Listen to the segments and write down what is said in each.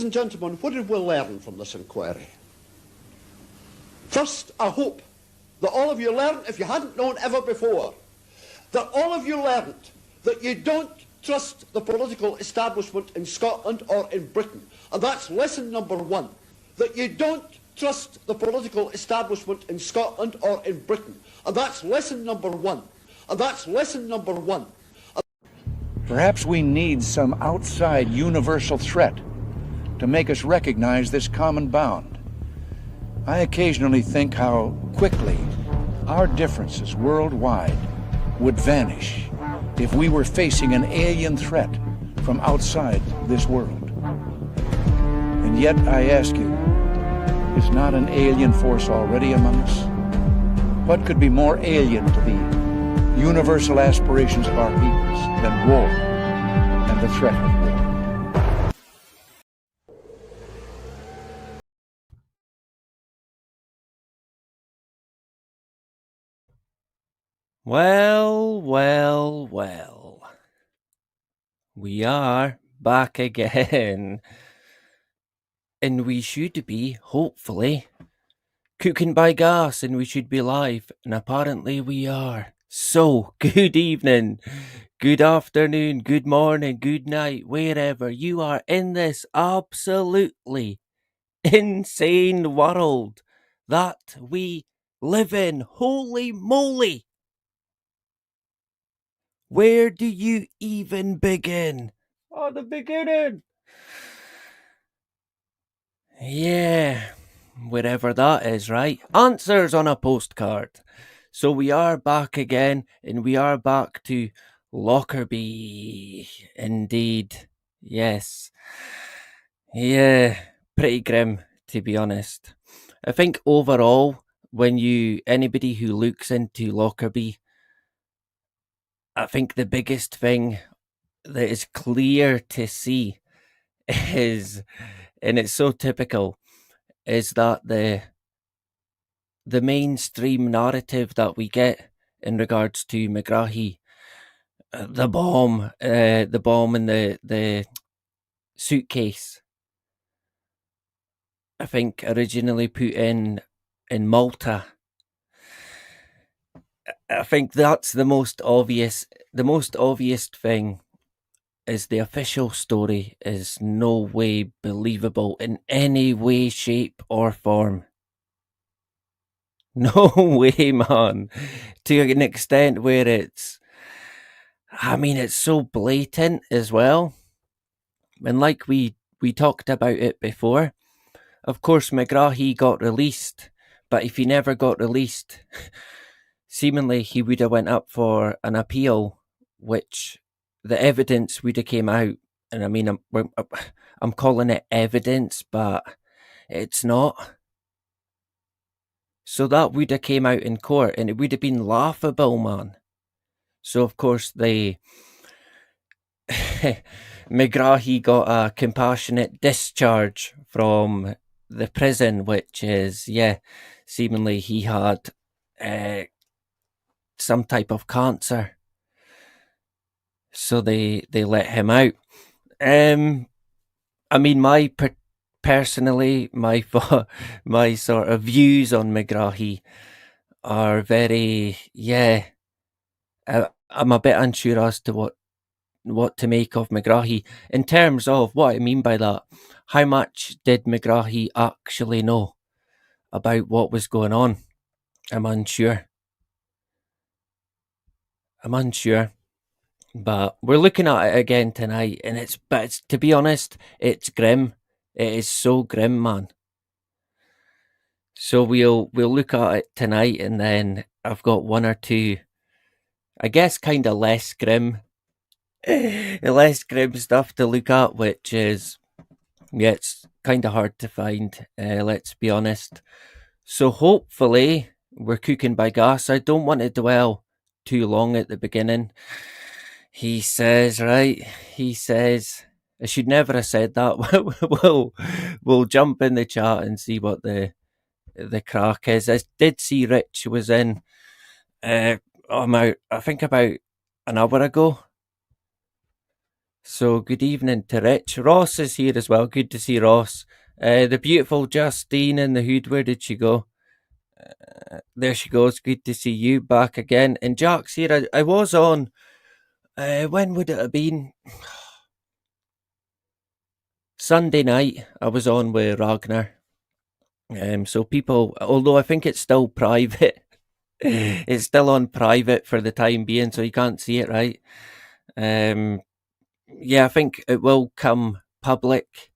Ladies and gentlemen, what did we learn from this inquiry? First, I hope that all of you learned, if you hadn't known ever before, that all of you learned that you don't trust the political establishment in Scotland or in Britain. And that's lesson number one, that you don't trust the political establishment in Scotland or in Britain. And that's lesson number one. And that's lesson number one. Perhaps we need some outside universal threat to make us recognize this common bound. I occasionally think how quickly our differences worldwide would vanish if we were facing an alien threat from outside this world. And yet, I ask you, is not an alien force already among us? What could be more alien to the universal aspirations of our peoples than war and the threat of war? Well, well, well. We are back again. And we should be, hopefully, cooking by gas, and we should be live. And apparently we are. So, good evening, good afternoon, good morning, good night, wherever you are in this absolutely insane world that we live in. Holy moly! Where do you even begin? Oh, the beginning! Yeah, wherever that is, right? Answers on a postcard. So we are back again, and we are back to Lockerbie. Indeed. Yes. Yeah, pretty grim, to be honest. I think overall, anybody who looks into Lockerbie, I think the biggest thing that is clear to see is, and it's so typical, is that the mainstream narrative that we get in regards to McGrahy, the bomb in the suitcase, I think originally put in Malta. I think that's the most obvious thing, is the official story is no way believable in any way, shape or form. No way, man. To an extent where it's so blatant as well. And like we talked about it before, of course McGrahy got released, but if he never got released, seemingly he would have went up for an appeal, which the evidence would have came out. And I mean, I'm calling it evidence, but it's not. So that would have came out in court, and it would have been laughable, man. So of course McGrahy got a compassionate discharge from the prison, which is, seemingly he had some type of cancer. So they let him out. I mean, personally, my sort of views on McGrahy are very, I'm a bit unsure as to what to make of McGrahy. In terms of what I mean by that, how much did McGrahy actually know about what was going on? I'm unsure. But we're looking at it again tonight, and it's to be honest, it's grim. It is so grim, man. So we'll look at it tonight, and then I've got one or two, I guess, kind of less grim stuff to look at, which is, it's kind of hard to find, let's be honest. So hopefully we're cooking by gas. I don't want to dwell too long at the beginning. He says, I should never have said that. We'll jump in the chat and see what the crack is. I did see Rich was in I think about an hour ago. So good evening to Rich. Ross is here as well. Good to see Ross. The beautiful Justine in the hood. Where did she go? There she goes. Good to see you back again. And Jack's here. I was on. When would it have been? Sunday night. I was on with Ragnar. So people, although I think it's still private, it's still on private for the time being, so you can't see it, right? Yeah, I think it will come public.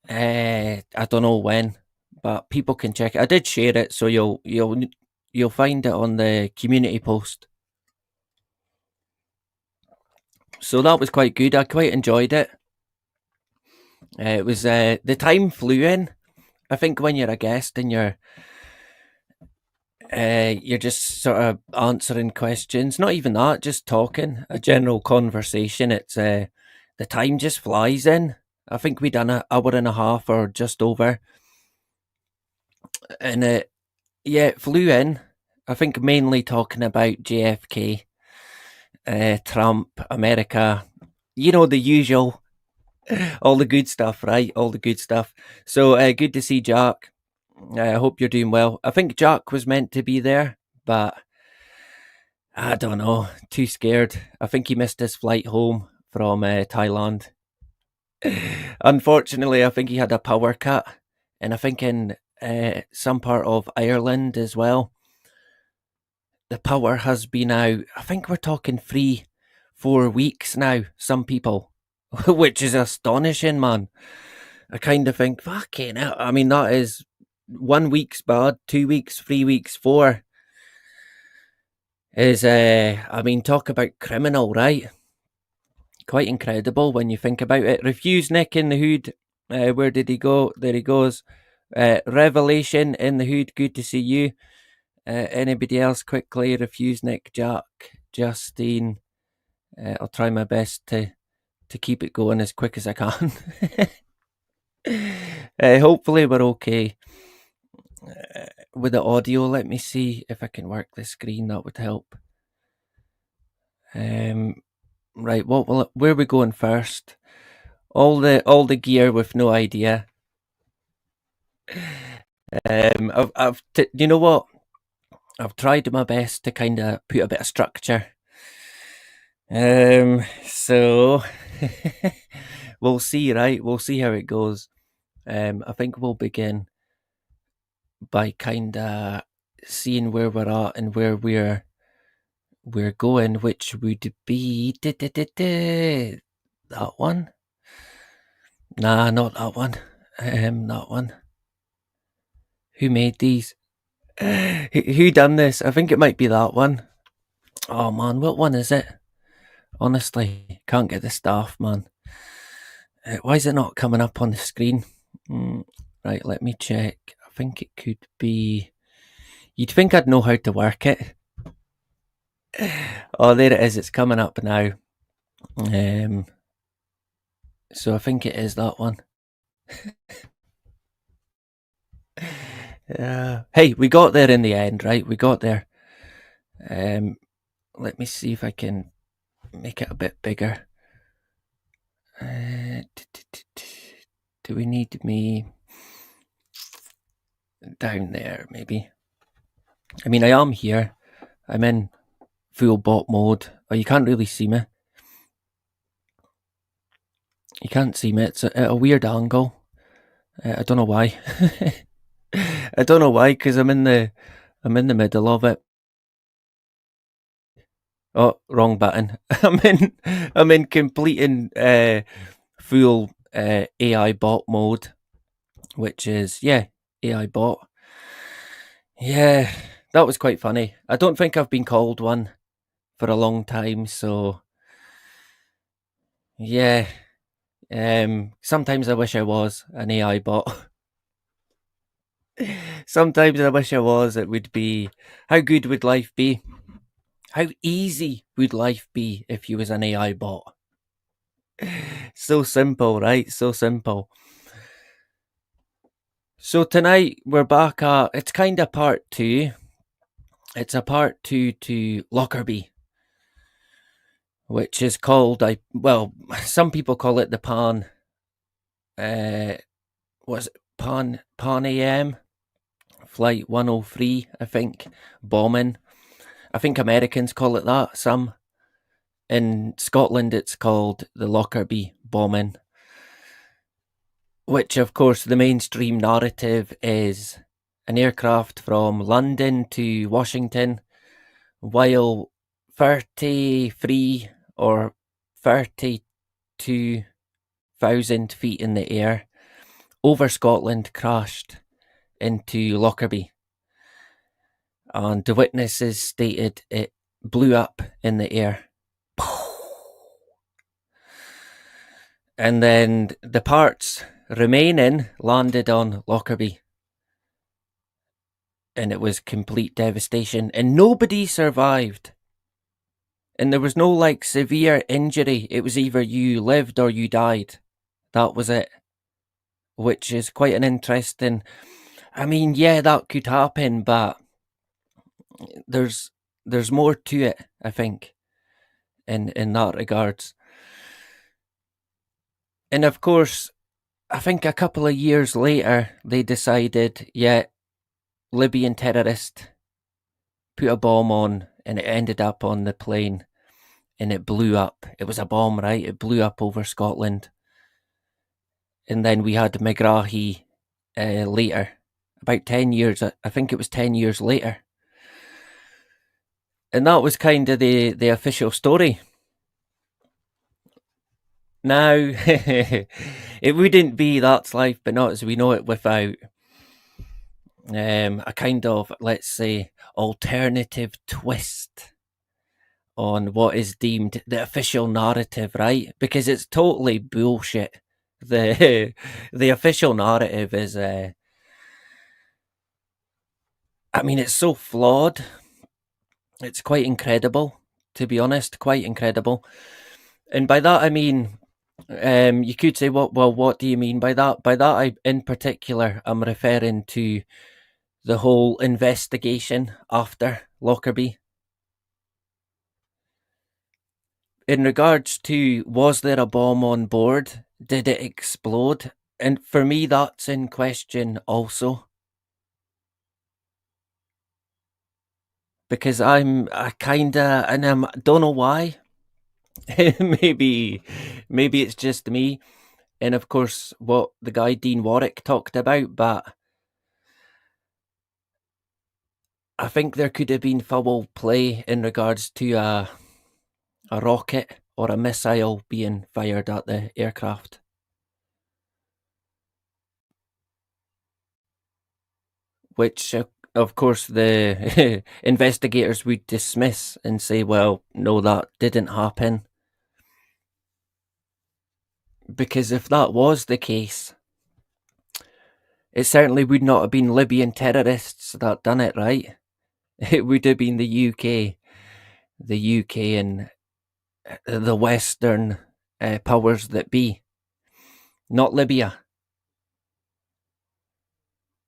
I don't know when, but people can check it. I did share it, so you'll find it on the community post. So that was quite good. I quite enjoyed it. It was the time flew in. I think when you're a guest and you're just sort of answering questions, not even that, just talking, a general conversation. It's the time just flies in. I think we done an hour and a half or just over, and it flew in. I think mainly talking about JFK, Trump, America. You know, the usual, all the good stuff, right? All the good stuff. So good to see Jack. I hope you're doing well. I think Jack was meant to be there, but I don't know. Too scared. I think he missed his flight home from Thailand. Unfortunately, I think he had a power cut, and I think in some part of Ireland as well, the power has been out. I think we're talking 3-4 weeks now. Some people, which is astonishing, man. I kind of think, fucking hell. I mean, that is 1 week's bad, 2 weeks, 3 weeks, four is. I mean, talk about criminal, right? Quite incredible when you think about it. Refuse Nick in the hood. Where did he go? There he goes. Revelation in the hood. Good to see you. Anybody else quickly? Refuse Nick, Jack, Justine. I'll try my best to keep it going as quick as I can. Hopefully we're okay with the audio. Let me see if I can work the screen. That would help. Right, where are we going first? All the gear with no idea. You know what? I've tried my best to kind of put a bit of structure. So we'll see, right? We'll see how it goes. I think we'll begin by kind of seeing where we're at and where we're going, which would be that one. Nah, not that one. That one. Who made these? Who done this? I think it might be that one. Oh man, what one is it? Honestly, can't get the staff, man. Why is it not coming up on the screen? Right, let me check. I think it could be. You'd think I'd know how to work it. Oh, there it is. It's coming up now. So I think it is that one. Hey, we got there in the end, right? We got there. Let me see if I can make it a bit bigger. Do we need me down there, maybe? I mean, I am here. I'm in full bot mode. Oh, you can't really see me. You can't see me. It's a weird angle. I don't know why. I don't know why, because I'm in the middle of it. Oh, wrong button. I'm in completing full AI bot mode, which is AI bot. Yeah, that was quite funny. I don't think I've been called one for a long time, so yeah. Sometimes I wish I was an AI bot. Sometimes I wish I was. It would be, how good would life be? How easy would life be if you was an AI bot? So simple, right? So simple. So tonight we're back at, it's kind of part 2. It's a part 2 to Lockerbie. which is called, some people call it the Pan AM Flight 103, I think, bombing. I think Americans call it that, some. In Scotland, it's called the Lockerbie bombing, which, of course, the mainstream narrative is an aircraft from London to Washington, while 33 or 32,000 feet in the air over Scotland crashed into Lockerbie. And the witnesses stated it blew up in the air. And then the parts remaining landed on Lockerbie. And it was complete devastation. And nobody survived. And there was no like severe injury. It was either you lived or you died. That was it. Which is quite an interesting... I mean, yeah, that could happen, but there's more to it, I think, in that regards. And of course, I think a couple of years later, they decided, yeah, Libyan terrorist put a bomb on, and it ended up on the plane, and it blew up. It was a bomb, right? It blew up over Scotland. And then we had McGrahy later, about 10 years, I think it was 10 years later. And that was kind of the official story. Now, it wouldn't be That's Life But Not As We Know It without a kind of, let's say, alternative twist on what is deemed the official narrative, right? Because it's totally bullshit. The official narrative is, I mean, it's so flawed. It's quite incredible, to be honest, quite incredible. And by that, I mean, you could say, what do you mean by that? By that, in particular, I'm referring to the whole investigation after Lockerbie. In regards to, was there a bomb on board? Did it explode? And for me, that's in question also. Because I don't know why. maybe it's just me. And of course, what the guy Dean Warwick talked about, but I think there could have been foul play in regards to a rocket or a missile being fired at the aircraft. Which, of course, the investigators would dismiss and say, well, no, that didn't happen. Because if that was the case, it certainly would not have been Libyan terrorists that done it, right? It would have been the UK and the Western powers that be, not Libya.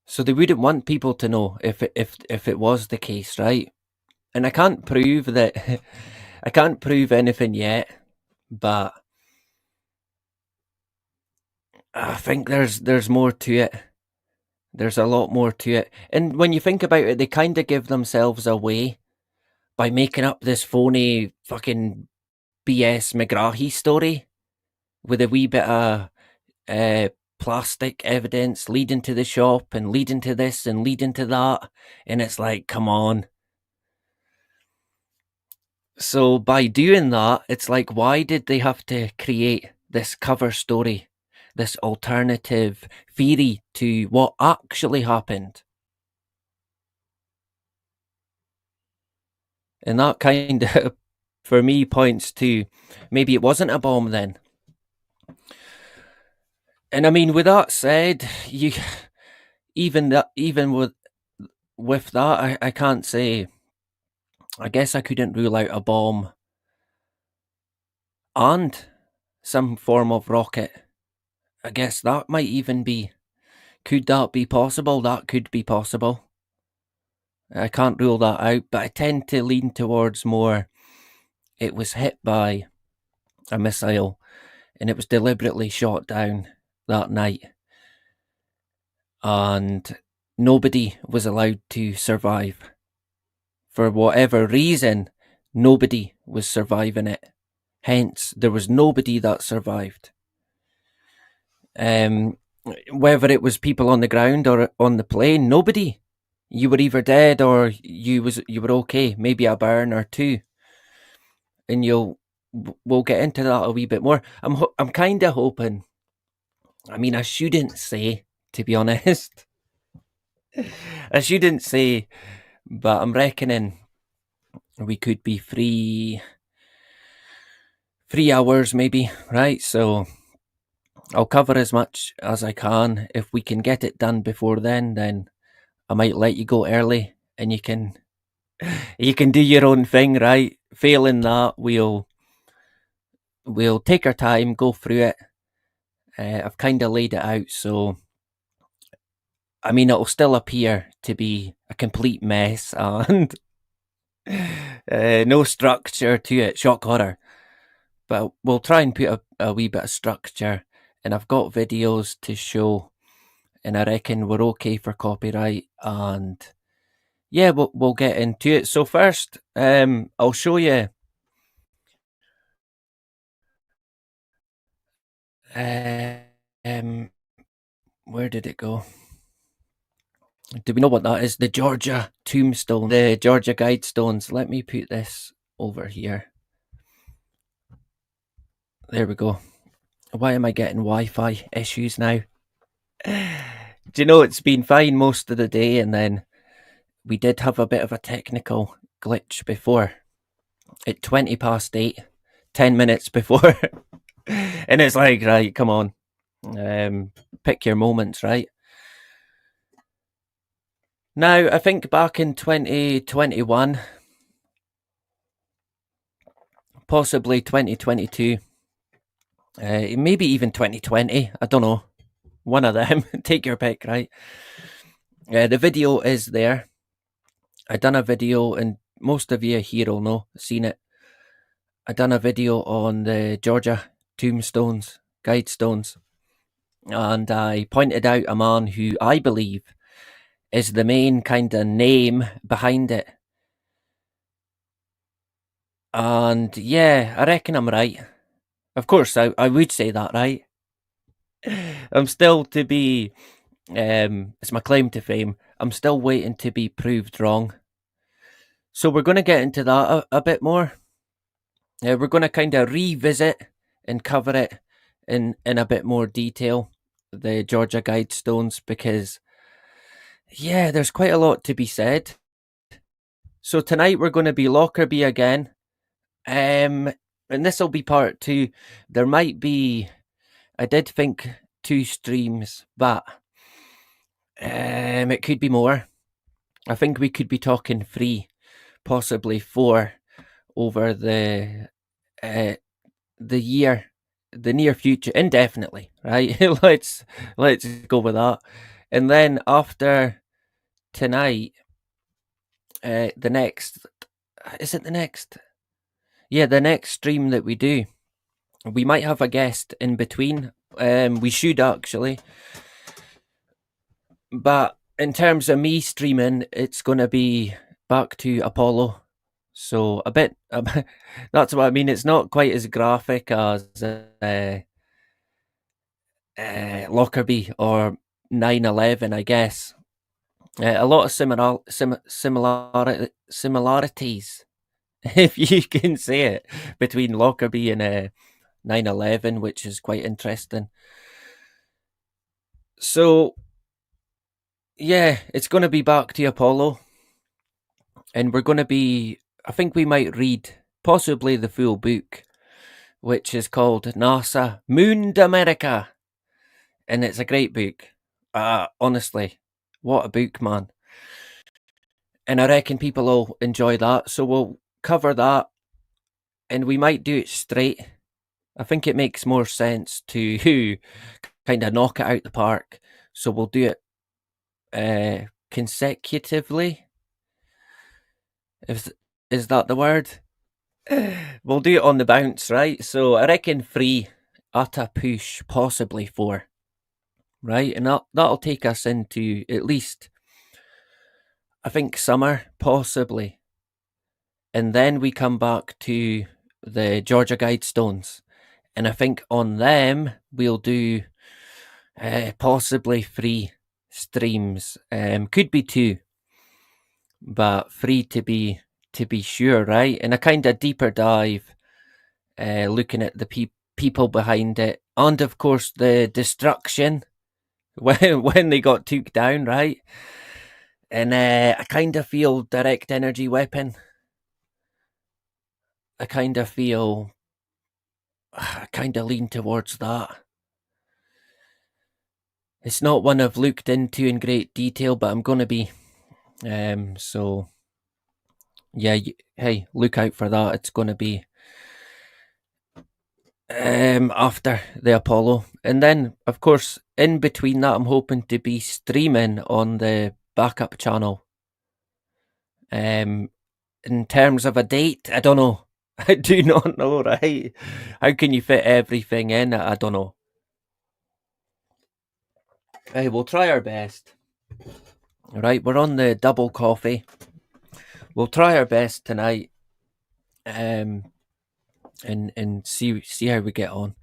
So they wouldn't want people to know if it was the case, right? And I can't prove that. I can't prove anything yet, but I think there's more to it. There's a lot more to it. And when you think about it, they kind of give themselves away by making up this phony fucking BS McGrahy story with a wee bit of plastic evidence leading to the shop and leading to this and leading to that. And it's like, come on. So by doing that, it's like, why did they have to create this cover story, this alternative theory to what actually happened? And that kind of, for me, points to maybe it wasn't a bomb then. And I mean, with that said, even with that, I can't say. I guess I couldn't rule out a bomb and some form of rocket. I guess that might even be. Could that be possible? That could be possible. I can't rule that out, but I tend to lean towards more it was hit by a missile and it was deliberately shot down that night. And nobody was allowed to survive. For whatever reason, nobody was surviving it. Hence, there was nobody that survived. Whether it was people on the ground or on the plane, nobody. You were either dead or you were okay, maybe a burn or two, and we'll get into that a wee bit more. I'm kind of hoping. I mean, I shouldn't say, to be honest. I shouldn't say, but I'm reckoning we could be 3 hours maybe, right? So I'll cover as much as I can. If we can get it done before then I might let you go early and you can do your own thing, right? Failing that, we'll take our time, go through it. I've kind of laid it out, so I mean it'll still appear to be a complete mess and no structure to it. Shock horror. But we'll try and put a wee bit of structure, and I've got videos to show, and I reckon we're okay for copyright. And yeah, we'll get into it. So first, I'll show you. Where did it go? Do we know what that is? The Georgia tombstone, the Georgia guidestones. Let me put this over here. There we go. Why am I getting Wi-Fi issues now? Do you know it's been fine most of the day, and then we did have a bit of a technical glitch before at 8:20, 10 minutes before. And it's like, right, come on. Pick your moments, right? Now, I think back in 2021, possibly 2022, maybe even 2020, I don't know. One of them, take your pick, right? The video is there. I done a video, and most of you here will know, seen it. I done a video on the Georgia tombstones, guidestones, and I pointed out a man who I believe is the main kind of name behind it. And yeah, I reckon I'm right. Of course, I would say that, right? I'm still to be, it's my claim to fame. I'm still waiting to be proved wrong. So we're going to get into that a bit more. We're going to kind of revisit and cover it in a bit more detail, the Georgia Guidestones, because yeah, there's quite a lot to be said. So tonight we're going to be Lockerbie again, and this will be part 2. There might be, I did think 2 streams, but it could be more. I think we could be talking 3, possibly 4 over the year, the near future, indefinitely, right? let's go with that. And then after tonight, the next, is it the next? Yeah, the next stream that we do, we might have a guest in between. We should actually, but in terms of me streaming, it's going to be back to Apollo. So a bit, that's what I mean. It's not quite as graphic as Lockerbie or 9/11, I guess. A lot of similarities, if you can say it, between Lockerbie and 9/11, which is quite interesting. So, yeah, it's going to be back to Apollo, and we're going to be, I think we might read possibly the full book, which is called NASA Mooned America, and it's a great book. Honestly, what a book, man. And I reckon people will enjoy that, so we'll cover that, and we might do it straight. I think it makes more sense to kind of knock it out the park, so we'll do it consecutively. Is that the word? We'll do it on the bounce, right? So I reckon 3 at a push, possibly 4, right? And that'll take us into at least, I think, summer, possibly. And then we come back to the Georgia Guidestones. And I think on them, we'll do possibly 3 streams. Could be 2, but 3 to be sure, right? And a kind of deeper dive, looking at the people behind it, and of course the destruction when they got took down, right? And I kind of feel direct energy weapon. I kind of feel, I kind of lean towards that. It's not one I've looked into in great detail, but I'm going to be. So yeah, hey, look out for that. It's going to be after the Apollo, and then of course in between that, I'm hoping to be streaming on the backup channel. In terms of a date, I don't know. I do not know, right? How can you fit everything in? I don't know. Hey, we'll try our best. Right, we're on the double coffee. We'll try our best tonight. And see how we get on.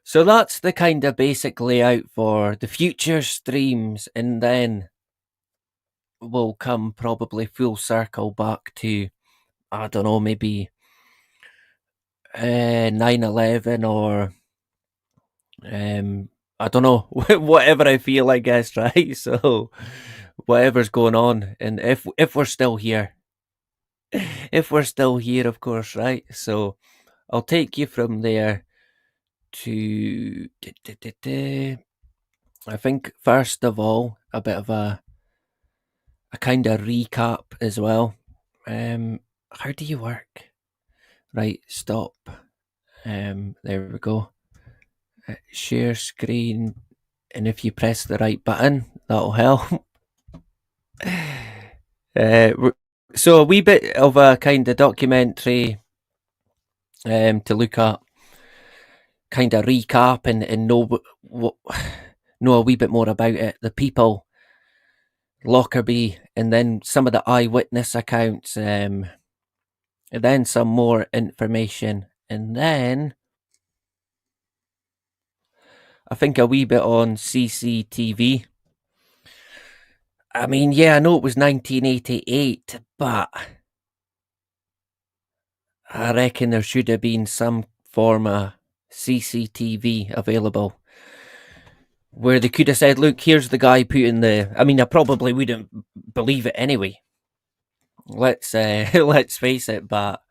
So that's the kind of basic layout for the future streams, and then we'll come probably full circle back to, I don't know, maybe 9/11 or I don't know, whatever I feel, I guess, right? So whatever's going on, and if we're still here, if we're still here, of course, right? So I'll take you from there to I think first of all a bit of a kind of recap as well. How do you work? Right, stop. There we go. Share screen, and if you press the right button, that'll help. So a wee bit of a kind of documentary to look at, kind of recap and know know a wee bit more about it, the people, Lockerbie, and then some of the eyewitness accounts, and then some more information, and then I think a wee bit on CCTV. I mean, yeah, I know it was 1988, but I reckon there should have been some form of CCTV available where they could have said, look, here's the guy putting the. I mean, I probably wouldn't believe it anyway. Let's let's face it, but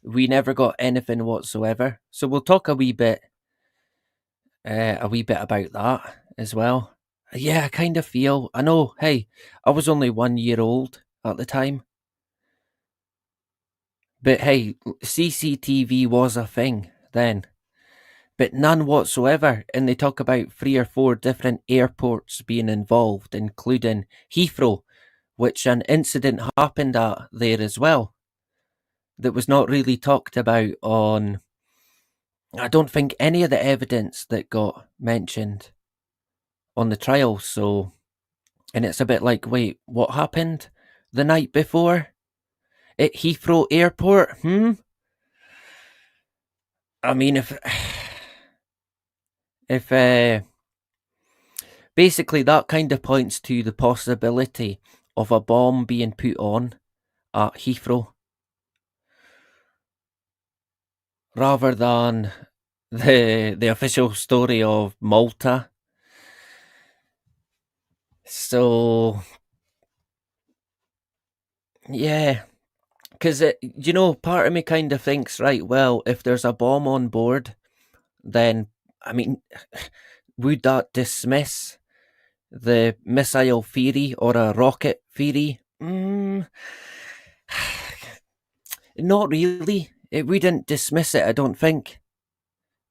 we never got anything whatsoever. So we'll talk a wee bit about that as well. Yeah, I kind of feel. I know. Hey, I was only 1 year old at the time, but hey, CCTV was a thing then, but none whatsoever. And they talk about 3 or 4 different airports being involved, including Heathrow, which an incident happened at there as well. That was not really talked about on. I don't think any of the evidence that got mentioned on the trial. So, and it's a bit like, wait, what happened the night before at Heathrow Airport? I mean, if basically that kind of points to the possibility of a bomb being put on at Heathrow rather than the official story of Malta. So yeah, because part of me kind of thinks, right, well, if there's a bomb on board, then I mean, would that dismiss the missile theory or a rocket theory? Not really. It wouldn't dismiss it, I don't think,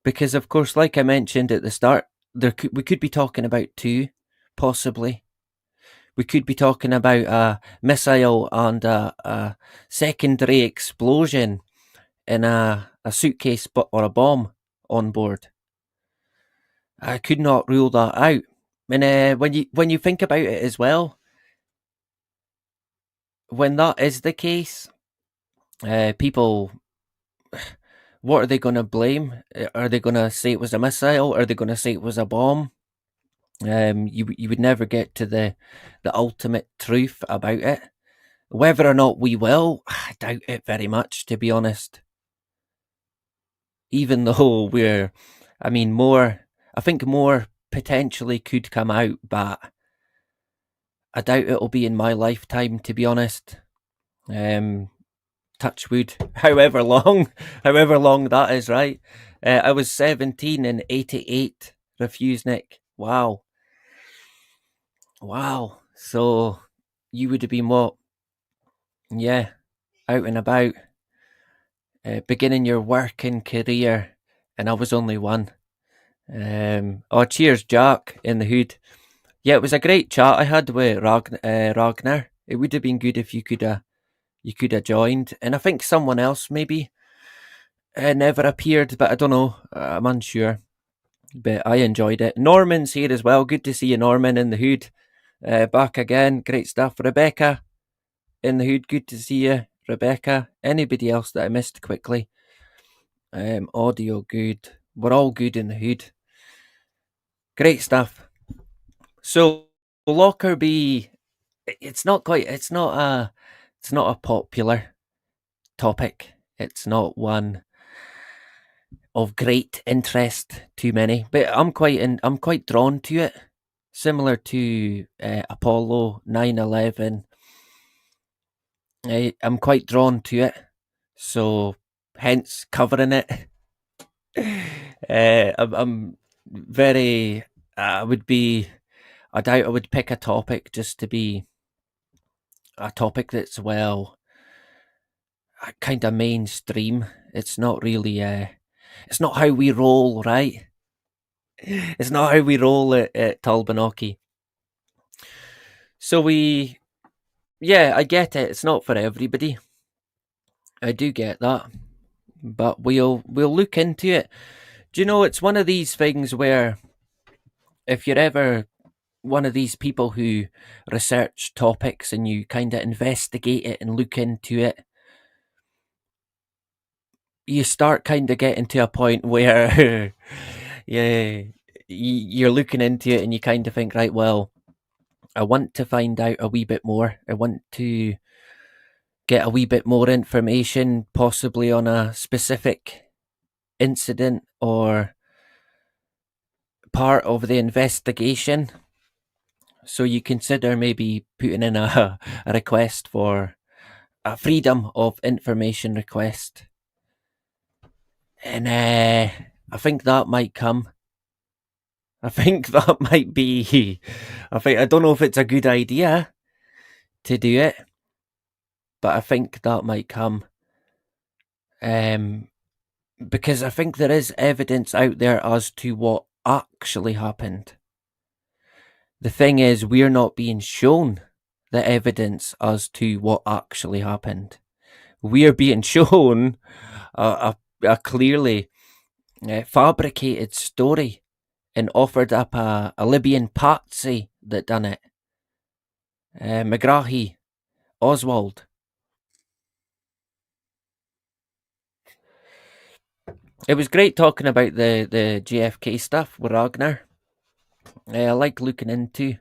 because of course, like I mentioned at the start, we could be talking about 2, possibly. We could be talking about a missile and a secondary explosion in a suitcase or a bomb on board. I could not rule that out. And when you think about it as well, when that is the case, people, what are they going to blame? Are they going to say it was a missile? Are they going to say it was a bomb? You would never get to the ultimate truth about it. Whether or not we will, I doubt it very much, to be honest. Even though I think more potentially could come out, but I doubt it'll be in my lifetime, to be honest. Touch wood, however long that is, right? I was 17 in 88, Refusnik. Wow. So you would have been what? Yeah, out and about, beginning your working career, and I was only one. Cheers, Jack in the hood. Yeah, it was a great chat I had with Ragnar. It would have been good if you could have joined, and I think someone else maybe never appeared, but I don't know. I'm unsure, but I enjoyed it. Norman's here as well. Good to see you, Norman in the hood. Back again. Great stuff, Rebecca in the hood. Good to see you, Rebecca. Anybody else that I missed quickly? Audio good. We're all good in the hood. Great stuff. So Lockerbie, it's not a popular topic. It's not one of great interest to many, but I'm quite drawn to it. Similar to Apollo 9/11, I'm quite drawn to it. So hence covering it. I'm very. I doubt I would pick a topic just to be a topic that's kind of mainstream. It's not really. It's not how we roll, right? It's not how we roll at Talbanoki. So yeah, I get it. It's not for everybody. I do get that, but we'll look into it. Do you know, it's one of these things where if you're ever one of these people who research topics and you kind of investigate it and look into it, you start kind of getting to a point where yeah, you're looking into it and you kind of think, right, well, I want to find out a wee bit more. I want to get a wee bit more information, possibly on a specific incident or part of the investigation. So you consider maybe putting in a request for a freedom of information request. And I think that might come. I think that might be. I don't know if it's a good idea to do it, but I think that might come. Because I think there is evidence out there as to what actually happened. The thing is, we're not being shown the evidence as to what actually happened. We're being shown a clearly fabricated story and offered up a Libyan patsy that done it. McGrahy, Oswald. It was great talking about the JFK stuff with Ragnar. I like looking into.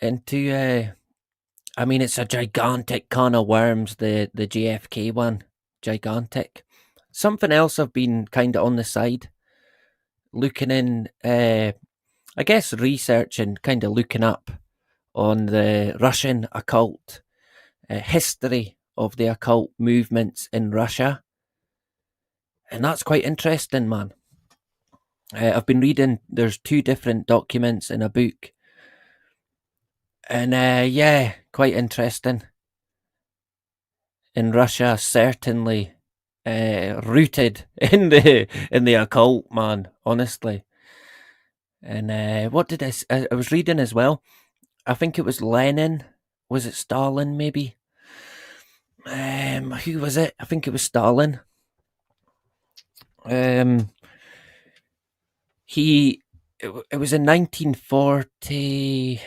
I mean, it's a gigantic can of worms. The JFK one, gigantic. Something else I've been kind of on the side, looking in. I guess researching, kind of looking up on the Russian occult, history of the occult movements in Russia. And that's quite interesting, man. I've been reading, there's 2 different documents in a book. And yeah, quite interesting. In Russia, certainly rooted in the occult, man, honestly. And what did I was reading as well? I think it was Lenin. Was it Stalin, maybe? Who was it? I think it was Stalin. It was in 1940,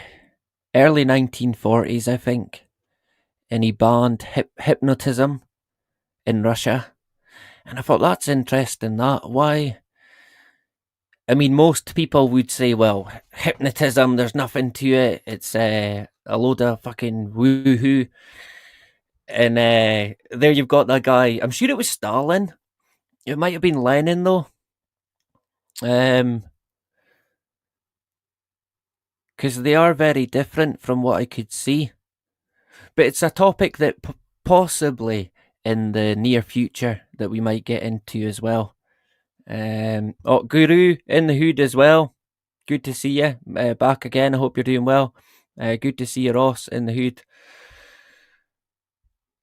early 1940s, I think, and he banned hypnotism in Russia. And I thought, that's interesting. That why? I mean, most people would say, well, hypnotism, there's nothing to it. It's a load of fucking woohoo. And there you've got that guy. I'm sure it was Stalin. It might have been Lenin though. Because they are very different from what I could see. But it's a topic that possibly in the near future that we might get into as well. Guru in the hood as well. Good to see you back again. I hope you're doing well. Good to see you, Ross, in the hood.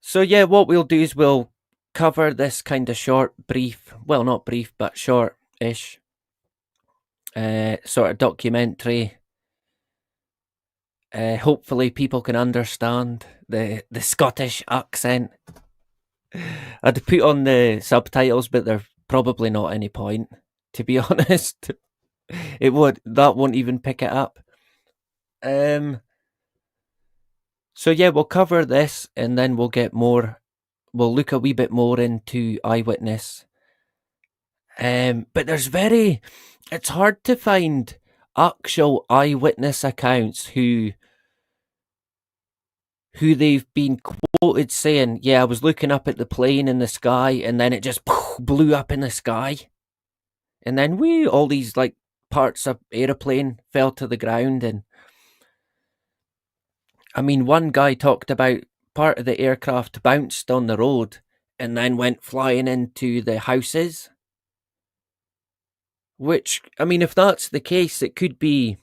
So yeah, what we'll do is we'll cover this kind of short, brief, well, not brief, but short-ish sort of documentary. Hopefully people can understand the Scottish accent. I'd put on the subtitles, but they're probably not any point, to be honest. That won't even pick it up. So yeah, we'll cover this and then we'll look a wee bit more into eyewitness. But it's hard to find actual eyewitness accounts who they've been quoted saying, yeah, I was looking up at the plane in the sky and then it just blew up in the sky. And then all these like parts of aeroplane fell to the ground. And I mean, one guy talked about part of the aircraft bounced on the road and then went flying into the houses. Which, I mean, if that's the case, it could be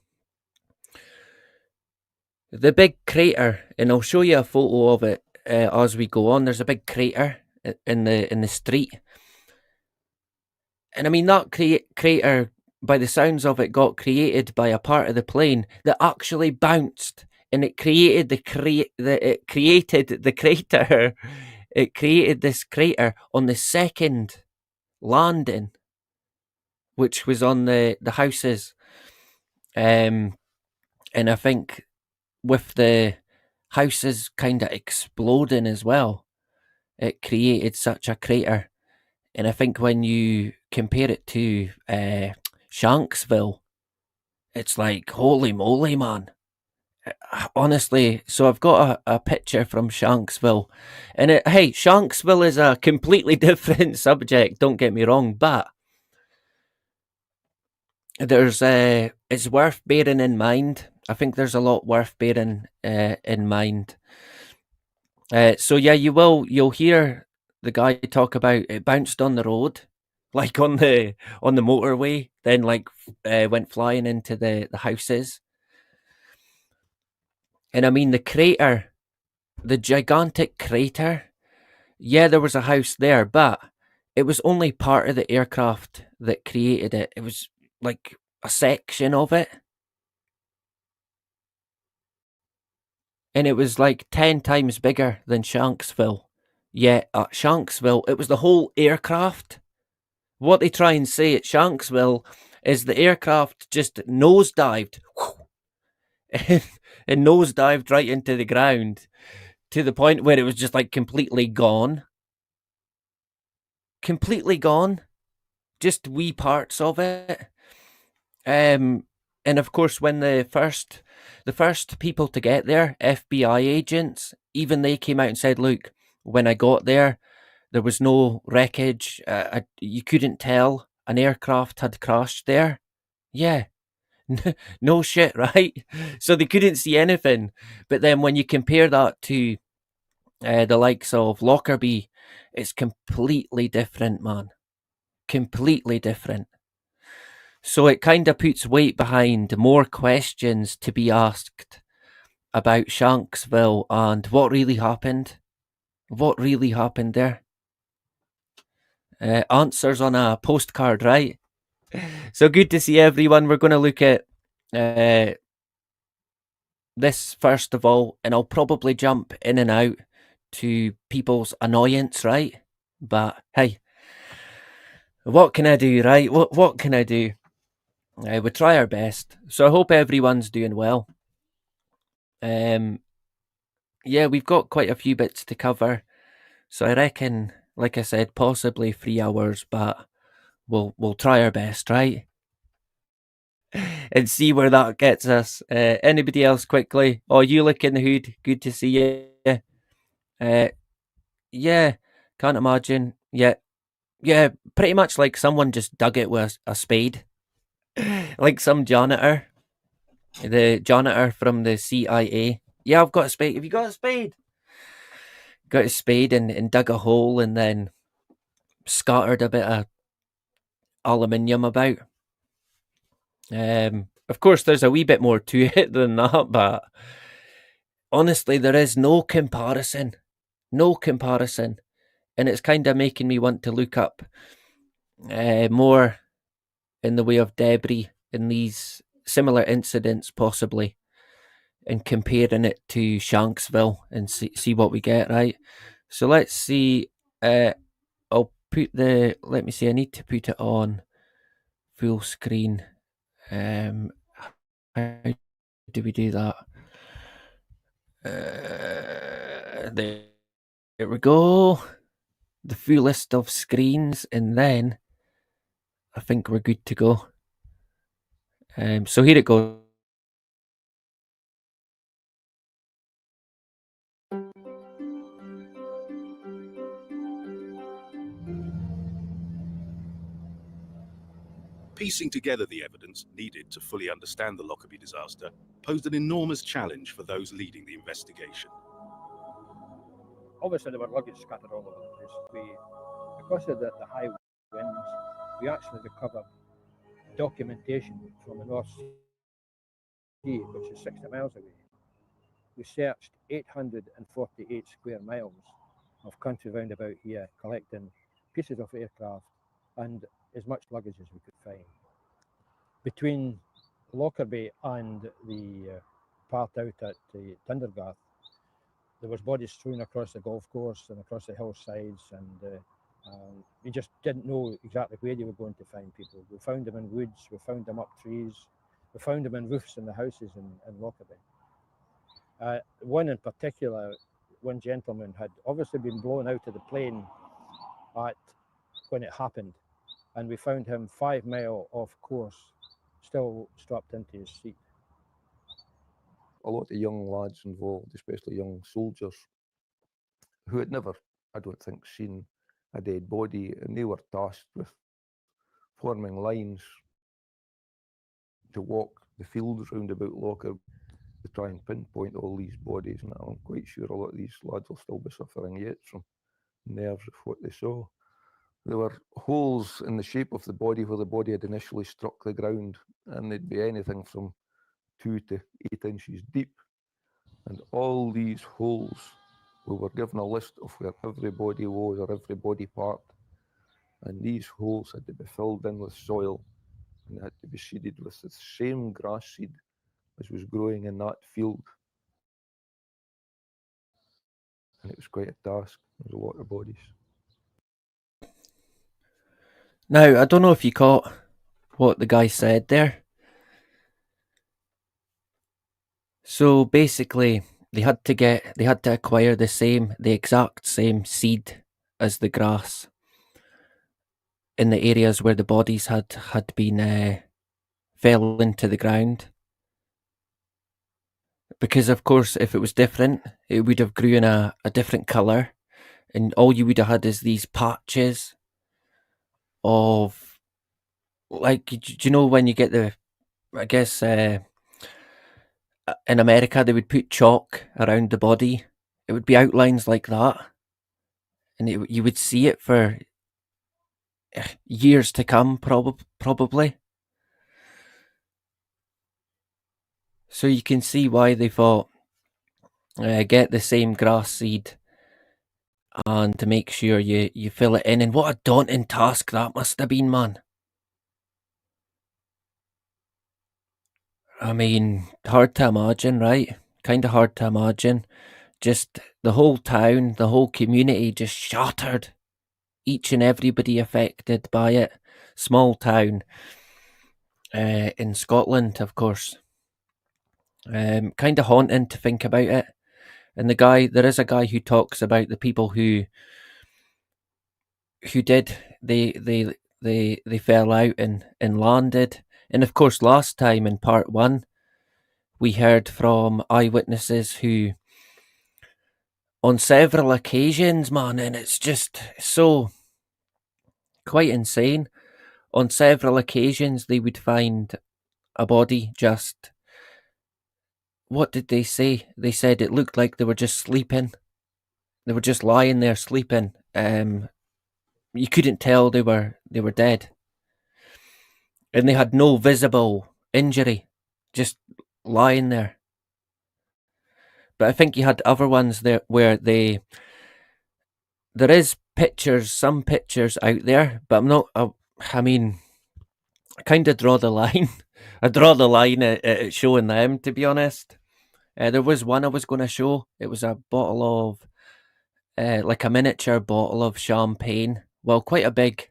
the big crater, and I'll show you a photo of it as we go on. There's a big crater in the street, and I mean that crater, by the sounds of it, got created by a part of the plane that actually bounced, and it created the crater. It created this crater on the second landing, which was on the houses, and I think with the houses kind of exploding as well, it created such a crater. And I think when you compare it to Shanksville, it's like, holy moly, man. Honestly, so I've got a picture from Shanksville. And hey, Shanksville is a completely different subject, don't get me wrong, but it's worth bearing in mind. I think there's a lot worth bearing in mind. So yeah, you'll hear the guy talk about it bounced on the road, like on the motorway, then like went flying into the houses. And I mean the crater, the gigantic crater. Yeah, there was a house there, but it was only part of the aircraft that created it. It was like a section of it. And it was like 10 times bigger than Shanksville. Yet at Shanksville, it was the whole aircraft. What they try and say at Shanksville is the aircraft just nosedived and nosedived right into the ground to the point where it was just like completely gone. Completely gone. Just wee parts of it. And of course, when the first people to get there, FBI agents, even they came out and said, look, when I got there was no wreckage. You couldn't tell an aircraft had crashed there. Yeah. No shit, right? So they couldn't see anything. But then when you compare that to the likes of Lockerbie, it's completely different, man. Completely different. So it kind of puts weight behind more questions to be asked about Shanksville and what really happened. What really happened there? Answers on a postcard, right? So good to see everyone. We're going to look at this first of all, and I'll probably jump in and out to people's annoyance, right? But hey, what can I do, right? What can I do? We try our best. So I hope everyone's doing well. Yeah, we've got quite a few bits to cover. So I reckon, like I said, possibly 3 hours, but we'll try our best, right? And see where that gets us. Anybody else quickly? Oh, you look in the hood. Good to see you. Uh, yeah, can't imagine. Yeah, yeah, pretty much like someone just dug it with a spade, like some janitor, the janitor from the CIA. Yeah, I've got a spade. Have you got a spade? Got a spade and dug a hole and then scattered a bit of aluminium about. Of course, there's a wee bit more to it than that, but honestly, there is no comparison. No comparison. And it's kind of making me want to look up more in the way of debris in these similar incidents, possibly, and comparing it to Shanksville and see what we get, right? So let's see. I'll put let me see, I need to put it on full screen. How do we do that? There we go. The full list of screens, and then I think we're good to go. So here it goes. Piecing together the evidence needed to fully understand the Lockerbie disaster posed an enormous challenge for those leading the investigation. Obviously, there were luggage scattered all over the place. Because of the high winds, we actually recovered documentation from the North Sea, which is 60 miles away. We searched 848 square miles of country round about here, collecting pieces of aircraft and as much luggage as we could find. Between Lockerbie and the part out at the Thundergarth, there was bodies strewn across the golf course and across the hillsides, and you just didn't know exactly where you were going to find people. We found them in woods, we found them up trees, we found them in roofs in the houses in Lockerbie. One in particular, one gentleman had obviously been blown out of the plane when it happened, and we found him 5 miles off course, still strapped into his seat. A lot of young lads involved, especially young soldiers, who had never, I don't think, seen a dead body, and they were tasked with forming lines to walk the fields round about Lockerbie to try and pinpoint all these bodies. And I'm quite sure a lot of these lads will still be suffering yet from nerves of what they saw. There were holes in the shape of the body where the body had initially struck the ground, and they'd be anything from 2 to 8 inches deep. And all these holes, we were given a list of where every body was or every body part. And these holes had to be filled in with soil, and they had to be seeded with the same grass seed as was growing in that field. And it was quite a task. There was a lot of bodies. Now, I don't know if you caught what the guy said there. So basically, they had to acquire the exact same seed as the grass in the areas where the bodies had been fell into the ground. Because of course, if it was different, it would have grew in a different colour, and all you would have had is these patches of, like, do you know when you get I guess in America they would put chalk around the body. It would be outlines like that, and you would see it for years to come, probably. So you can see why they thought get the same grass seed and to make sure you fill it in. And what a daunting task that must have been, man. I mean, hard to imagine, right? Kind of hard to imagine. just the whole town, the whole community just shattered. Each and everybody affected by it. Small town in Scotland, of course. Kind of haunting to think about it. And there is a guy who talks about the people who did they fell out and landed. And of course, last time in part 1, we heard from eyewitnesses who, on several occasions, man, and it's just so quite insane. On several occasions, they would find a body just. What did they say? They said it looked like they were just sleeping. They were just lying there sleeping. You couldn't tell they were dead, and they had no visible injury, just lying there. But I think you had other ones there where there is pictures, some pictures out there, but I'm not. I mean, I kind of draw the line. I draw the line at showing them, to be honest. There was one I was going to show. It was a bottle of, like a miniature bottle of champagne. Well, quite a big,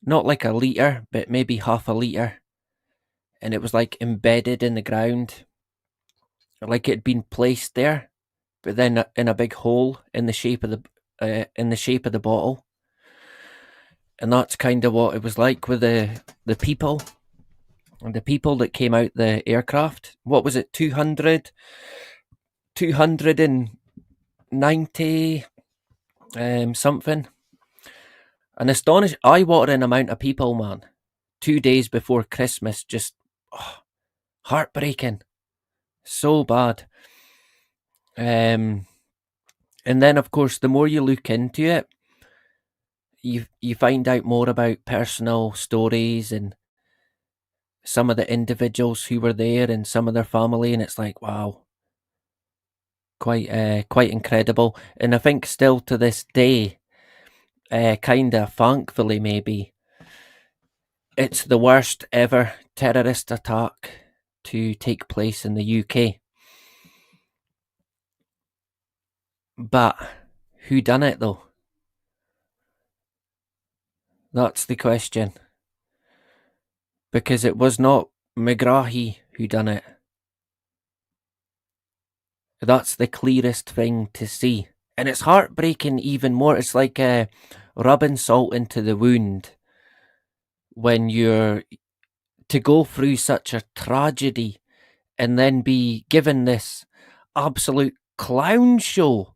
not like a litre, but maybe half a litre. And it was like embedded in the ground. Like it had been placed there, but then in a big hole in the shape of the bottle. And that's kind of what it was like with the people. And the people that came out the aircraft. What was it, 290 something? An eye-watering amount of people, man. 2 days before Christmas, just heartbreaking. So bad. And then, of course, the more you look into it, you find out more about personal stories and some of the individuals who were there and some of their family, and it's like, wow, quite incredible. And I think still to this day, kind of thankfully maybe, it's the worst ever terrorist attack to take place in the UK. But who done it though? That's the question. Because it was not McGrahy who done it. That's the clearest thing to see. And it's heartbreaking even more. It's like rubbing salt into the wound when you're to go through such a tragedy and then be given this absolute clown show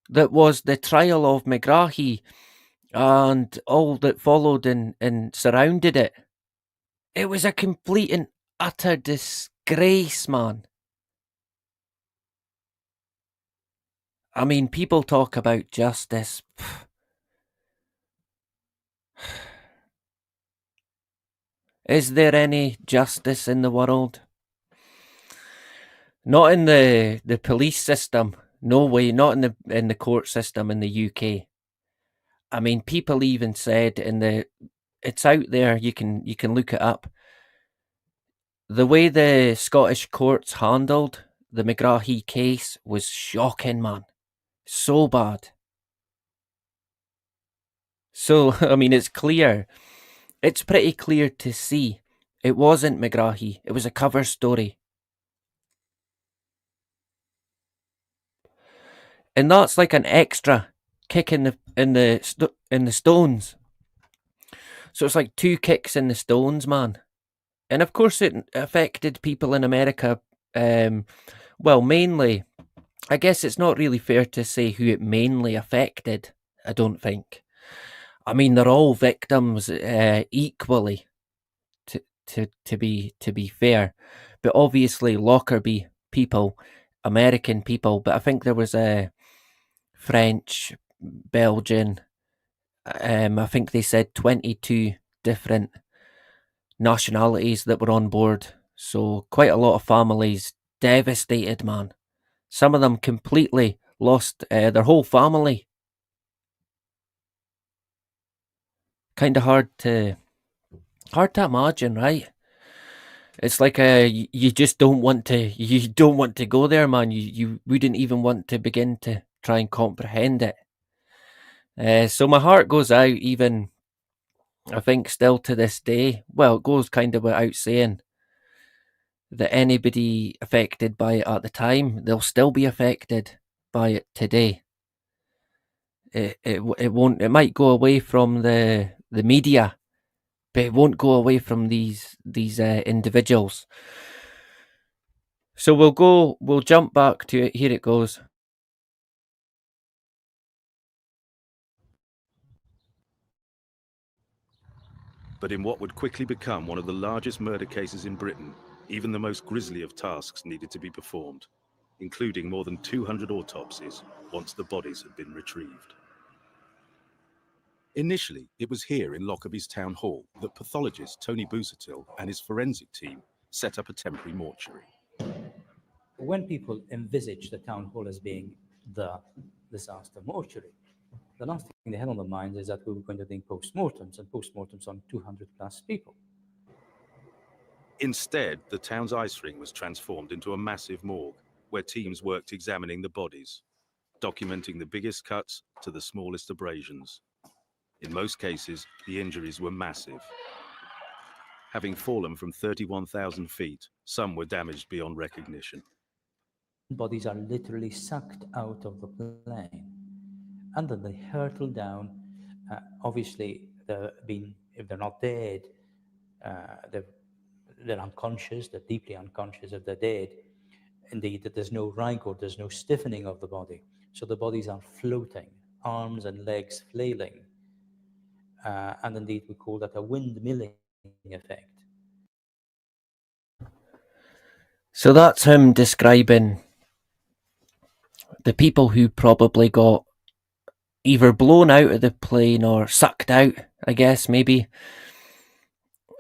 that was the trial of McGrahy and all that followed and surrounded it. It was a complete and utter disgrace, man. I mean, people talk about justice. Is there any justice in the world? Not in the police system. No way. Not in the court system in the UK. I mean, people even said it's out there. You can look it up. The way the Scottish courts handled the McGrahy case was shocking, man. So bad. So, I mean, it's clear. It's pretty clear to see. It wasn't McGrahy. It was a cover story. And that's like an extra kick in the stones. So it's like 2 kicks in the stones, man. And of course it affected people in America. Well, mainly, I guess it's not really fair to say who it mainly affected. I don't think. I mean, they're all victims equally. To be fair, but obviously Lockerbie people, American people, but I think there was a French, Belgian. I think they said 22 different nationalities that were on board. So quite a lot of families devastated, man. Some of them completely lost their whole family. Kind of hard to imagine, right? It's like you just don't want to go there, man. You wouldn't even want to begin to try and comprehend it. So my heart goes out, even I think still to this day. Well, it goes kind of without saying that anybody affected by it at the time, they'll still be affected by it today. It won't. It might go away from the media, but it won't go away from these individuals. So we'll jump back to it. Here it goes. But in what would quickly become one of the largest murder cases in Britain, even the most grisly of tasks needed to be performed, including more than 200 autopsies once the bodies had been retrieved. Initially, it was here in Lockerbie's town hall that pathologist Tony Busuttil and his forensic team set up a temporary mortuary. When people envisage the town hall as being the disaster mortuary, the last thing they had on their minds is that we were going to do postmortems and postmortems on 200 plus people. Instead, the town's ice ring was transformed into a massive morgue where teams worked examining the bodies, documenting the biggest cuts to the smallest abrasions. In most cases, the injuries were massive. Having fallen from 31,000 feet, some were damaged beyond recognition. Bodies are literally sucked out of the plane, and then they hurtle down. Obviously, if they're not dead, they're unconscious, they're deeply unconscious if they're dead. Indeed, there's no rigor, there's no stiffening of the body. So the bodies are floating, arms and legs flailing. And indeed, we call that a windmilling effect. So that's him describing the people who probably got either blown out of the plane or sucked out, I guess, maybe.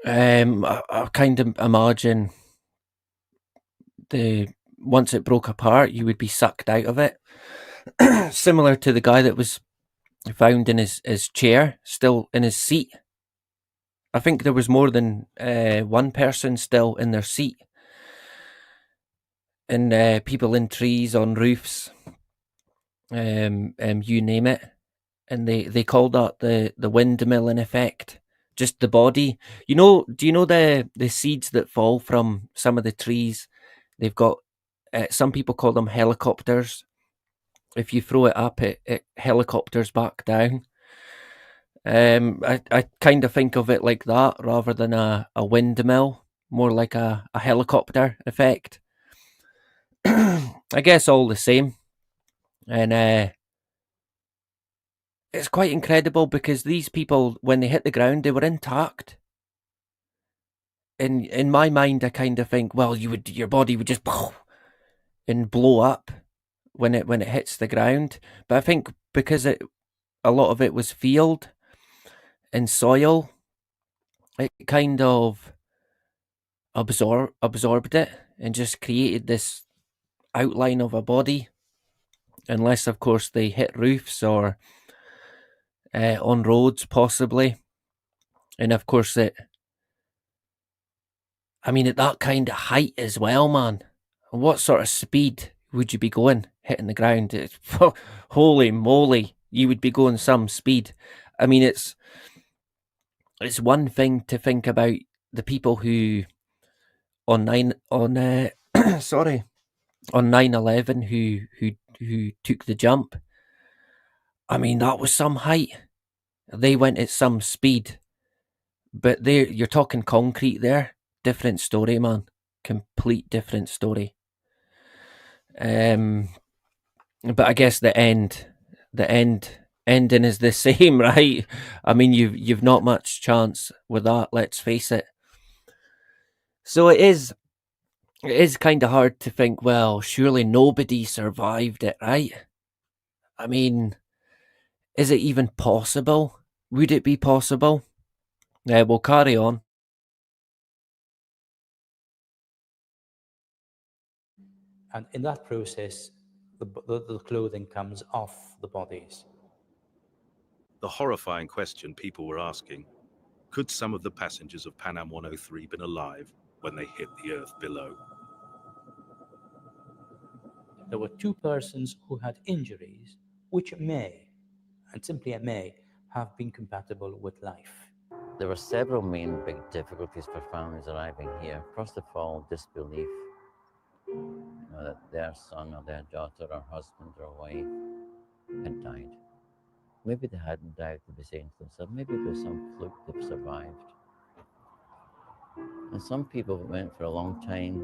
I kind of imagine once it broke apart, you would be sucked out of it. Similar to the guy that was found in his chair, still in his seat. I think there was more than one person still in their seat. And people in trees, on roofs, you name it. And they called that the windmilling effect. Just the body. Do you know the seeds that fall from some of the trees? They've got, some people call them helicopters. If you throw it up, it helicopters back down. I kind of think of it like that rather than a windmill, more like a helicopter effect. I guess all the same. And it's quite incredible because these people, when they hit the ground, they were intact. In my mind, I kind of think, well, your body would just and blow up when it hits the ground. But I think because a lot of it was field and soil, it kind of absorbed it and just created this outline of a body. Unless, of course, they hit roofs or on roads, possibly. And of course, at that kind of height as well, man. What sort of speed would you be going hitting the ground? Holy moly, you would be going some speed. I mean, it's one thing to think about the people who on 9/11 who took the jump. I mean, that was some height. They went at some speed, but you're talking concrete there. Different story, man. Complete different story. But I guess the ending is the same, right? I mean, you've not much chance with that. Let's face it. So it is kind of hard to think, well, surely nobody survived it, right? I mean, is it even possible? Would it be possible? We'll carry on. And in that process, the clothing comes off the bodies. The horrifying question people were asking, could some of the passengers of Pan Am 103 been alive when they hit the earth below. There were two persons who had injuries which may, and simply may, have been compatible with life. There were several main big difficulties for families arriving here. First of all, disbelief. That their son or their daughter or husband or wife had died. Maybe they hadn't died, they'd be saying to themselves, maybe it was some fluke, they've survived. And some people went for a long time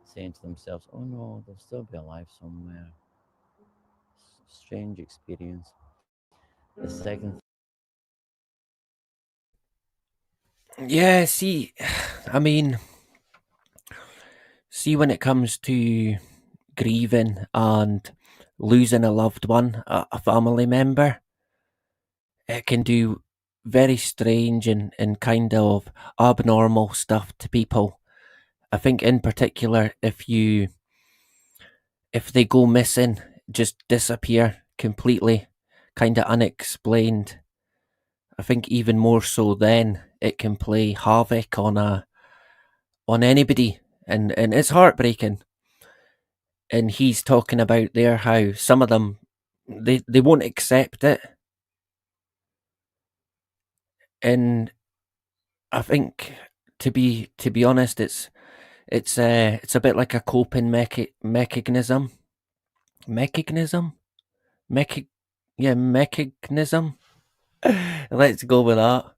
saying to themselves, oh no, they'll still be alive somewhere. Strange experience. The second Yeah, see, I mean, see, when it comes to grieving and losing a loved one, a family member, it can do very strange and kind of abnormal stuff to people. I think in particular if they go missing, just disappear completely, kind of unexplained. I think even more so then it can play havoc on anybody, and it's heartbreaking. And he's talking about there how some of them they won't accept it, and I think to be honest, it's a bit like a coping mechanism, mechanism, mecha yeah mechanism. Let's go with that.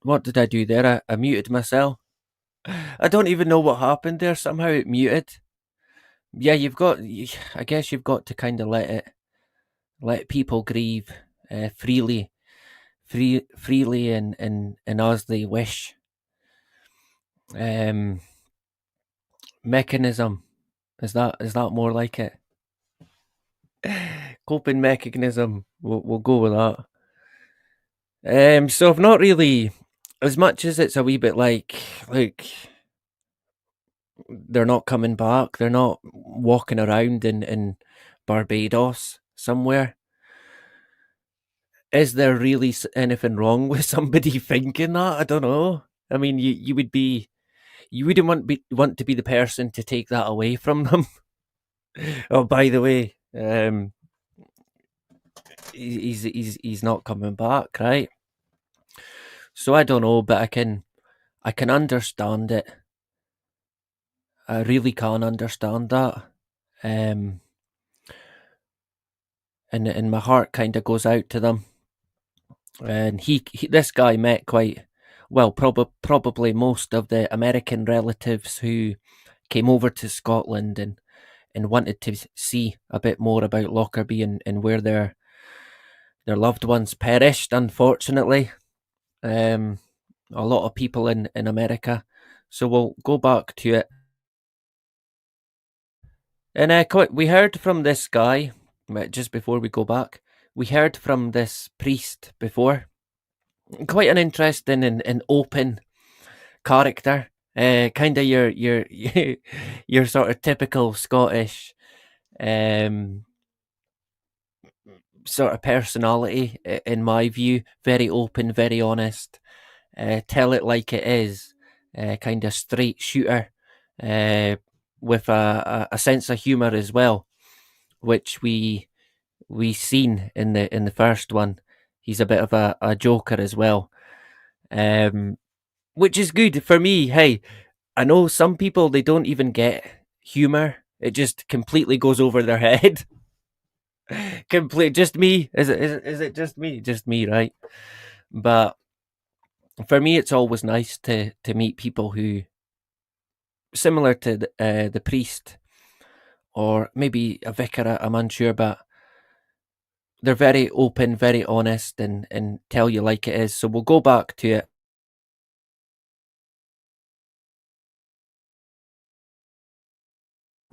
What did I do there? I muted myself. I don't even know what happened there. Somehow it muted. Yeah, I guess you've got to kind of let people grieve freely and as they wish. Um, Mechanism, is that more like it? Coping mechanism. We'll go with that. So I've not really, as much as it's a wee bit like they're not coming back. They're not walking around in Barbados somewhere. Is there really anything wrong with somebody thinking that? I don't know. I mean, you wouldn't want to be the person to take that away from them. Oh, by the way, he's not coming back, right? So I don't know, but I can understand it. I really can understand that. Um, and my heart kind of goes out to them. And this guy met quite well, probably most of the American relatives who came over to Scotland and wanted to see a bit more about Lockerbie and where their loved ones perished, unfortunately. A lot of people in America. So we'll go back to it. And we heard from this guy, just before we go back, we heard from this priest before. Quite an interesting and open character. Kind of your your sort of typical Scottish sort of personality, in my view. Very open, very honest. Tell it like it is. Kind of straight shooter, with a sense of humour as well, which we seen in the first one. He's a bit of a joker as well, which is good for me. Hey, I know some people, they don't even get humour. It just completely goes over their head. Just me. Is it just me? Just me, right? But for me, it's always nice to meet people who, similar to the priest, or maybe a vicar. I'm unsure, but they're very open, very honest, and tell you like it is. So we'll go back to it.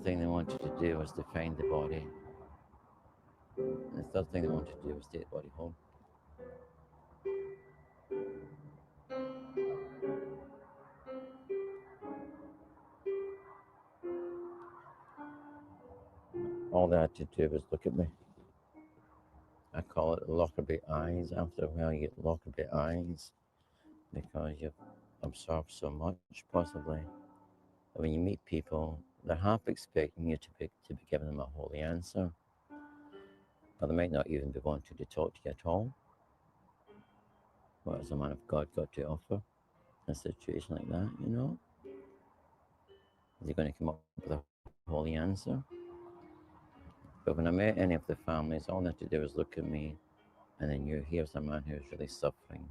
thing they wanted to do was to find the body. And the third thing they wanted to do was take the body home. All they had to do was look at me. I call it Lockerbie eyes. After a while, you get Lockerbie eyes because you've absorbed so much, possibly. And when you meet people, they're half expecting you to be giving them a holy answer, or they might not even be wanting to talk to you at all. What has a man of God got to offer in a situation like that, you know? Is he going to come up with a holy answer? But when I met any of the families, all they had to do was look at me, and then you here's a man who's really suffering.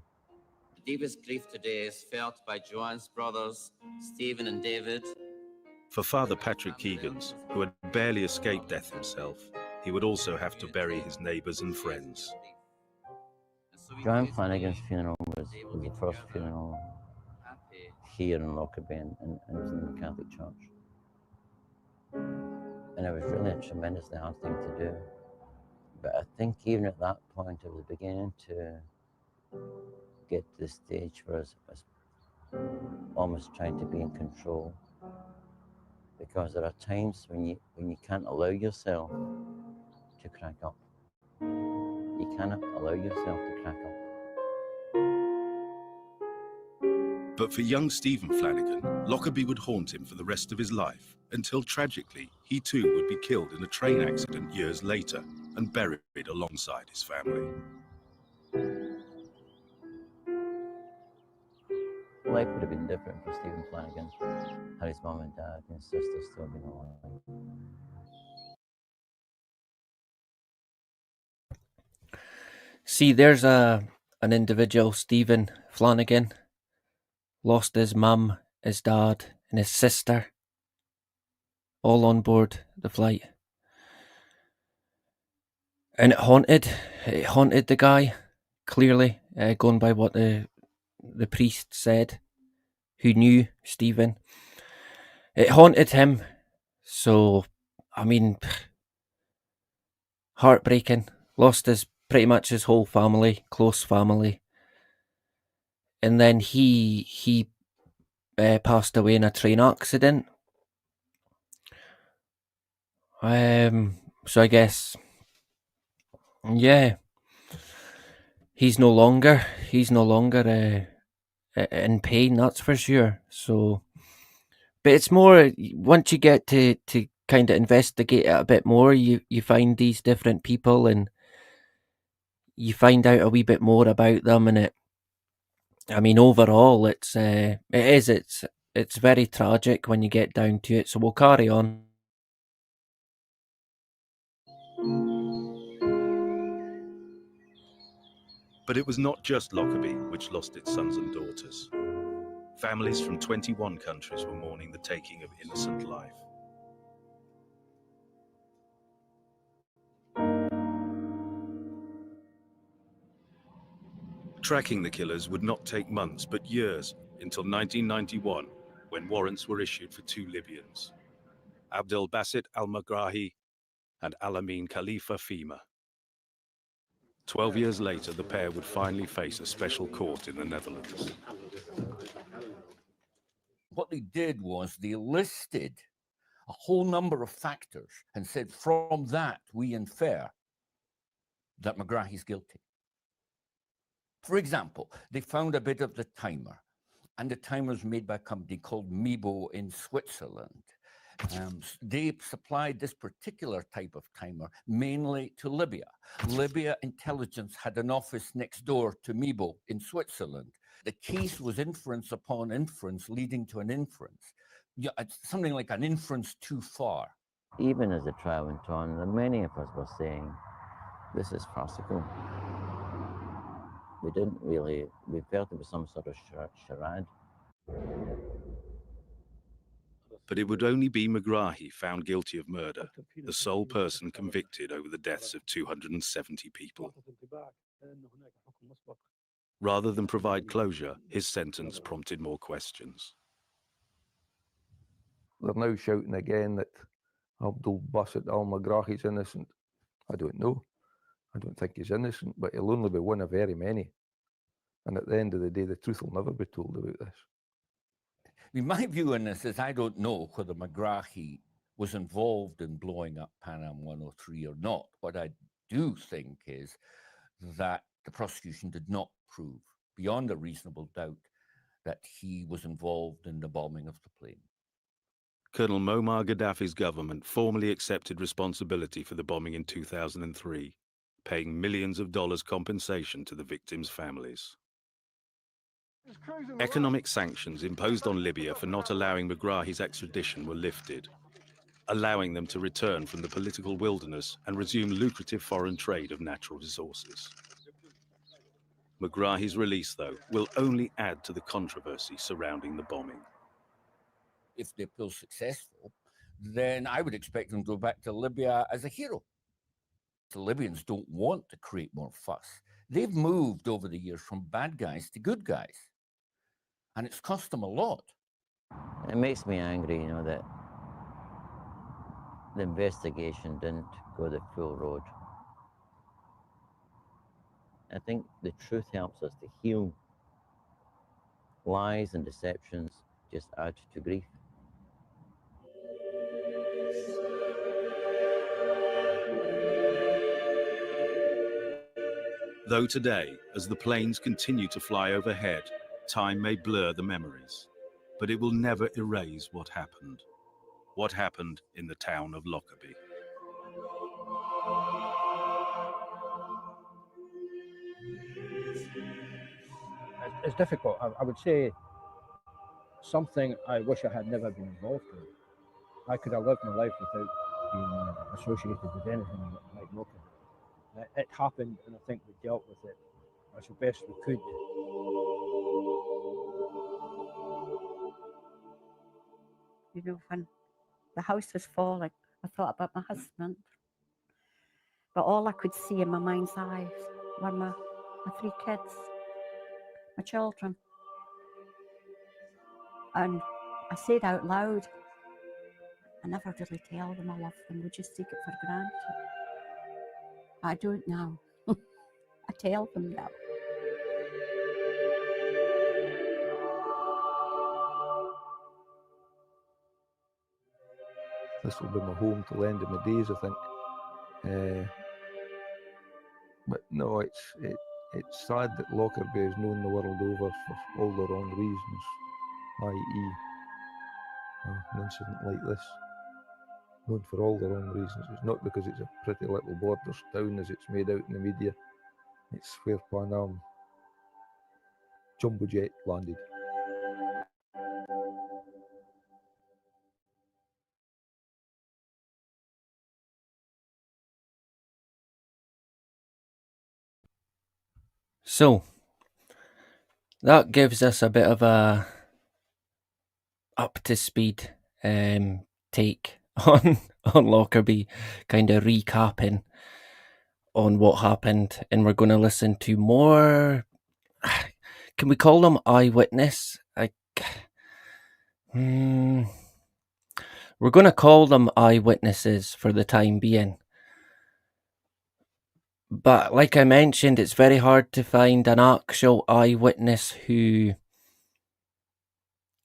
The deepest grief today is felt by Joanne's brothers, Stephen and David. For Father Patrick Keegans, who had barely escaped death himself, he would also have to bury his neighbours and friends. John Flanagan's funeral was the first funeral here in Lockerbie, and it was in the Catholic Church. And it was really a tremendously hard thing to do. But I think even at that point, I was beginning to get to the stage where I was almost trying to be in control. Because there are times when you can't allow yourself to crack up. You cannot allow yourself to crack up. But for young Stephen Flanagan, Lockerbie would haunt him for the rest of his life, until tragically, he too would be killed in a train accident years later and buried alongside his family. Life would have been different for Stephen Flanagan had his mum and dad and his sister still been alive. See, there's an individual, Stephen Flanagan, lost his mum, his dad, and his sister, all on board the flight. And it haunted the guy, clearly, going by what the priest said, who knew Stephen. It haunted him, so, I mean, heartbreaking. Lost pretty much his whole family, close family. And then he passed away in a train accident. So I guess, yeah, he's no longer in pain, that's for sure. So, but it's more once you get to kind of investigate it a bit more, you find these different people and you find out a wee bit more about them, and I mean, overall, it's very tragic when you get down to it. So we'll carry on. But it was not just Lockerbie which lost its sons and daughters. Families from 21 countries were mourning the taking of innocent life. Tracking the killers would not take months, but years, until 1991, when warrants were issued for two Libyans, Abdel Basit al-Magrahi and Alamin Khalifa Fima. 12 years later, the pair would finally face a special court in the Netherlands. What they did was they listed a whole number of factors and said, from that, we infer that Magrahi's guilty. For example, they found a bit of the timer, and the timer was made by a company called Mibo in Switzerland. They supplied this particular type of timer mainly to Libya. Libya intelligence had an office next door to Mibo in Switzerland. The case was inference upon inference leading to an inference. Yeah, it's something like an inference too far. Even as the trial went on, many of us were saying, this is farcical. We felt it was some sort of charade. But it would only be Magrahi found guilty of murder, the sole person convicted over the deaths of 270 people. Rather than provide closure, his sentence prompted more questions. They're now shouting again that Abdul Basit al-Magrahi is innocent. I don't know. I don't think he's innocent, but he'll only be one of very many. And at the end of the day, the truth will never be told about this. My view on this is I don't know whether Magrahi was involved in blowing up Pan Am 103 or not. What I do think is that the prosecution did not prove beyond a reasonable doubt that he was involved in the bombing of the plane. Colonel Muammar Gaddafi's government formally accepted responsibility for the bombing in 2003, paying millions of dollars compensation to the victims' families. Economic sanctions imposed on Libya for not allowing Megrahi's extradition were lifted, allowing them to return from the political wilderness and resume lucrative foreign trade of natural resources. Megrahi's release, though, will only add to the controversy surrounding the bombing. If they're still successful, then I would expect them to go back to Libya as a hero. The Libyans don't want to create more fuss. They've moved over the years from bad guys to good guys, and it's cost them a lot. It makes me angry, that the investigation didn't go the full road. I think the truth helps us to heal. Lies and deceptions just add to grief. Though today, as the planes continue to fly overhead, time may blur the memories, but it will never erase what happened in the town of Lockerbie. It's difficult. I would say something I wish I had never been involved in. I could have lived my life without being associated with anything like Lockerbie. It happened, and I think we dealt with it as the best we could. When the house was falling, I thought about my husband. But all I could see in my mind's eyes were my 3 kids, my children. And I said out loud, I never really tell them I love them. We just take it for granted. I don't now. I tell them now. This will be my home till the end of my days, I think. But no, it's sad that Lockerbie is known the world over for all the wrong reasons, i.e. an incident like this. Known for all the wrong reasons. It's not because it's a pretty little borders town as it's made out in the media. It's where Pan Am jumbo jet landed. So, that gives us a bit of a up-to-speed take on Lockerbie, kind of recapping on what happened, and we're going to listen to more. Can we call them eyewitness? We're going to call them eyewitnesses for the time being. But like I mentioned, it's very hard to find an actual eyewitness who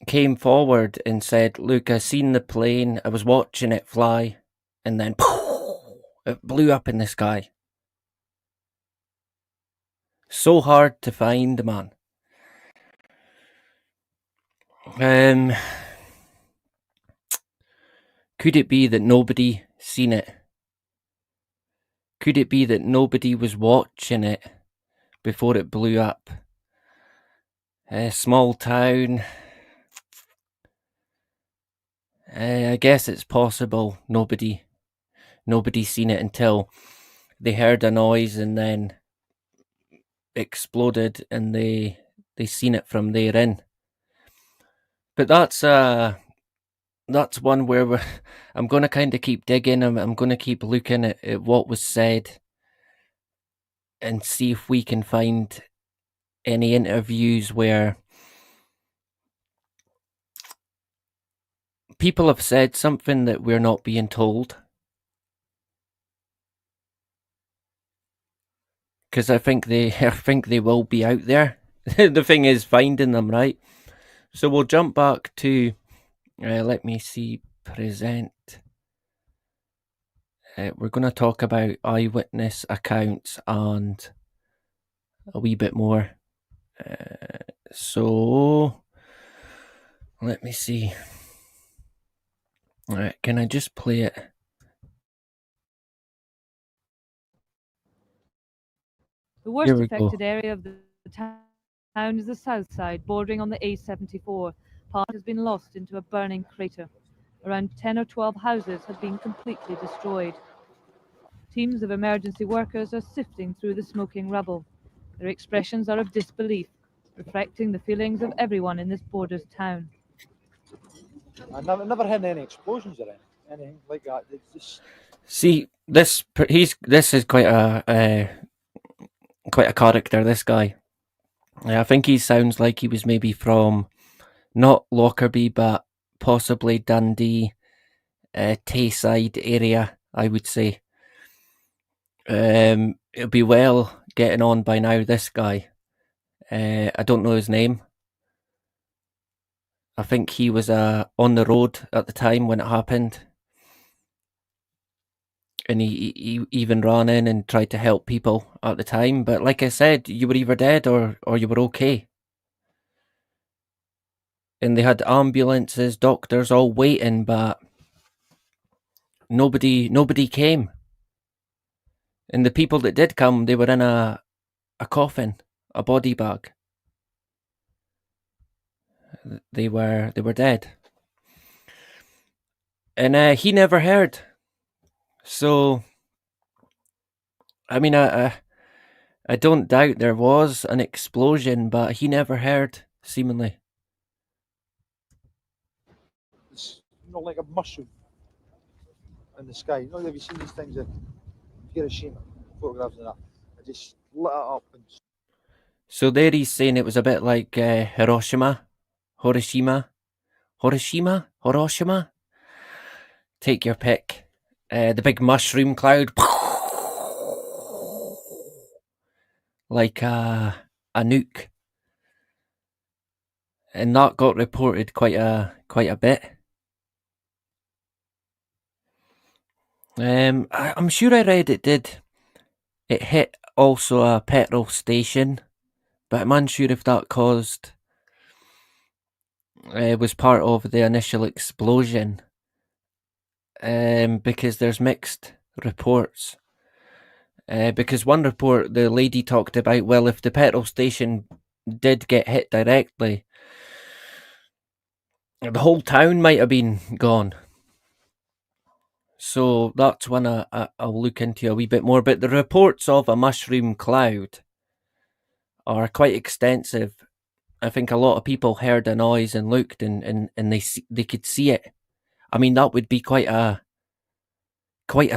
came forward and said, look, I seen the plane, I was watching it fly, and then it blew up in the sky. So hard to find, man. Could it be that nobody seen it? Could it be that nobody was watching it before it blew up? A small town. I guess it's possible nobody seen it until they heard a noise and then exploded, and they seen it from there in. But that's one where I'm going to kind of keep digging. I'm going to keep looking at what was said and see if we can find any interviews where people have said something that we're not being told. Because I think they will be out there. The thing is finding them, right? So we'll jump back to, let me see, present. we're going to talk about eyewitness accounts and a wee bit more. So, let me see. All right, can I just play it? The worst Here we affected go. area of the town is the south side, bordering on the A74. Part has been lost into a burning crater. Around 10 or 12 houses have been completely destroyed. Teams of emergency workers are sifting through the smoking rubble. Their expressions are of disbelief, reflecting the feelings of everyone in this borders town. I never had any explosions or anything like that. It's just See, this is quite a character. This guy, I think he sounds like he was maybe from not Lockerbie, but possibly Dundee, Tayside area. I would say. It'll be well getting on by now. This guy, I don't know his name. I think he was on the road at the time when it happened. And he even ran in and tried to help people at the time. But like I said, you were either dead or you were okay. And they had ambulances, doctors all waiting, but nobody came. And the people that did come, they were in a coffin, a body bag. They were dead. And he never heard. So, I mean, I don't doubt there was an explosion, but he never heard, seemingly. it's like a mushroom in the sky. Have you seen these things that Hiroshima photographs of that? It just lit it up and So there he's saying it was a bit like Hiroshima. Take your pick. The big mushroom cloud. Like a nuke. And that got reported quite a bit. I'm sure I read it did. It hit also a petrol station, but I'm unsure if that was part of the initial explosion. Because there's mixed reports. Because one report, the lady talked about, well, if the petrol station did get hit directly, the whole town might have been gone. So that's one I'll look into a wee bit more. But the reports of a mushroom cloud are quite extensive. I think a lot of people heard a noise and looked, and they could see it. I mean, that would be quite a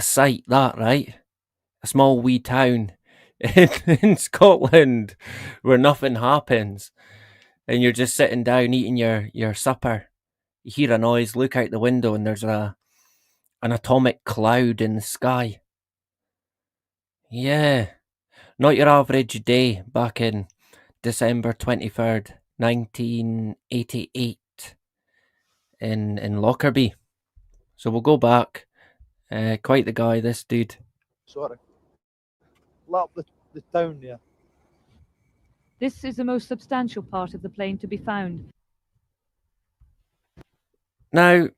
sight, that, right? A small wee town in Scotland where nothing happens, and you're just sitting down eating your supper. You hear a noise, look out the window, and there's an atomic cloud in the sky. Yeah, not your average day back in December 23rd, 1988 in Lockerbie. So we'll go back. Quite the guy, this dude. sorry. Lit up the town there. This is the most substantial part of the plane to be found. Now,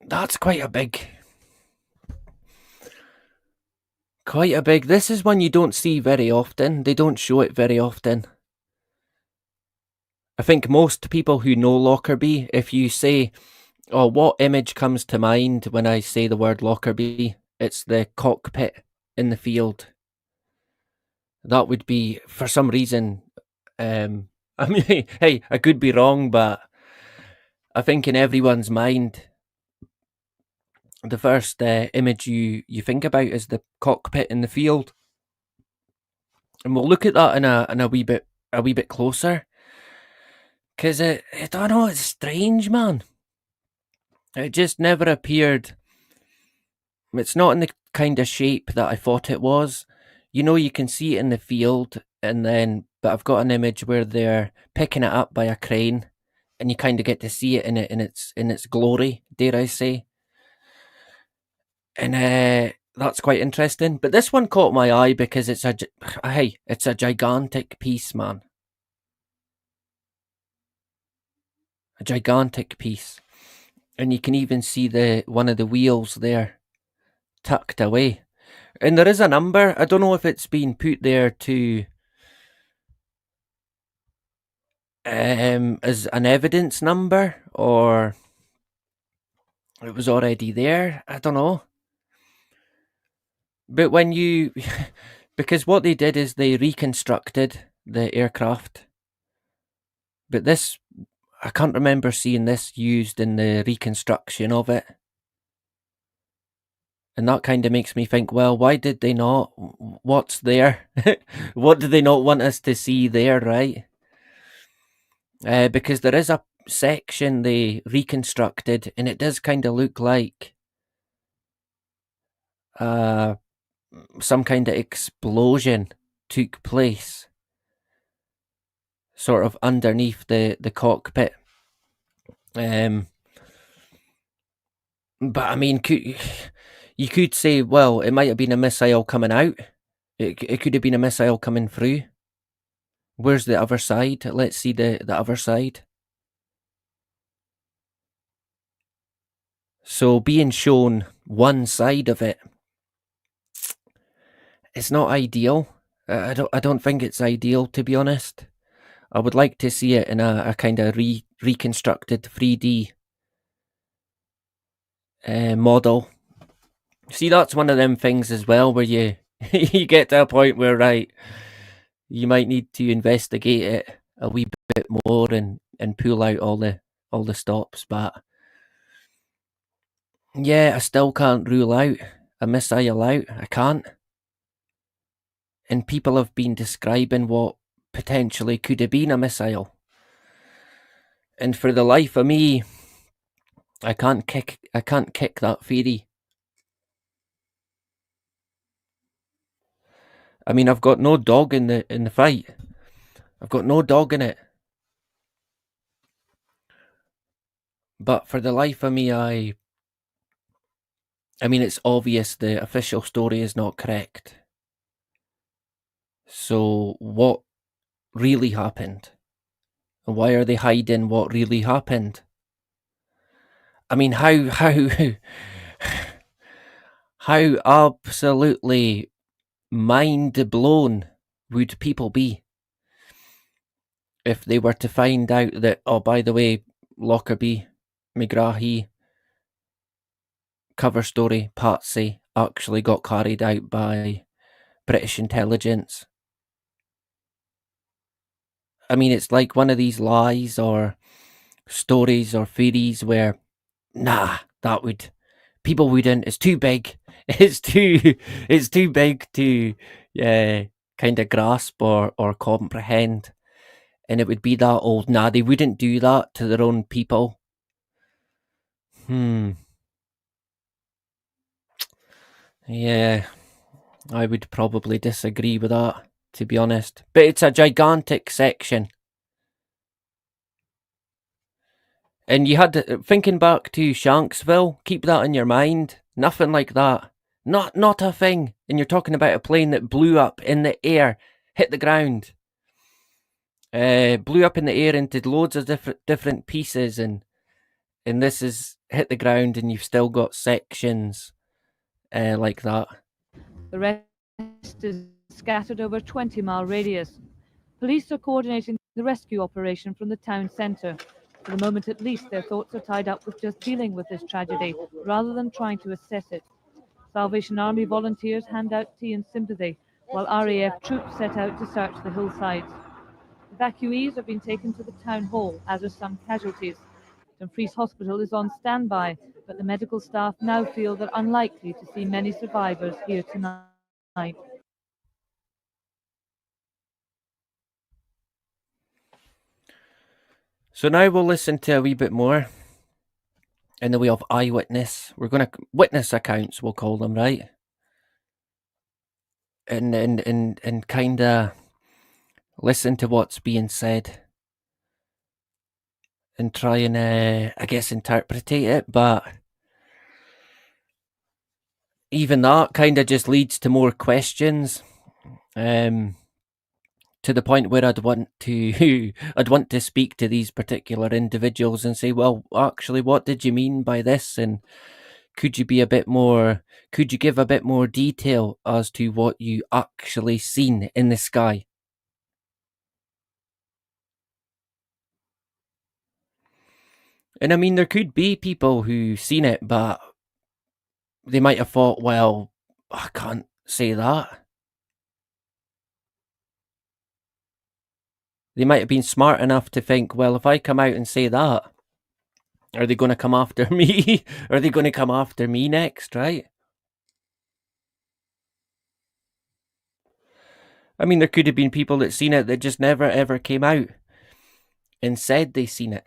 that's quite a big. This is one you don't see very often. They don't show it very often. I think most people who know Lockerbie, if you say, oh, what image comes to mind when I say the word Lockerbie? It's the cockpit in the field. That would be, for some reason, I mean, hey, I could be wrong, but I think in everyone's mind, the first image you think about is the cockpit in the field. And we'll look at that in a wee bit closer. Because I don't know, it's strange, man. It just never appeared. It's not in the kind of shape that I thought it was. You can see it in the field, but I've got an image where they're picking it up by a crane, and you kind of get to see it in its glory, dare I say. And that's quite interesting. But this one caught my eye because it's a gigantic piece, man. A gigantic piece. And you can even see one of the wheels there tucked away. And there is a number. I don't know if it's been put there to as an evidence number or it was already there. I don't know. But when you because what they did is they reconstructed the aircraft. But this I can't remember seeing this used in the reconstruction of it. And that kind of makes me think, well, why did they not? What's there? What do they not want us to see there, right? Because there is a section they reconstructed, and it does kind of look like some kind of explosion took place, sort of underneath the cockpit. But I mean, you could say, well, it might have been a missile coming out. It could have been a missile coming through. Where's the other side? Let's see the other side. So being shown one side of it, it's not ideal. I don't think it's ideal, to be honest. I would like to see it in a kind of reconstructed 3D model. See, that's one of them things as well where you you get to a point where, right, you might need to investigate it a wee bit more and pull out all the stops. But yeah, I still can't rule out a missile out. I can't. And people have been describing what potentially could have been a missile. And for the life of me, I can't kick that theory. I mean, I've got no dog in the fight. I've got no dog in it. But for the life of me, I mean, it's obvious the official story is not correct. So what really happened? And why are they hiding what really happened? I mean, how absolutely mind blown would people be if they were to find out that, oh, by the way, Lockerbie, McGrahy, cover story, Patsy, actually got carried out by British intelligence. I mean, it's like one of these lies or stories or theories where, people wouldn't, it's too big. It's too big to kind of grasp or comprehend. And it would be that old, they wouldn't do that to their own people. Yeah, I would probably disagree with that, to be honest. But it's a gigantic section. And you had to, thinking back to Shanksville, keep that in your mind. Nothing like that. Not a thing. And you're talking about a plane that blew up in the air, hit the ground. Blew up in the air into loads of different pieces, and this is hit the ground, and you've still got sections like that. The rest is scattered over a 20-mile radius. Police are coordinating the rescue operation from the town centre. For the moment at least, their thoughts are tied up with just dealing with this tragedy, rather than trying to assess it. Salvation Army volunteers hand out tea and sympathy, while RAF troops set out to search the hillsides. Evacuees have been taken to the town hall, as are some casualties. Dumfries Hospital is on standby, but the medical staff now feel they're unlikely to see many survivors here tonight. So now we'll listen to a wee bit more in the way of eyewitness. We're going to witness accounts, we'll call them, right? And kind of listen to what's being said and try and, I guess, interpretate it. But even that kind of just leads to more questions. To the point where I'd want to speak to these particular individuals and say, well, actually, what did you mean by this? And could you give a bit more detail as to what you actually seen in the sky? And I mean, there could be people who seen it, but they might have thought, well, I can't say that. They might have been smart enough to think, well, if I come out and say that, are they going to come after me? Are they going to come after me next, right? I mean, there could have been people that seen it that just never ever came out and said they seen it.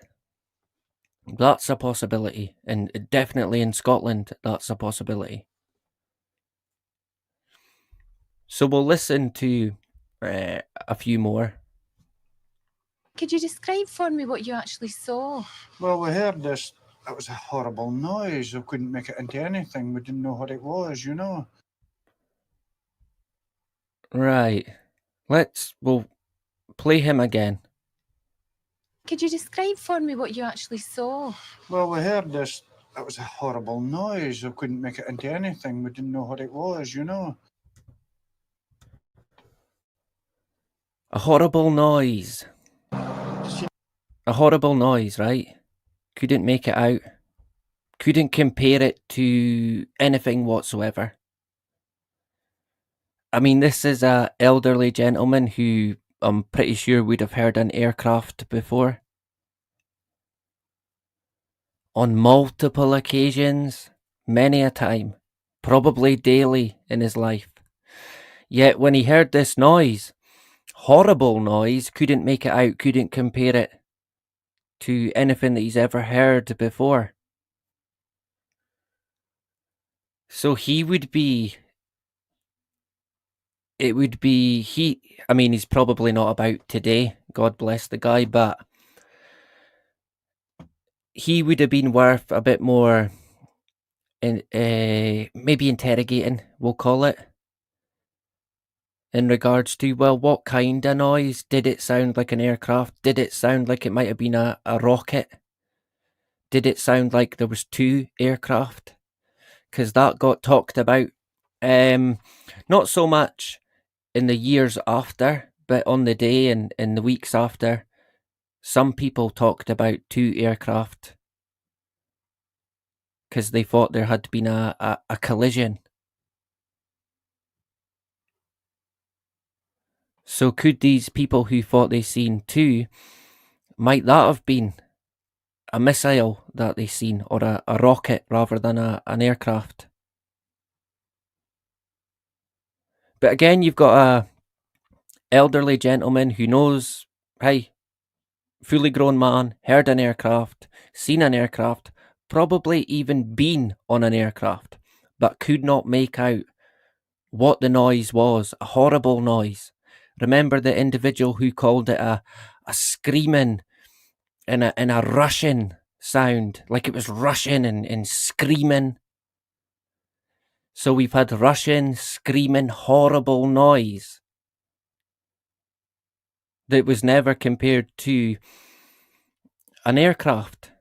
That's a possibility, and definitely in Scotland, that's a possibility. So we'll listen to a few more. Could you describe for me what you actually saw? Well, we heard this. It was a horrible noise. We couldn't make it into anything. We didn't know what it was, you know. Right. We'll play him again. Could you describe for me what you actually saw? Well, we heard this. It was a horrible noise. We couldn't make it into anything. We didn't know what it was, you know. A horrible noise. A horrible noise, right? Couldn't make it out. Couldn't compare it to anything whatsoever. I mean, this is an elderly gentleman who I'm pretty sure would have heard an aircraft before. On multiple occasions, many a time, probably daily in his life. Yet when he heard this noise, horrible noise, couldn't make it out, couldn't compare it to anything that he's ever heard before. So he's probably not about today, God bless the guy, but he would have been worth a bit more, maybe interrogating, we'll call it, in regards to, well, what kind of noise? Did it sound like an aircraft? Did it sound like it might have been a rocket? Did it sound like there was two aircraft? Because that got talked about, not so much in the years after, but on the day and in the weeks after, some people talked about two aircraft because they thought there had been a collision. So could these people who thought they seen two, might that have been a missile that they seen, or a rocket rather than an aircraft? But again, you've got a elderly gentleman who knows, hey, fully grown man, heard an aircraft, seen an aircraft, probably even been on an aircraft, but could not make out what the noise was. A horrible noise. Remember the individual who called it a screaming and a rushing sound, like it was rushing and screaming. So we've had rushing, screaming, horrible noise that was never compared to an aircraft.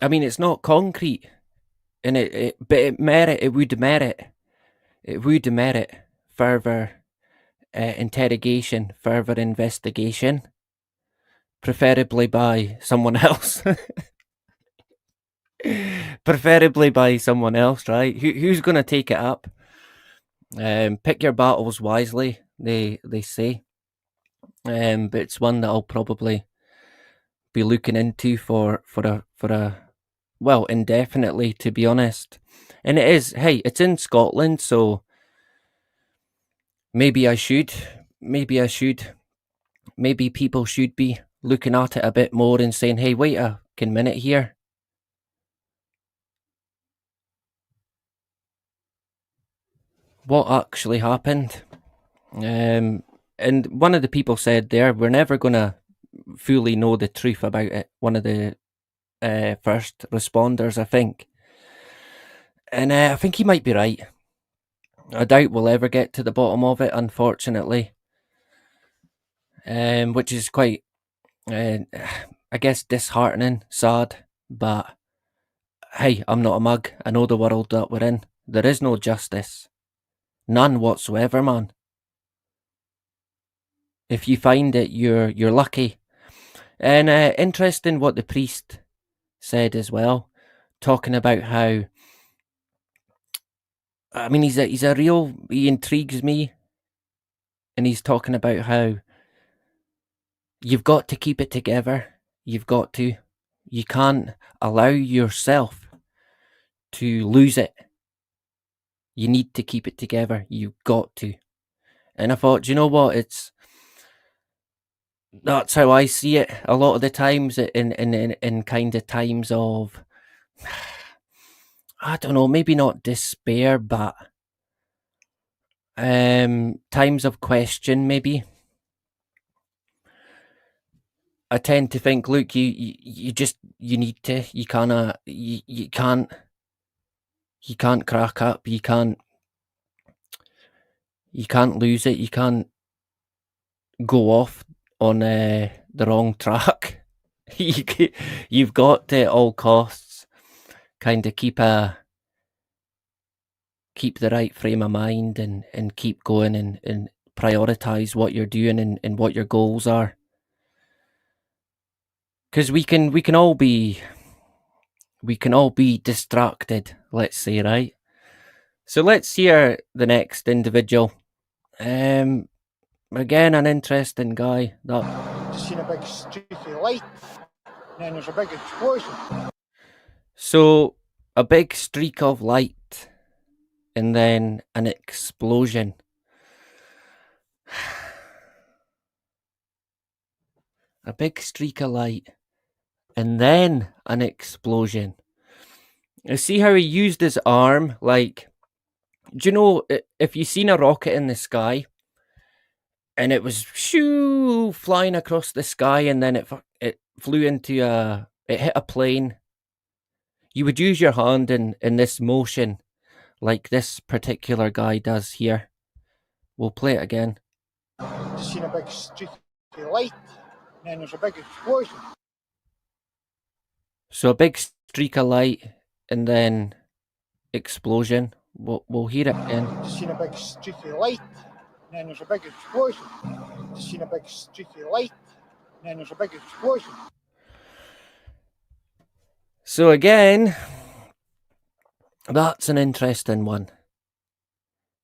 I mean, it's not concrete, and it would merit further interrogation, further investigation, preferably by someone else. Preferably by someone else, right? Who's going to take it up? Pick your battles wisely, they say. But it's one that I'll probably be looking into for a well, indefinitely, to be honest. And it is, hey, it's in Scotland, so maybe people should be looking at it a bit more and saying, hey, wait a minute here. What actually happened? And one of the people said there, we're never going to fully know the truth about it. One of the first responders, I think. And I think he might be right. I doubt we'll ever get to the bottom of it, unfortunately. Which is quite, I guess, disheartening, sad, but hey, I'm not a mug. I know the world that we're in. There is no justice. None whatsoever, man. If you find it, you're lucky. And interesting what the priest said as well, talking about how, I mean, he's a real, he intrigues me, and he's talking about how you've got to keep it together. You've got to. You can't allow yourself to lose it. You need to keep it together. You've got to. And I thought, you know what? That's how I see it a lot of the times in kind of times of, I don't know, maybe not despair, but times of question, maybe. I tend to think, look, you need to, you can't crack up, you can't lose it, you can't go off on the wrong track. You've got to, at all costs, kind of keep the right frame of mind and keep going and prioritize what you're doing and what your goals are. Because we can all be distracted, let's say, right? So let's hear the next individual. Again, an interesting guy. Just seen a big streaky light, and then there's a big explosion. So a big streak of light, and then an explosion. A big streak of light, and then an explosion. You see how he used his arm? Like, do you know, if you seen a rocket in the sky, and it was shoo flying across the sky, and then it flew into it hit a plane, you would use your hand in this motion, like this particular guy does here. We'll play it again. Just seen a big streaky light, and then there's a big explosion. So a big streak of light, and then explosion. We'll hear it again. Just seen a big streaky light, and then there's a big explosion. Just seen a big streaky light, and then there's a big explosion. So again, that's an interesting one.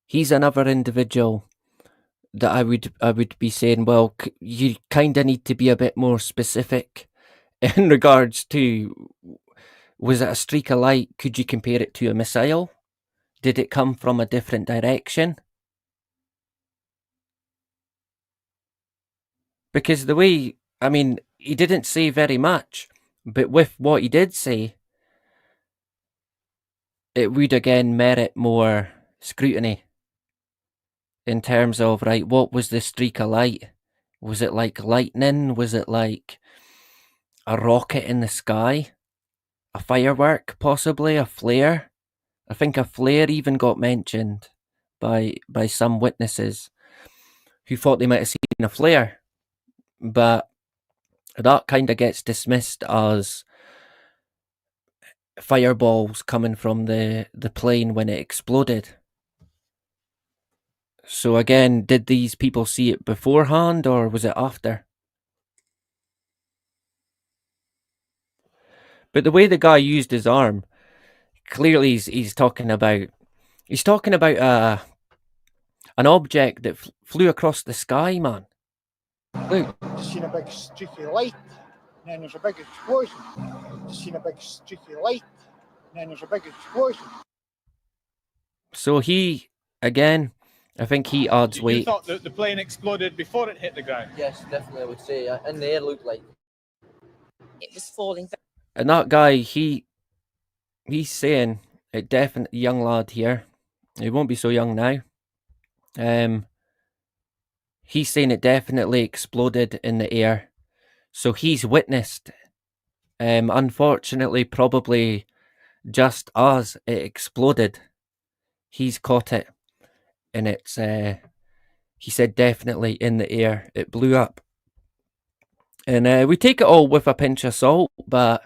He's another individual that I would be saying, well, you kind of need to be a bit more specific in regards to, was it a streak of light? Could you compare it to a missile? Did it come from a different direction? Because the way, I mean, he didn't say very much, but with what he did say, it would again merit more scrutiny in terms of, right, what was the streak of light? Was it like lightning? Was it like a rocket in the sky? A firework, possibly? A flare? I think a flare even got mentioned by some witnesses who thought they might have seen a flare. But that kind of gets dismissed as fireballs coming from the plane when it exploded. So again, did these people see it beforehand or was it after? But the way the guy used his arm, clearly he's talking about an object that flew across the sky, man. Look. Just seen a big streaky light, and then there's a big explosion. Just seen a big streaky light, and then there's a big explosion. So he, again, I think he adds weight. You thought that the plane exploded before it hit the ground? Yes, definitely, I would say. In the air looked like it was falling. And that guy, he's saying it definitely, young lad here, he won't be so young now. He's saying it definitely exploded in the air. So he's witnessed Unfortunately, probably just as it exploded, he's caught it, and it's, he said definitely in the air. It blew up. And we take it all with a pinch of salt, but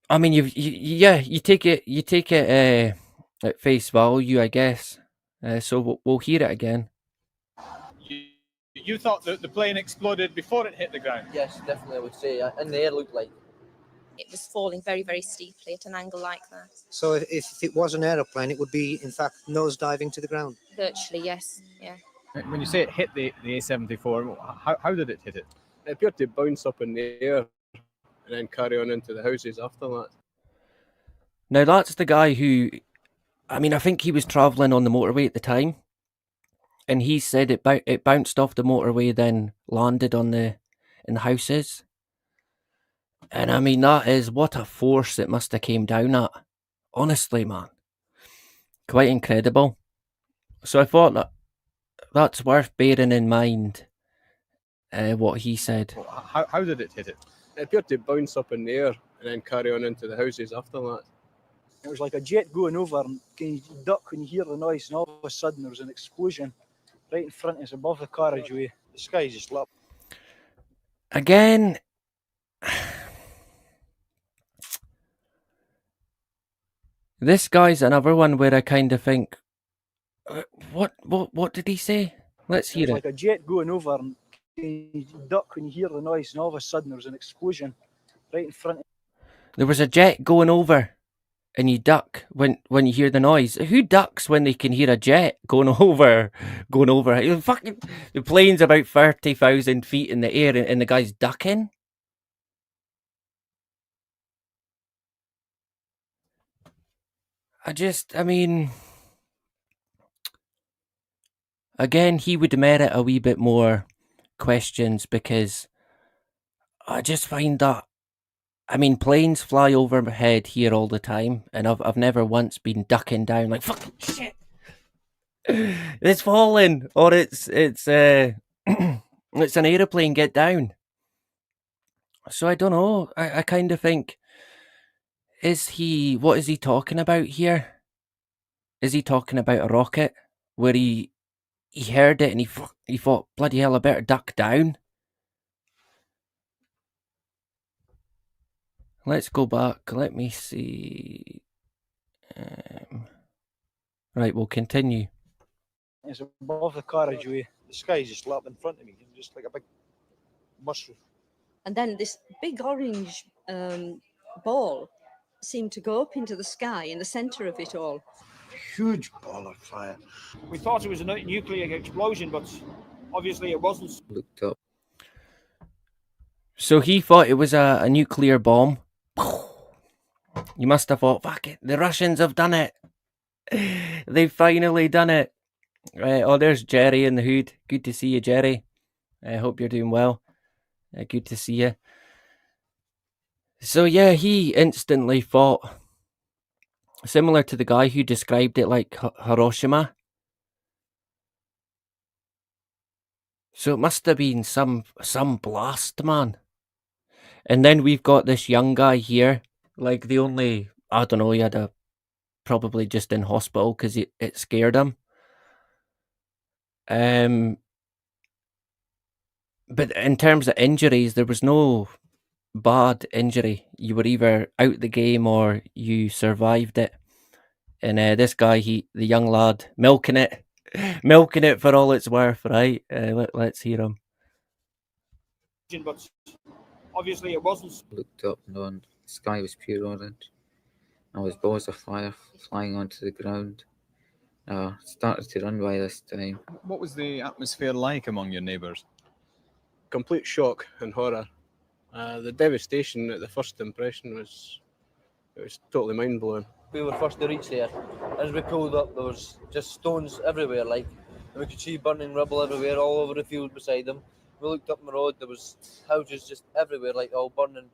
I mean, you take it at face value, I guess. So we'll hear it again. You thought that the plane exploded before it hit the ground? Yes, definitely, I would say. In the air, looked like. It was falling very, very steeply at an angle like that. So if it was an aeroplane, it would be, in fact, nose diving to the ground? Virtually, yes. Yeah. When you say it hit the A74, how did it hit it? It appeared to bounce up in the air and then carry on into the houses after that. Now, that's the guy who, I mean, I think he was travelling on the motorway at the time, and he said it bounced off the motorway, then landed in the houses. And I mean, that is what a force it must have came down at. Honestly, man. Quite incredible. So I thought that's worth bearing in mind, what he said. How did it hit it? It appeared to bounce up in the air and then carry on into the houses after that. It was like a jet going over, and you duck when you hear the noise, and all of a sudden there was an explosion right in front of us above the carriageway. The sky just lit up. Again, this guy's another one where I kind of think, what did he say? Let's hear it. It. Was like a jet going over, and you duck when you hear the noise, and all of a sudden there was an explosion right in front of us. There was a jet going over, and you duck when you hear the noise. Who ducks when they can hear a jet going over? Fucking, the plane's about 30,000 feet in the air, and the guy's ducking. I mean, again, he would merit a wee bit more questions, because I just find that, I mean, planes fly overhead here all the time, and I've never once been ducking down like, fucking shit, it's falling, or it's it's an aeroplane, get down. So I don't know. I kind of think, what is he talking about here? Is he talking about a rocket where he heard it and he thought, bloody hell, I better duck down? Let's go back. Let me see. Right, we'll continue. It's above the carriageway. The sky just lit up in front of me, just like a big mushroom. And then this big orange ball seemed to go up into the sky in the centre of it all. Huge ball of fire. We thought it was a nuclear explosion, but obviously it wasn't. Looked up. So he thought it was a nuclear bomb. You must have thought, fuck it, the Russians have done it. They've finally done it. Oh, there's Jerry in the hood. Good to see you, Jerry. I hope you're doing well. Good to see you. So yeah, he instantly thought, similar to the guy who described it like Hiroshima. So it must have been some blast, man. And then we've got this young guy here, like the only, I don't know, he had probably just in hospital because it scared him. But in terms of injuries, there was no bad injury. You were either out the game or you survived it. And this guy, the young lad, milking it for all it's worth, right? Let's hear him. But obviously it wasn't. Looked up and the sky was pure orange. There was balls of fire flying onto the ground. Started to run by this time. What was the atmosphere like among your neighbours? Complete shock and horror. The devastation at the first impression was totally mind blowing. We were first to reach there. As we pulled up, there was just stones everywhere, and we could see burning rubble everywhere, all over the field beside them. We looked up the road, there was houses just everywhere, all burning.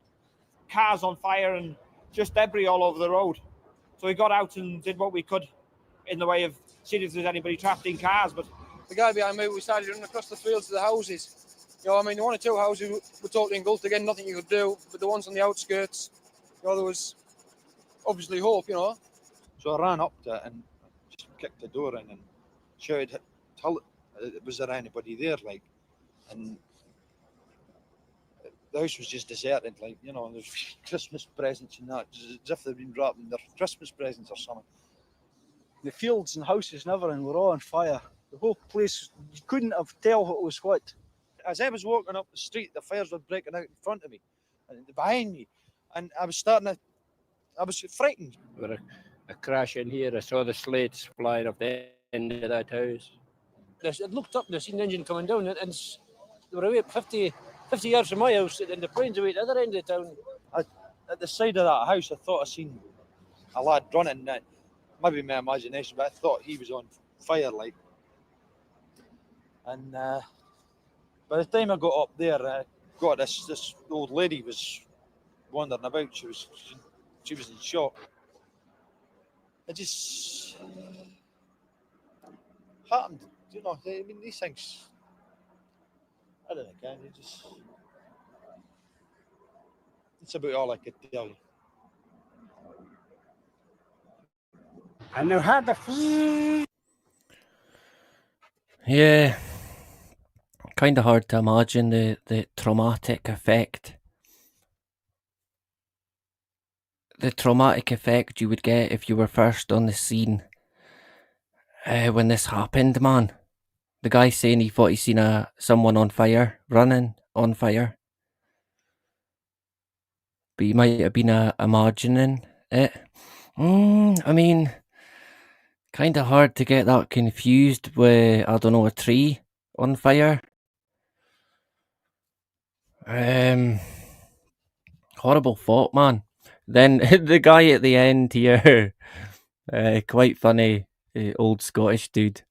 Cars on fire and just debris all over the road. So we got out and did what we could in the way of seeing if there's anybody trapped in cars. But the guy behind me, we started running across the fields to the houses. You know, I mean, the 1 or 2 houses were totally engulfed again, nothing you could do. But the ones on the outskirts, you know, there was obviously hope, you know. So I ran up to it and just kicked the door in and shouted, was there anybody there, like? And the house was just deserted, like, you know, there's Christmas presents and that, as if they'd been wrapping their Christmas presents or something. The fields and houses and everything were all on fire. The whole place, you couldn't have tell what was what. As I was walking up the street, the fires were breaking out in front of me and behind me, and I was frightened. With a crash in here, I saw the slates flying off the end of that house. I looked up and I seen the engine coming down, and they were away 50 yards from my house, and the plane's away at the other end of the town. At the side of that house, I thought I seen a lad running. Maybe my imagination, but I thought he was on fire, like. And by the time I got up there, this old lady was wandering about. She was in shock. It just happened, you know. I mean, these things, I don't know, can you just? It's about all I could tell you. I know how the. Yeah, kind of hard to imagine the traumatic effect. The traumatic effect you would get if you were first on the scene when this happened, man. The guy saying he thought he seen someone on fire, running on fire. But you might have been imagining it. I mean, kind of hard to get that confused with, I don't know, a tree on fire. Horrible thought, man. Then the guy at the end here, quite funny, old Scottish dude.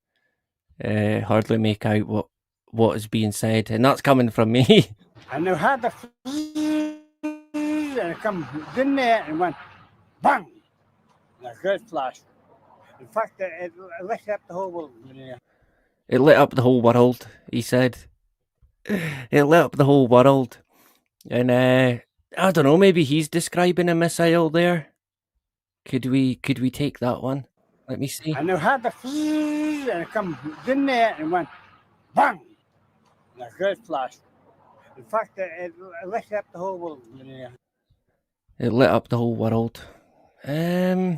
Hardly make out what is being said, and that's coming from me. I know how the. And I come in there and went bang! And a great flash. In fact, it lit up the whole world. It lit up the whole world, he said. It lit up the whole world. And I don't know, maybe he's describing a missile there. Could we take that one? Let me see. I know how the. And I come in there and went bang! And a great flash. In fact, it lit up the whole world. It lit up the whole world. Yeah.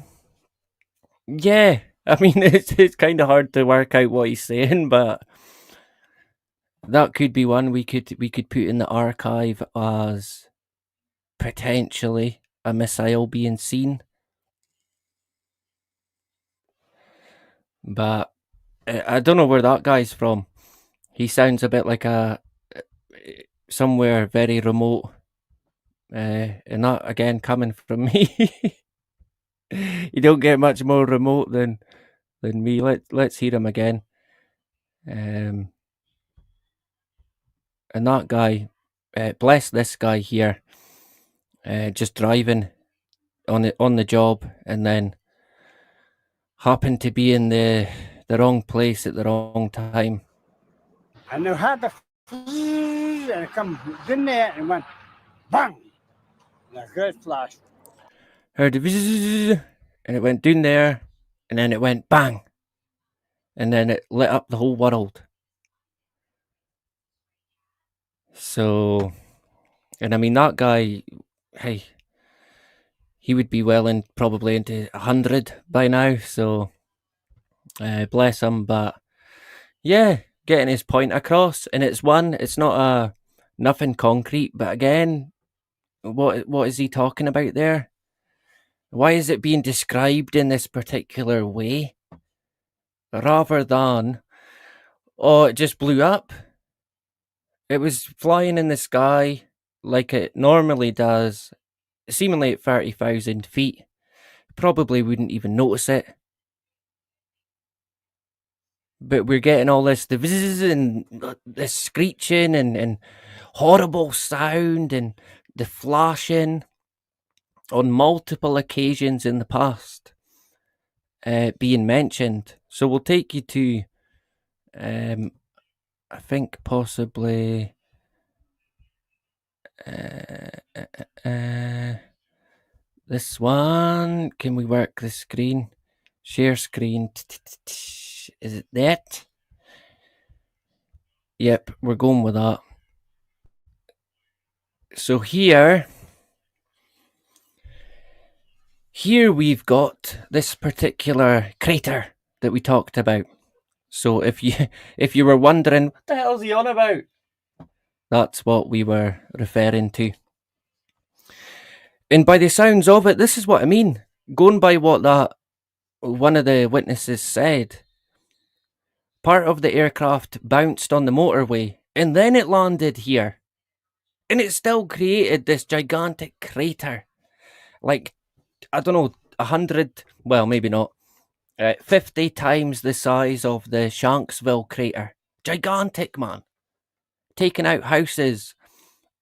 I mean, it's kind of hard to work out what he's saying, but that could be one we could put in the archive as potentially a missile being seen. But I don't know where that guy's from. He sounds a bit like somewhere very remote. And that again coming from me. You don't get much more remote than me. Let's hear him again. And that guy, bless this guy here, just driving on the job, and then happened to be in the wrong place at the wrong time. I know how the. And I come in there and went bang! And a great flash. Heard the bzzz, and it went down there, and then it went bang, and then it lit up the whole world. So, and I mean, that guy, hey, he would be probably into 100 by now, so bless him. But yeah, getting his point across, and it's not nothing concrete, but again, what is he talking about there? Why is it being described in this particular way? Rather than, oh, it just blew up. It was flying in the sky like it normally does, seemingly at 30,000 feet. Probably wouldn't even notice it. But we're getting all this, the bzzz and the screeching and horrible sound and the flashing on multiple occasions in the past being mentioned. So we'll take you to, I think possibly This one. Can we work the screen? Share screen. Is it that? Yep, we're going with that. So here we've got this particular crater that we talked about. So if you were wondering what the hell's he on about, that's what we were referring to. And by the sounds of it, this is what I mean. Going by what that one of the witnesses said, part of the aircraft bounced on the motorway and then it landed here. And it still created this gigantic crater. Like, I don't know, 100, well, maybe not, 50 times the size of the Shanksville crater. Gigantic, man. Taking out houses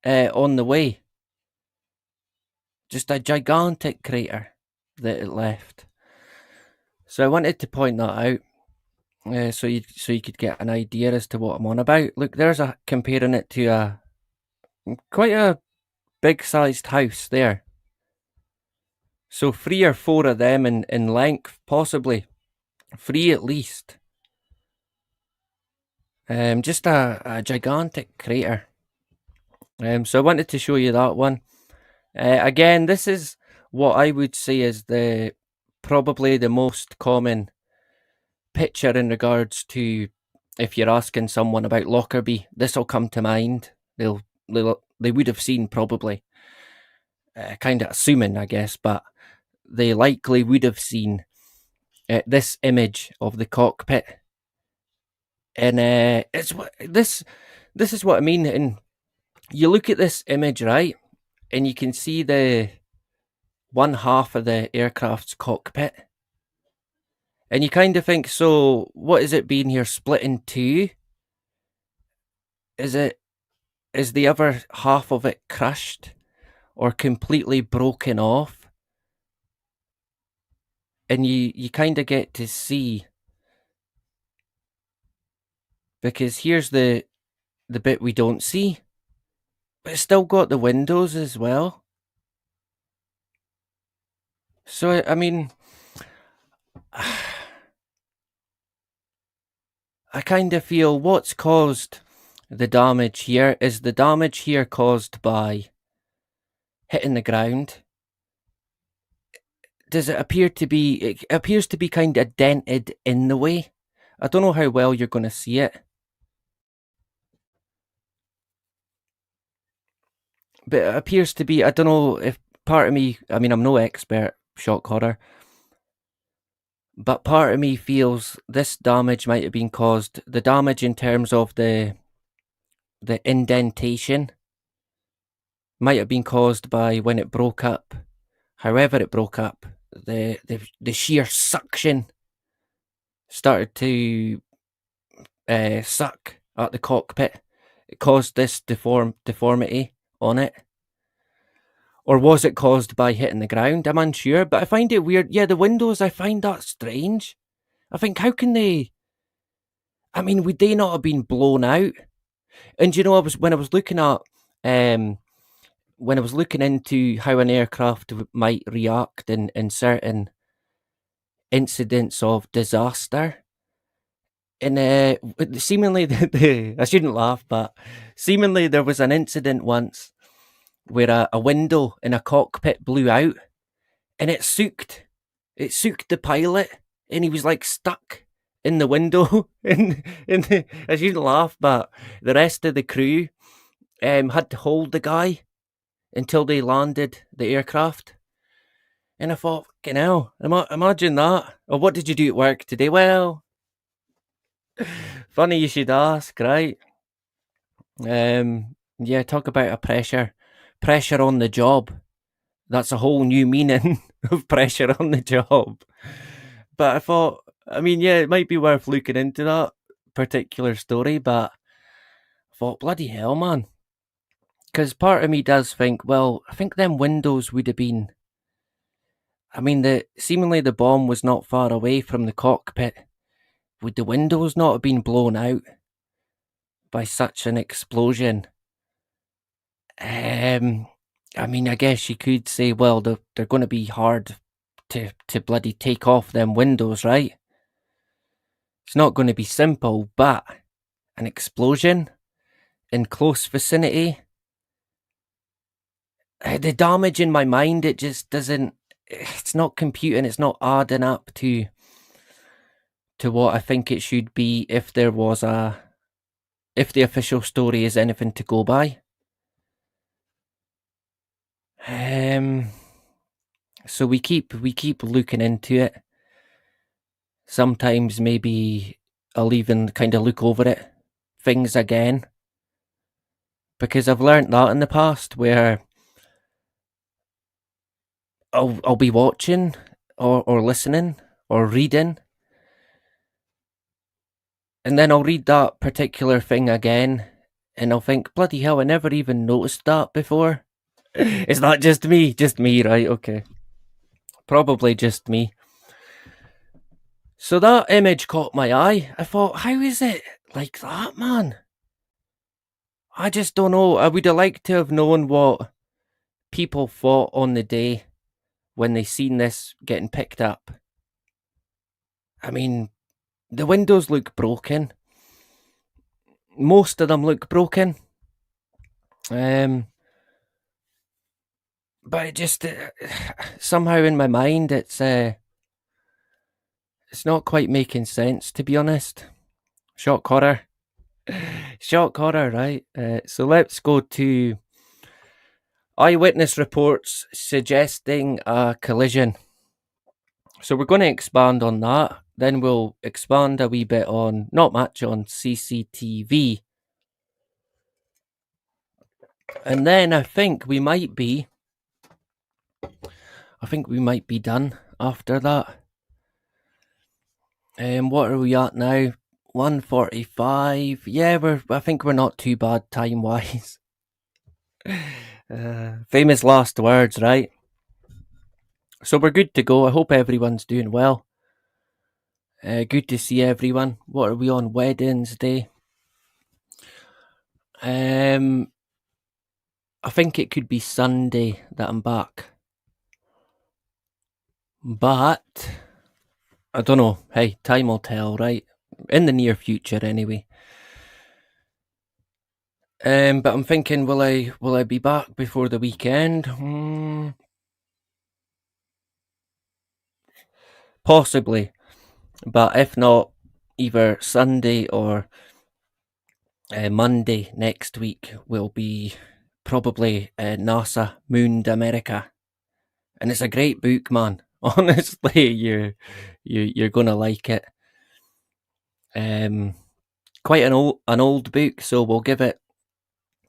on the way. Just a gigantic crater that it left. So I wanted to point that out, so you could get an idea as to what I'm on about. Look, there's comparing it to quite a big-sized house there. So 3 or 4 of them in length, possibly 3 at least. Just a gigantic crater. So I wanted to show you that one. Again, this is what I would say is probably the most common picture in regards to if you're asking someone about Lockerbie. This will come to mind. They would have seen probably, kind of assuming, I guess, but they likely would have seen this image of the cockpit. And this is what I mean. And you look at this image, right, and you can see the one half of the aircraft's cockpit. And you kind of think, so what is it being here split in two? Is the other half of it crushed or completely broken off? And you kind of get to see, because here's the bit we don't see, but it's still got the windows as well. So, I mean, I kind of feel what's caused the damage here is the damage here caused by hitting the ground. Does it appear to be, it appears to be kind of dented in the way. I don't know how well you're going to see it. But it appears to be, I don't know if part of me, I mean, I'm no expert shock horror, but part of me feels this damage might have been caused, the damage in terms of the indentation might have been caused by when it broke up. However it broke up, the sheer suction started to suck at the cockpit. It caused this deformity on it. Or was it caused by hitting the ground? I'm unsure, but I find it weird. Yeah, the windows, I find that strange. I think, how can they... I mean, would they not have been blown out? And you know, when I was looking at... when I was looking into how an aircraft might react in certain incidents of disaster, and seemingly, I shouldn't laugh, but seemingly there was an incident once where a window in a cockpit blew out, and it soaked the pilot, and he was like stuck in the window, and I shouldn't laugh, but the rest of the crew had to hold the guy until they landed the aircraft. And I thought, fucking hell, imagine that. Or what did you do at work today? Well, funny you should ask, right? Yeah, talk about a pressure on the job. That's a whole new meaning of pressure on the job. But I thought, I mean, yeah, it might be worth looking into that particular story, but I thought, bloody hell, man. Because part of me does think, well, I think them windows would have been... I mean, seemingly the bomb was not far away from the cockpit. Would the windows not have been blown out by such an explosion? I mean, I guess you could say, well, they're going to be hard to bloody take off them windows, right? It's not going to be simple, but an explosion in close vicinity, the damage in my mind, it just doesn't, it's not computing, it's not adding up to what I think it should be if there was if the official story is anything to go by. So we keep looking into it. Sometimes maybe I'll even kind of look over it, things again, because I've learnt that in the past where I'll be watching or listening or reading, and then I'll read that particular thing again, and I'll think, bloody hell, I never even noticed that before. Is that just me? Just me, right? Okay. Probably just me. So that image caught my eye. I thought, how is it like that, man? I just don't know. I would have liked to have known what people thought on the day when they seen this getting picked up. I mean, the windows look broken. Most of them look broken. But it just somehow in my mind it's not quite making sense, to be honest. Shock horror. Shock horror, right? So let's go to eyewitness reports suggesting a collision. So we're going to expand on that. Then we'll expand a wee bit on, not much on CCTV. And then I think we might be done after that. What are we at now? 1:45. Yeah, I think we're not too bad time-wise. Famous last words, right? So we're good to go. I hope everyone's doing well. Good to see everyone. What are we on? Wednesday. I think it could be Sunday that I'm back. But I don't know. Hey, time will tell, right? In the near future anyway. But I'm thinking, will I be back before the weekend? Possibly. But if not, either Sunday or Monday next week will be probably NASA Mooned America. And it's a great book, man. Honestly, you're gonna like it. Quite an old book, so we'll give it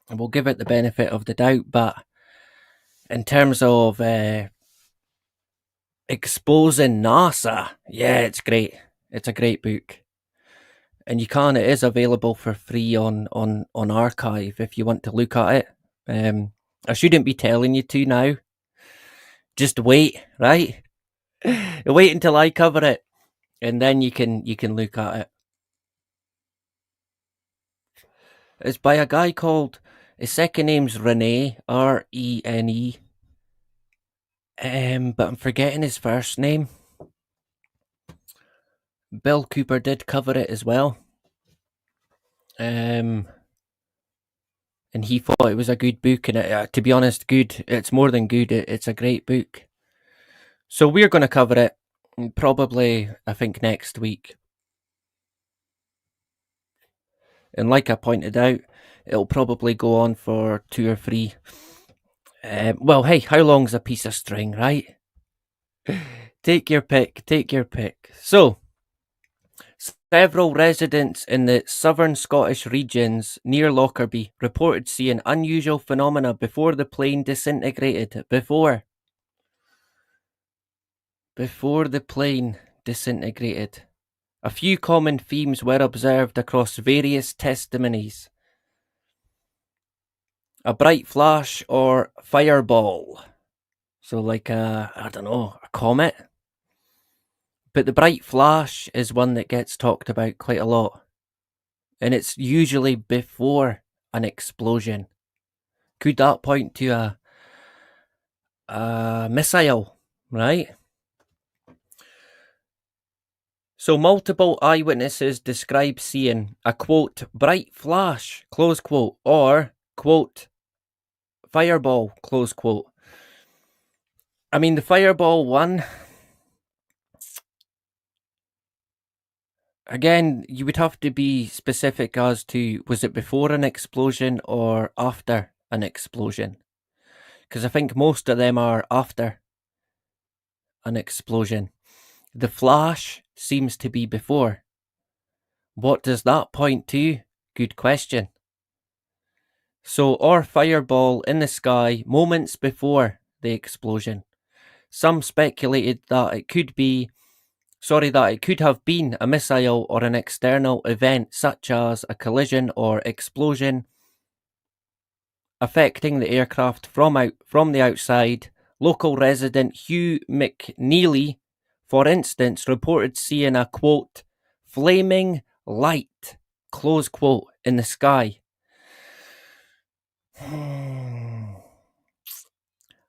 the benefit of the doubt. But in terms of exposing NASA, yeah, it's great. It's a great book, and it is available for free on Archive if you want to look at it. I shouldn't be telling you to now. Just wait, right? Wait until I cover it, and then you can look at it. It's by a guy called, his second name's Rene, Rene. But I'm forgetting his first name. Bill Cooper did cover it as well. And he thought it was a good book, and to be honest, good. It's more than good. It's a great book. So we're going to cover it probably, I think, next week. And like I pointed out, it'll probably go on for 2 or 3. Well, hey, how long's a piece of string, right? Take your pick. So, several residents in the southern Scottish regions near Lockerbie reported seeing unusual phenomena before the plane disintegrated. Before the plane disintegrated. A few common themes were observed across various testimonies. A bright flash or fireball. So like I don't know, a comet. But the bright flash is one that gets talked about quite a lot. And it's usually before an explosion. Could that point to a missile, right? So multiple eyewitnesses describe seeing a, quote, bright flash, close quote, or, quote, fireball, close quote. I mean, the fireball one, again, you would have to be specific as to, was it before an explosion or after an explosion? Because I think most of them are after an explosion. The flash seems to be before. What does that point to? Good question. So, or fireball in the sky moments before the explosion. Some speculated that it could have been a missile or an external event such as a collision or explosion affecting the aircraft from the outside. Local resident Hugh McNeely, for instance, reported seeing a, quote, flaming light, close quote, in the sky.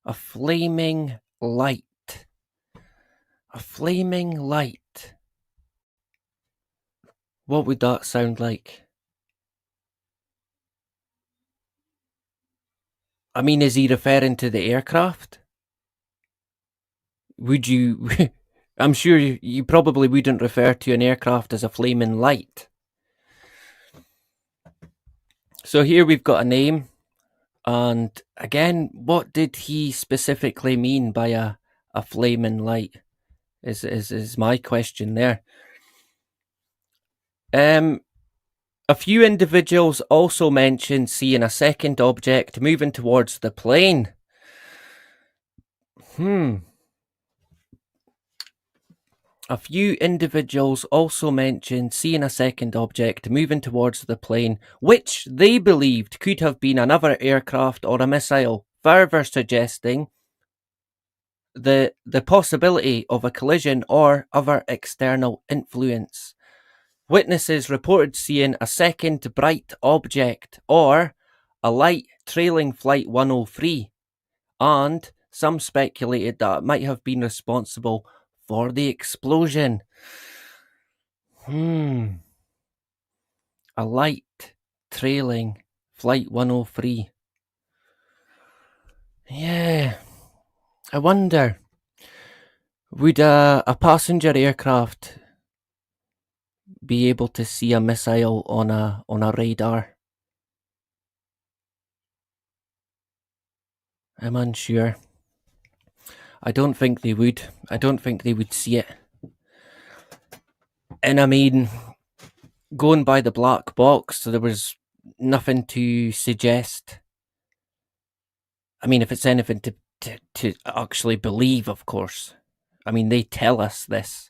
A flaming light. A flaming light. What would that sound like? I mean, is he referring to the aircraft? Would you... I'm sure you probably wouldn't refer to an aircraft as a flaming light. So here we've got a name. And again, what did he specifically mean by a flaming light? Is my question there. A few individuals also mentioned seeing a second object moving towards the plane. A few individuals also mentioned seeing a second object moving towards the plane, which they believed could have been another aircraft or a missile, further suggesting the possibility of a collision or other external influence. Witnesses reported seeing a second bright object or a light trailing Flight 103, and some speculated that it might have been responsible for the explosion. A light trailing Flight 103. Yeah. I wonder, would a passenger aircraft be able to see a missile on a radar? I'm unsure. I don't think they would. I don't think they would see it. And I mean, going by the black box, there was nothing to suggest. I mean, if it's anything to actually believe, of course. I mean, they tell us this.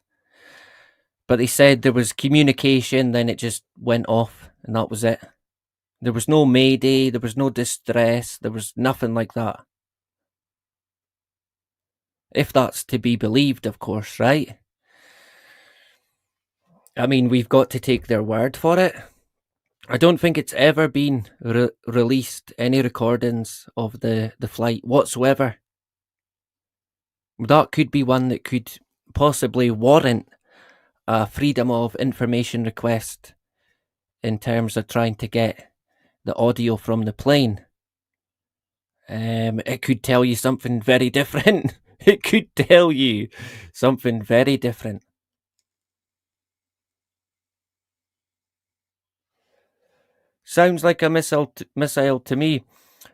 But they said there was communication, then it just went off, and that was it. There was no mayday, there was no distress, there was nothing like that. If that's to be believed, of course, right? I mean, we've got to take their word for it. I don't think it's ever been released, any recordings of the flight whatsoever. That could be one that could possibly warrant a freedom of information request in terms of trying to get the audio from the plane. It could tell you something very different. It could tell you something very different. Sounds like a missile to me,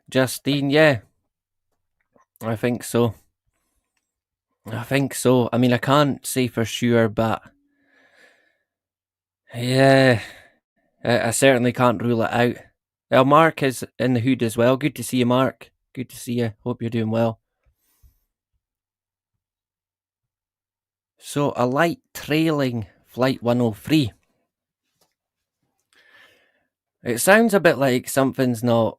Justine. Yeah, I think so. I mean, I can't say for sure, but yeah, I certainly can't rule it out. Mark is in the hood as well. Good to see you, Mark. Good to see you. Hope you're doing well. So, a light trailing Flight 103. It sounds a bit like something's not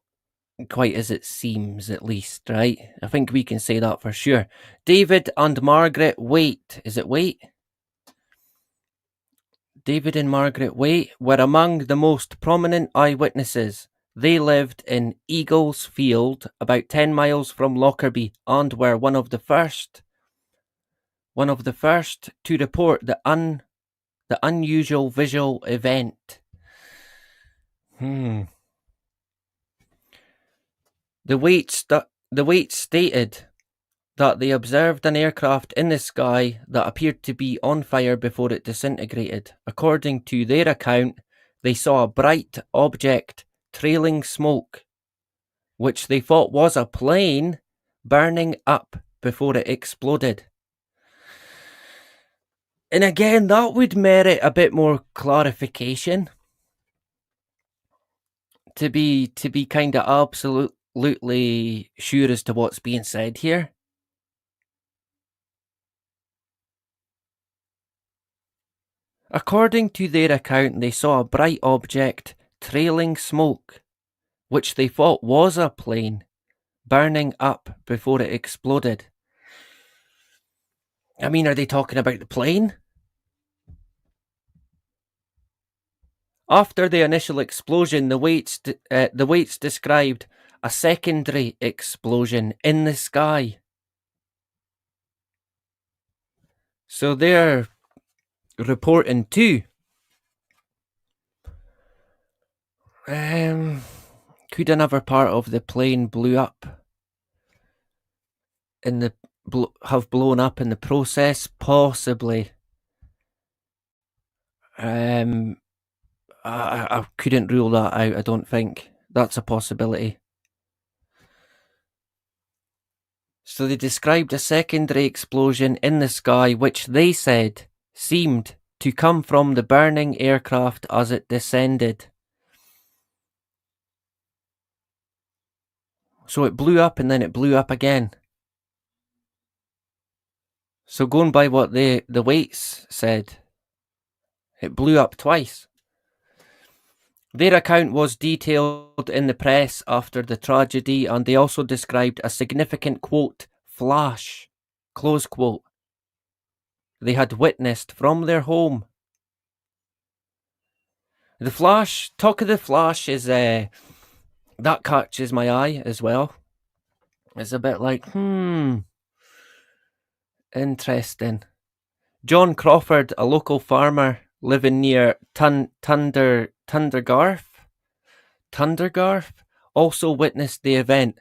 quite as it seems, at least, right? I think we can say that for sure. David and Margaret Waite. Is it Waite? David and Margaret Waite were among the most prominent eyewitnesses They lived in Eagles Field, about 10 miles from Lockerbie, and were one of the first to report the unusual visual event. The Waits stated that they observed an aircraft in the sky that appeared to be on fire before it disintegrated. According to their account, they saw a bright object trailing smoke, which they thought was a plane, burning up before it exploded. And again, that would merit a bit more clarification. To be kind of absolutely sure as to what's being said here. According to their account, they saw a bright object trailing smoke, which they thought was a plane, burning up before it exploded. I mean, are they talking about the plane? After the initial explosion, the Waits described a secondary explosion in the sky. So they're reporting too. Could another part of the plane have blown up in the process? Possibly. I couldn't rule that out. I don't think that's a possibility. So they described a secondary explosion in the sky, which they said seemed to come from the burning aircraft as it descended. So it blew up and then it blew up again. So going by what the Waits said, it blew up twice. Their account was detailed in the press after the tragedy, and they also described a significant, quote, flash, close quote, they had witnessed from their home. The flash, talk of the flash is, that catches my eye as well. It's a bit like, interesting. John Crawford, a local farmer living near Tundergarth, also witnessed the event.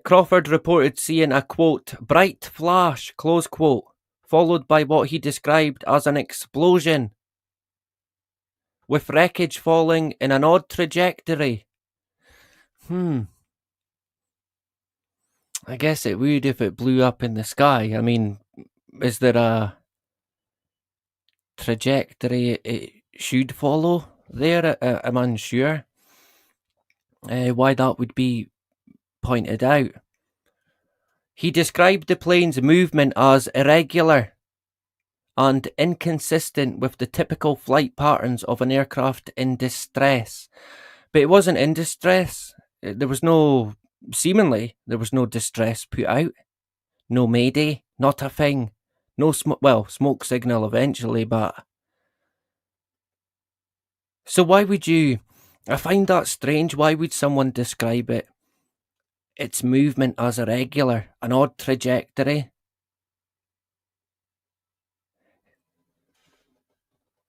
Crawford reported seeing a, quote, bright flash, close quote, followed by what he described as an explosion, with wreckage falling in an odd trajectory. I guess it would if it blew up in the sky. I mean, is there a trajectory it should follow there? I'm unsure why that would be pointed out. He described the plane's movement as irregular and inconsistent with the typical flight patterns of an aircraft in distress. But it wasn't in distress. Seemingly, there was no distress put out. No mayday, not a thing. No smoke signal eventually, but... So why would you... I find that strange. Why would someone describe its movement as irregular, an odd trajectory?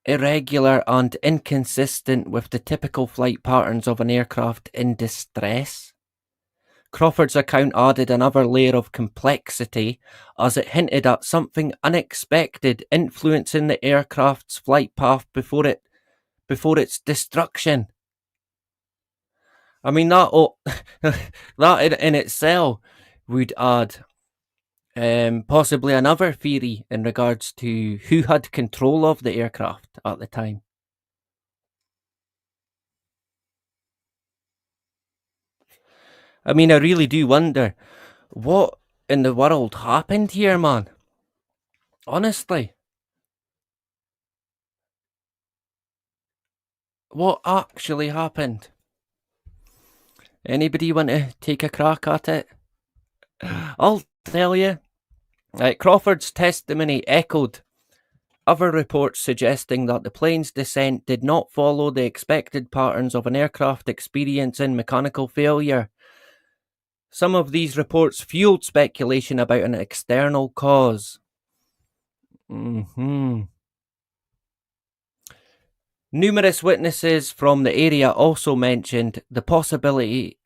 Irregular and inconsistent with the typical flight patterns of an aircraft in distress. Crawford's account added another layer of complexity as it hinted at something unexpected influencing the aircraft's flight path before its destruction. I mean, that in itself would add possibly another theory in regards to who had control of the aircraft at the time. I mean, I really do wonder what in the world happened here, man. Honestly. What actually happened? Anybody want to take a crack at it? I'll tell you. Crawford's testimony echoed other reports suggesting that the plane's descent did not follow the expected patterns of an aircraft experiencing mechanical failure. Some of these reports fueled speculation about an external cause. Numerous witnesses from the area also mentioned the possibility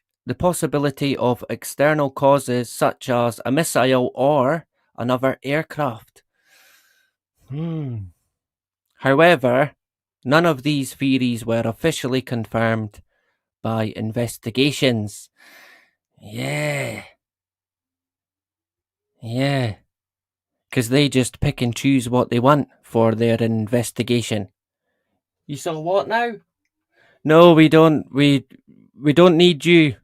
of external causes such as a missile or another aircraft. However, none of these theories were officially confirmed by investigations. Yeah. Because they just pick and choose what they want for their investigation. You saw what now? No, we don't. We don't need you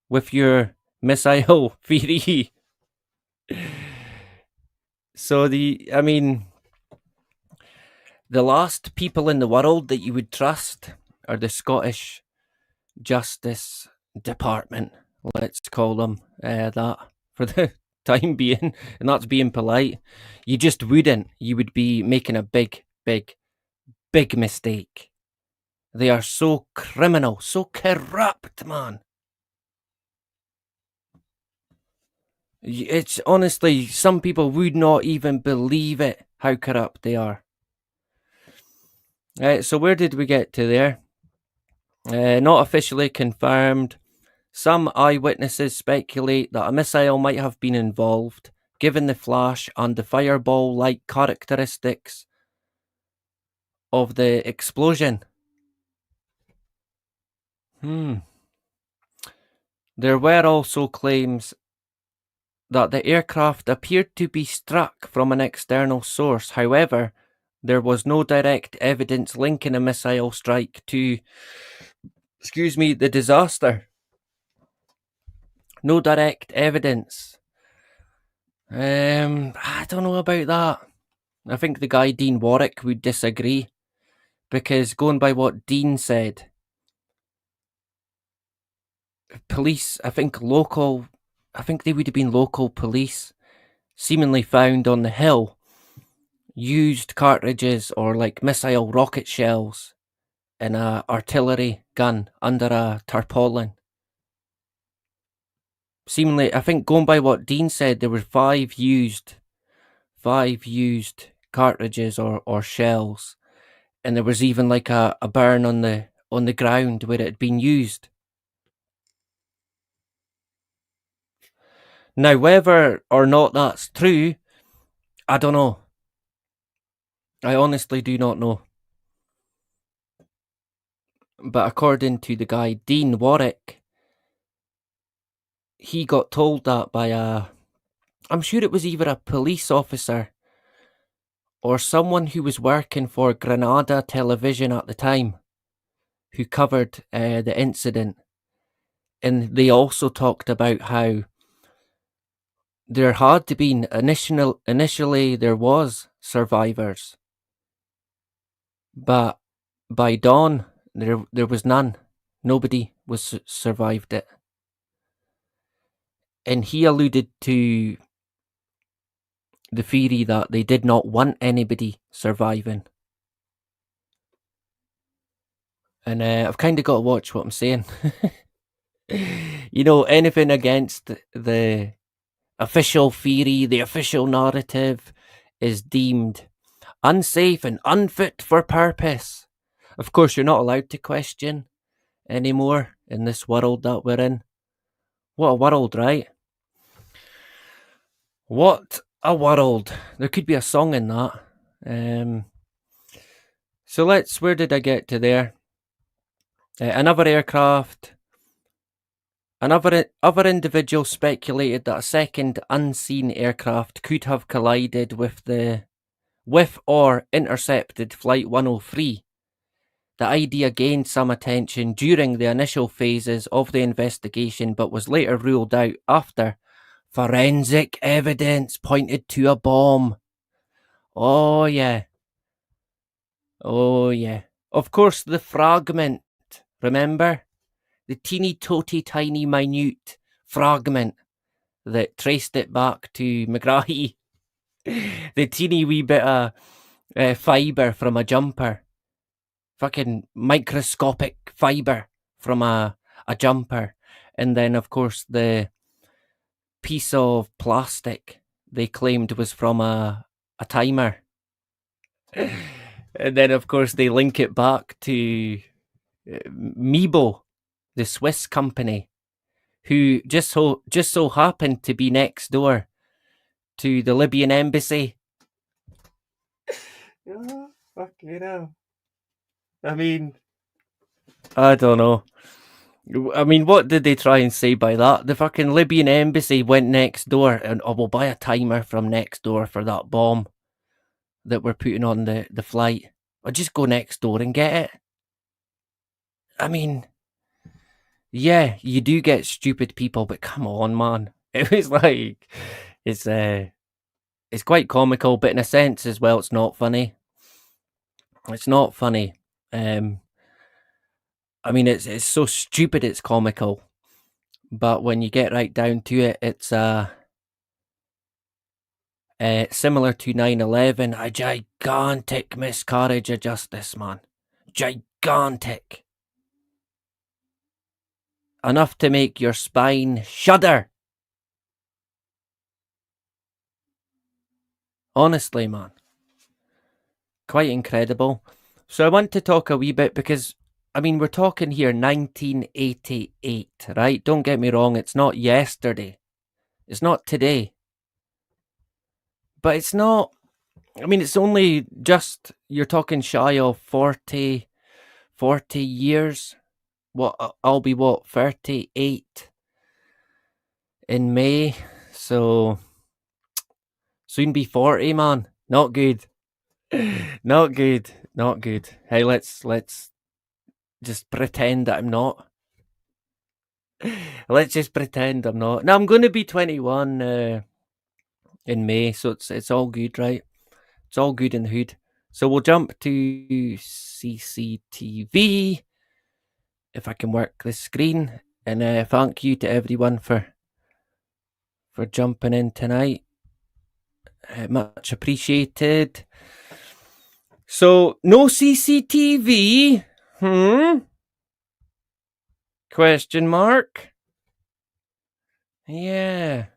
with your missile theory. So the last people in the world that you would trust are the Scottish Justice Department. Let's call them that for the time being, and that's being polite. You just wouldn't. You would be making a big mistake. They are so criminal, so corrupt, man. It's honestly, some people would not even believe it, how corrupt they are. So where did we get to there? Not officially confirmed. Some eyewitnesses speculate that a missile might have been involved, given the flash and the fireball-like characteristics of the explosion. There were also claims that the aircraft appeared to be struck from an external source. However, there was no direct evidence linking a missile strike to, the disaster. No direct evidence. I don't know about that. I think the guy Dean Warwick would disagree, because going by what Dean said, police, I think they would have been local police, seemingly found on the hill, used cartridges or like missile rocket shells in a artillery gun under a tarpaulin. Seemingly, I think going by what Dean said, there were five used cartridges or shells, and there was even like a burn on the ground where it had been used. Now, whether or not that's true, I don't know. I honestly do not know. But according to the guy Dean Warwick, he got told that by I'm sure it was either a police officer or someone who was working for Granada Television at the time, who covered the incident. And they also talked about how there had to be initially there was survivors, but by dawn there was none. Nobody was survived it. And he alluded to the theory that they did not want anybody surviving. And I've kind of got to watch what I'm saying. Anything against the official theory, the official narrative, is deemed unsafe and unfit for purpose. Of course, you're not allowed to question anymore in this world that we're in. What a world, right? What a world. There could be a song in that. So where did I get to there? Another aircraft. Other individuals speculated that a second unseen aircraft could have collided with or intercepted Flight 103. The idea gained some attention during the initial phases of the investigation, but was later ruled out after forensic evidence pointed to a bomb. Oh yeah. Of course, the fragment, remember? The teeny toty tiny minute fragment that traced it back to McGrahy. The teeny wee bit of fibre from a jumper. Fucking microscopic fibre from a jumper. And then, of course, the piece of plastic they claimed was from a timer. And then, of course, they link it back to Mebo, the Swiss company, who just so happened to be next door to the Libyan embassy. Oh, fucking hell. I mean, I don't know. I mean, what did they try and say by that? The fucking Libyan embassy went next door and, oh, we'll buy a timer from next door for that bomb that we're putting on the flight. Or just go next door and get it. I mean, yeah, you do get stupid people, but come on, man. It was like, it's quite comical, but in a sense as well, it's not funny. It's not funny. I mean, it's so stupid it's comical. But when you get right down to it, it's similar to 9/11, a gigantic miscarriage of justice, man. Gigantic. Enough to make your spine shudder. Honestly, man. Quite incredible. So I want to talk a wee bit because, I mean, we're talking here 1988, right? Don't get me wrong, it's not yesterday. It's not today. But it's not, I mean, it's only just, you're talking shy of 40 years. What, I'll be 38 in May. So, soon be 40, man. Not good. Not good. Not good. Hey, let's just pretend that I'm not. Let's just pretend I'm not. Now I'm going to be 21 in May, so it's all good, right? It's all good in the hood. So we'll jump to CCTV if I can work the screen, and thank you to everyone for jumping in tonight. Much appreciated. So no CCTV? Question mark? Yeah.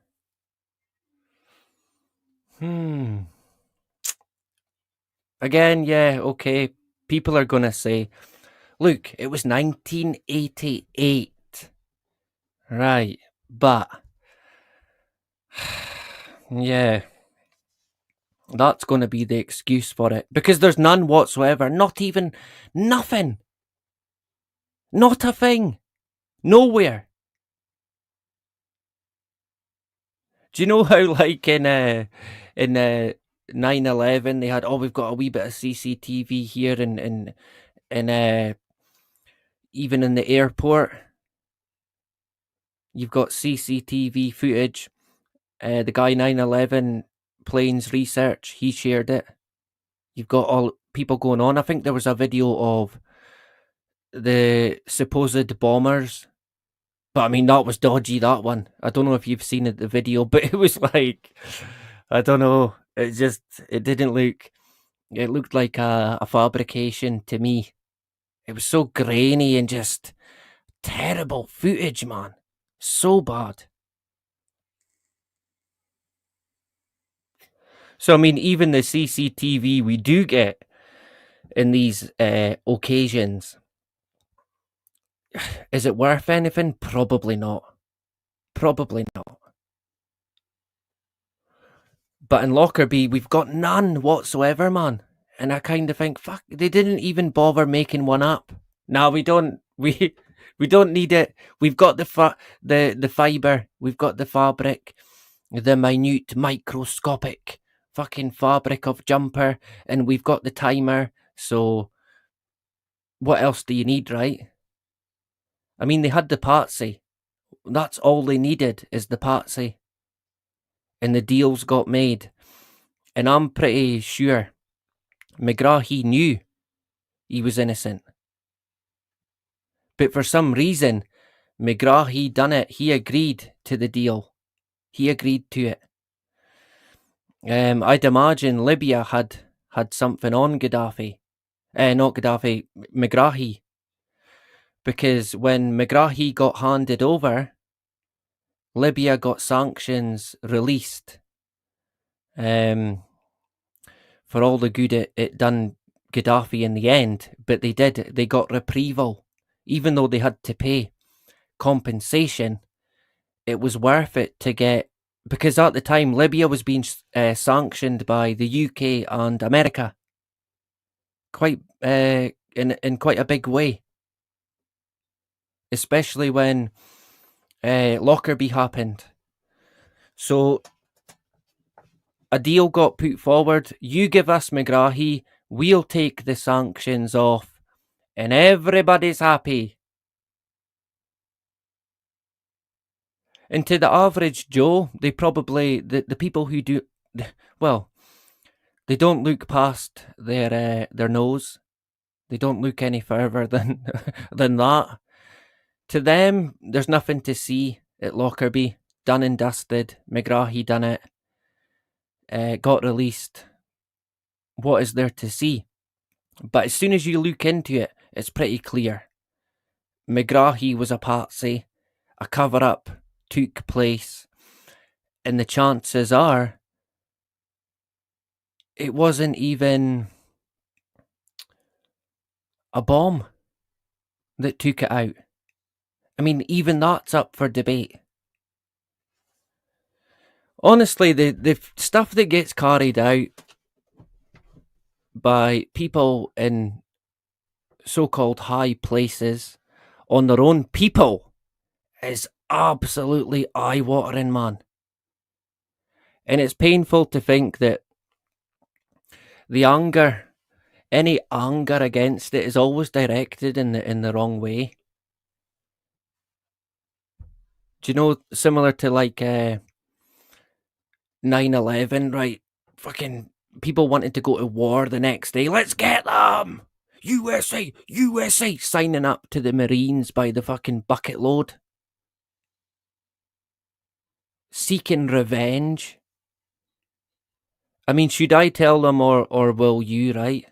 Again, yeah, okay. People are gonna say, look, it was 1988. Right, but yeah, that's gonna be the excuse for it. Because there's none whatsoever. Not even nothing. Not a thing. Nowhere. Do you know how, like, in 9/11 they had, we've got a wee bit of CCTV here and even in the airport you've got CCTV footage. The guy 9/11 planes research, he shared it. You've got all people going on. I think there was a video of the supposed bombers, but I mean, that was dodgy, that one. I don't know if you've seen the video, but it was like, I don't know, it didn't look, it looked like a fabrication to me. It was so grainy and just terrible footage, man. So bad. So, I mean, even the CCTV we do get in these occasions, is it worth anything? Probably not. Probably not. But in Lockerbie, we've got none whatsoever, man. And I kind of think, fuck, they didn't even bother making one up. No, we don't. We don't need it. We've got the fibre. We've got the fabric, the minute microscopic fucking fabric of jumper, and we've got the timer. So, what else do you need, right? I mean, they had the patsy. That's all they needed is the patsy. And the deals got made. And I'm pretty sure McGrath, he knew he was innocent. But for some reason, McGrath, he done it. He agreed to the deal. He agreed to it. I'd imagine Libya had had something on Gaddafi. Not Gaddafi, Megrahi. Because when Megrahi got handed over, Libya got sanctions released for all the good it done Gaddafi in the end. But they got reprieval. Even though they had to pay compensation, it was worth it to get, because at the time Libya was being sanctioned by the UK and America quite in quite a big way, especially when Lockerbie happened. So a deal got put forward. You give us Megrahi, we'll take the sanctions off, and everybody's happy. And to the average Joe, they probably, the people who do, well, they don't look past their nose. They don't look any further than than that. To them, there's nothing to see at Lockerbie. Done and dusted. Megrahi done it. Got released. What is there to see? But as soon as you look into it, it's pretty clear. Megrahi was a patsy. A cover-up took place. And the chances are it wasn't even a bomb that took it out. I mean, even that's up for debate. Honestly, the stuff that gets carried out by people in so-called high places on their own people is absolutely eye-watering, man. And it's painful to think that the anger, any anger against it, is always directed in the wrong way. Do you know, similar to like 9/11, right? Fucking people wanted to go to war the next day. Let's get them! USA! USA! Signing up to the Marines by the fucking bucket load. Seeking revenge. I mean, should I tell them or will you, right?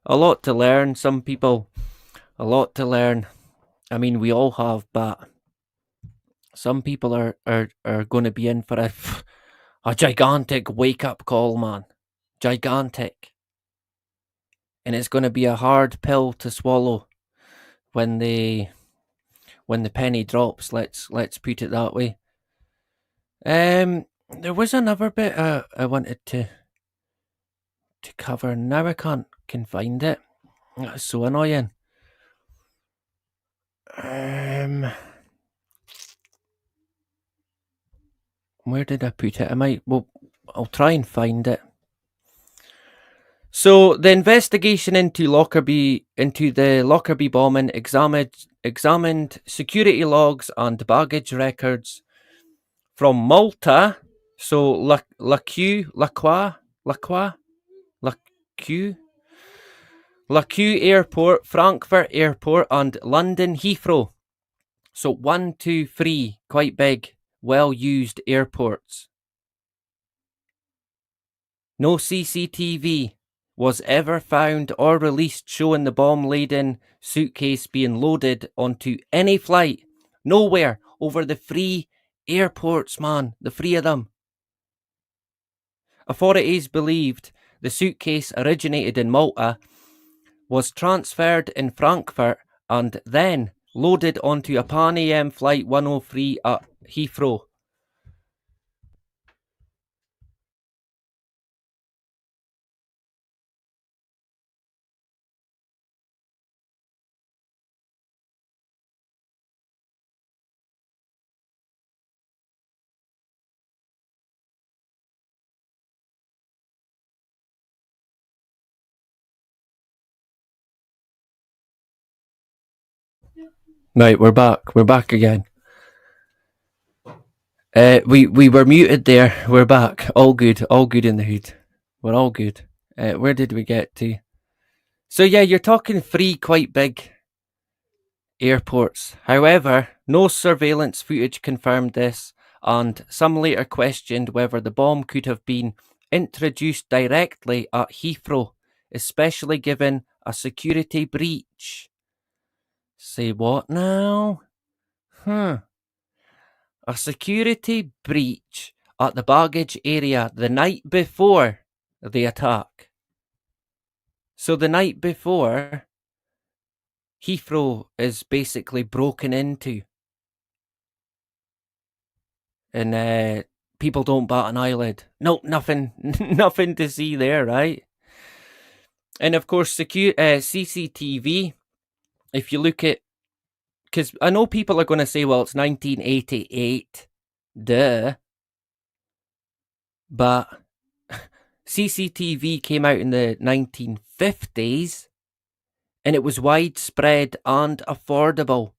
A lot to learn, some people. A lot to learn. I mean, we all have, but some people are going to be in for a gigantic wake-up call, man. Gigantic. And it's going to be a hard pill to swallow when the penny drops. Let's put it that way. There was another bit I wanted to cover. Now I can find it. That's so annoying. Where did I put it? I'll try and find it. So the investigation into the Lockerbie bombing examined security logs and baggage records from Malta. So Lacue Airport, Frankfurt Airport, and London Heathrow. So 1, 2, 3, quite big, well-used airports. No CCTV was ever found or released showing the bomb-laden suitcase being loaded onto any flight. Nowhere over the 3 airports, man. The 3 of them. Authorities believed the suitcase originated in Malta, was transferred in Frankfurt, and then loaded onto a Pan Am Flight 103 at Heathrow. Right, we're back. We're back again. We were muted there. We're back. All good in the hood. We're all good. Where did we get to? So yeah, you're talking 3 quite big airports. However, no surveillance footage confirmed this, and some later questioned whether the bomb could have been introduced directly at Heathrow, especially given a security breach. Say what now? A security breach at the baggage area the night before the attack. So the night before, Heathrow is basically broken into. And people don't bat an eyelid. No, nothing, nothing to see there, right? And of course, CCTV, if you look at, because I know people are going to say, well, it's 1988, duh. But CCTV came out in the 1950s, and it was widespread and affordable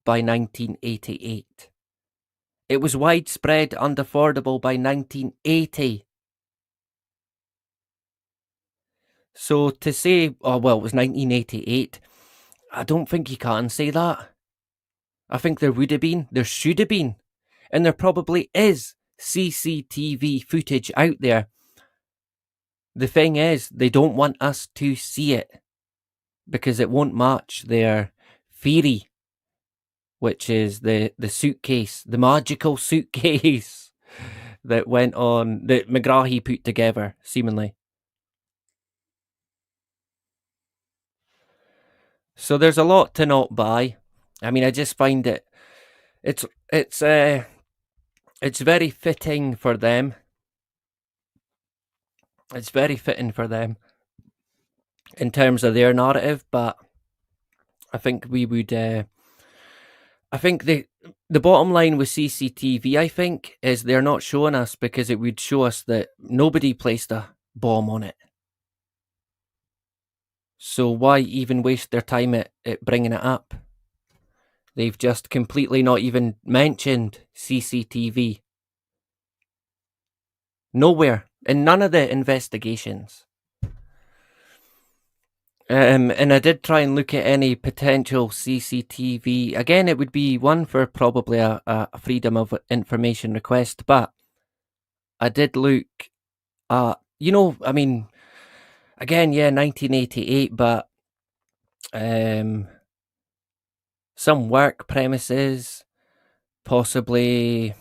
by 1988. It was widespread and affordable by 1980. So to say, oh, well, it was 1988, I don't think you can say that. I think there would have been, there should have been, and there probably is CCTV footage out there. The thing is, they don't want us to see it because it won't match their theory, which is the suitcase, the magical suitcase that went on, that McGrahy put together, seemingly. So there's a lot to not buy. I mean, I just find it's very fitting for them. It's very fitting for them in terms of their narrative, but I think we would. I think the bottom line with CCTV, I think, is they're not showing us because it would show us that nobody placed a bomb on it. So why even waste their time at bringing it up? They've just completely not even mentioned CCTV. Nowhere. In none of the investigations. And I did try and look at any potential CCTV. Again, it would be one for probably a freedom of information request, but I did look at, I mean, again, yeah, 1988, but some work premises, possibly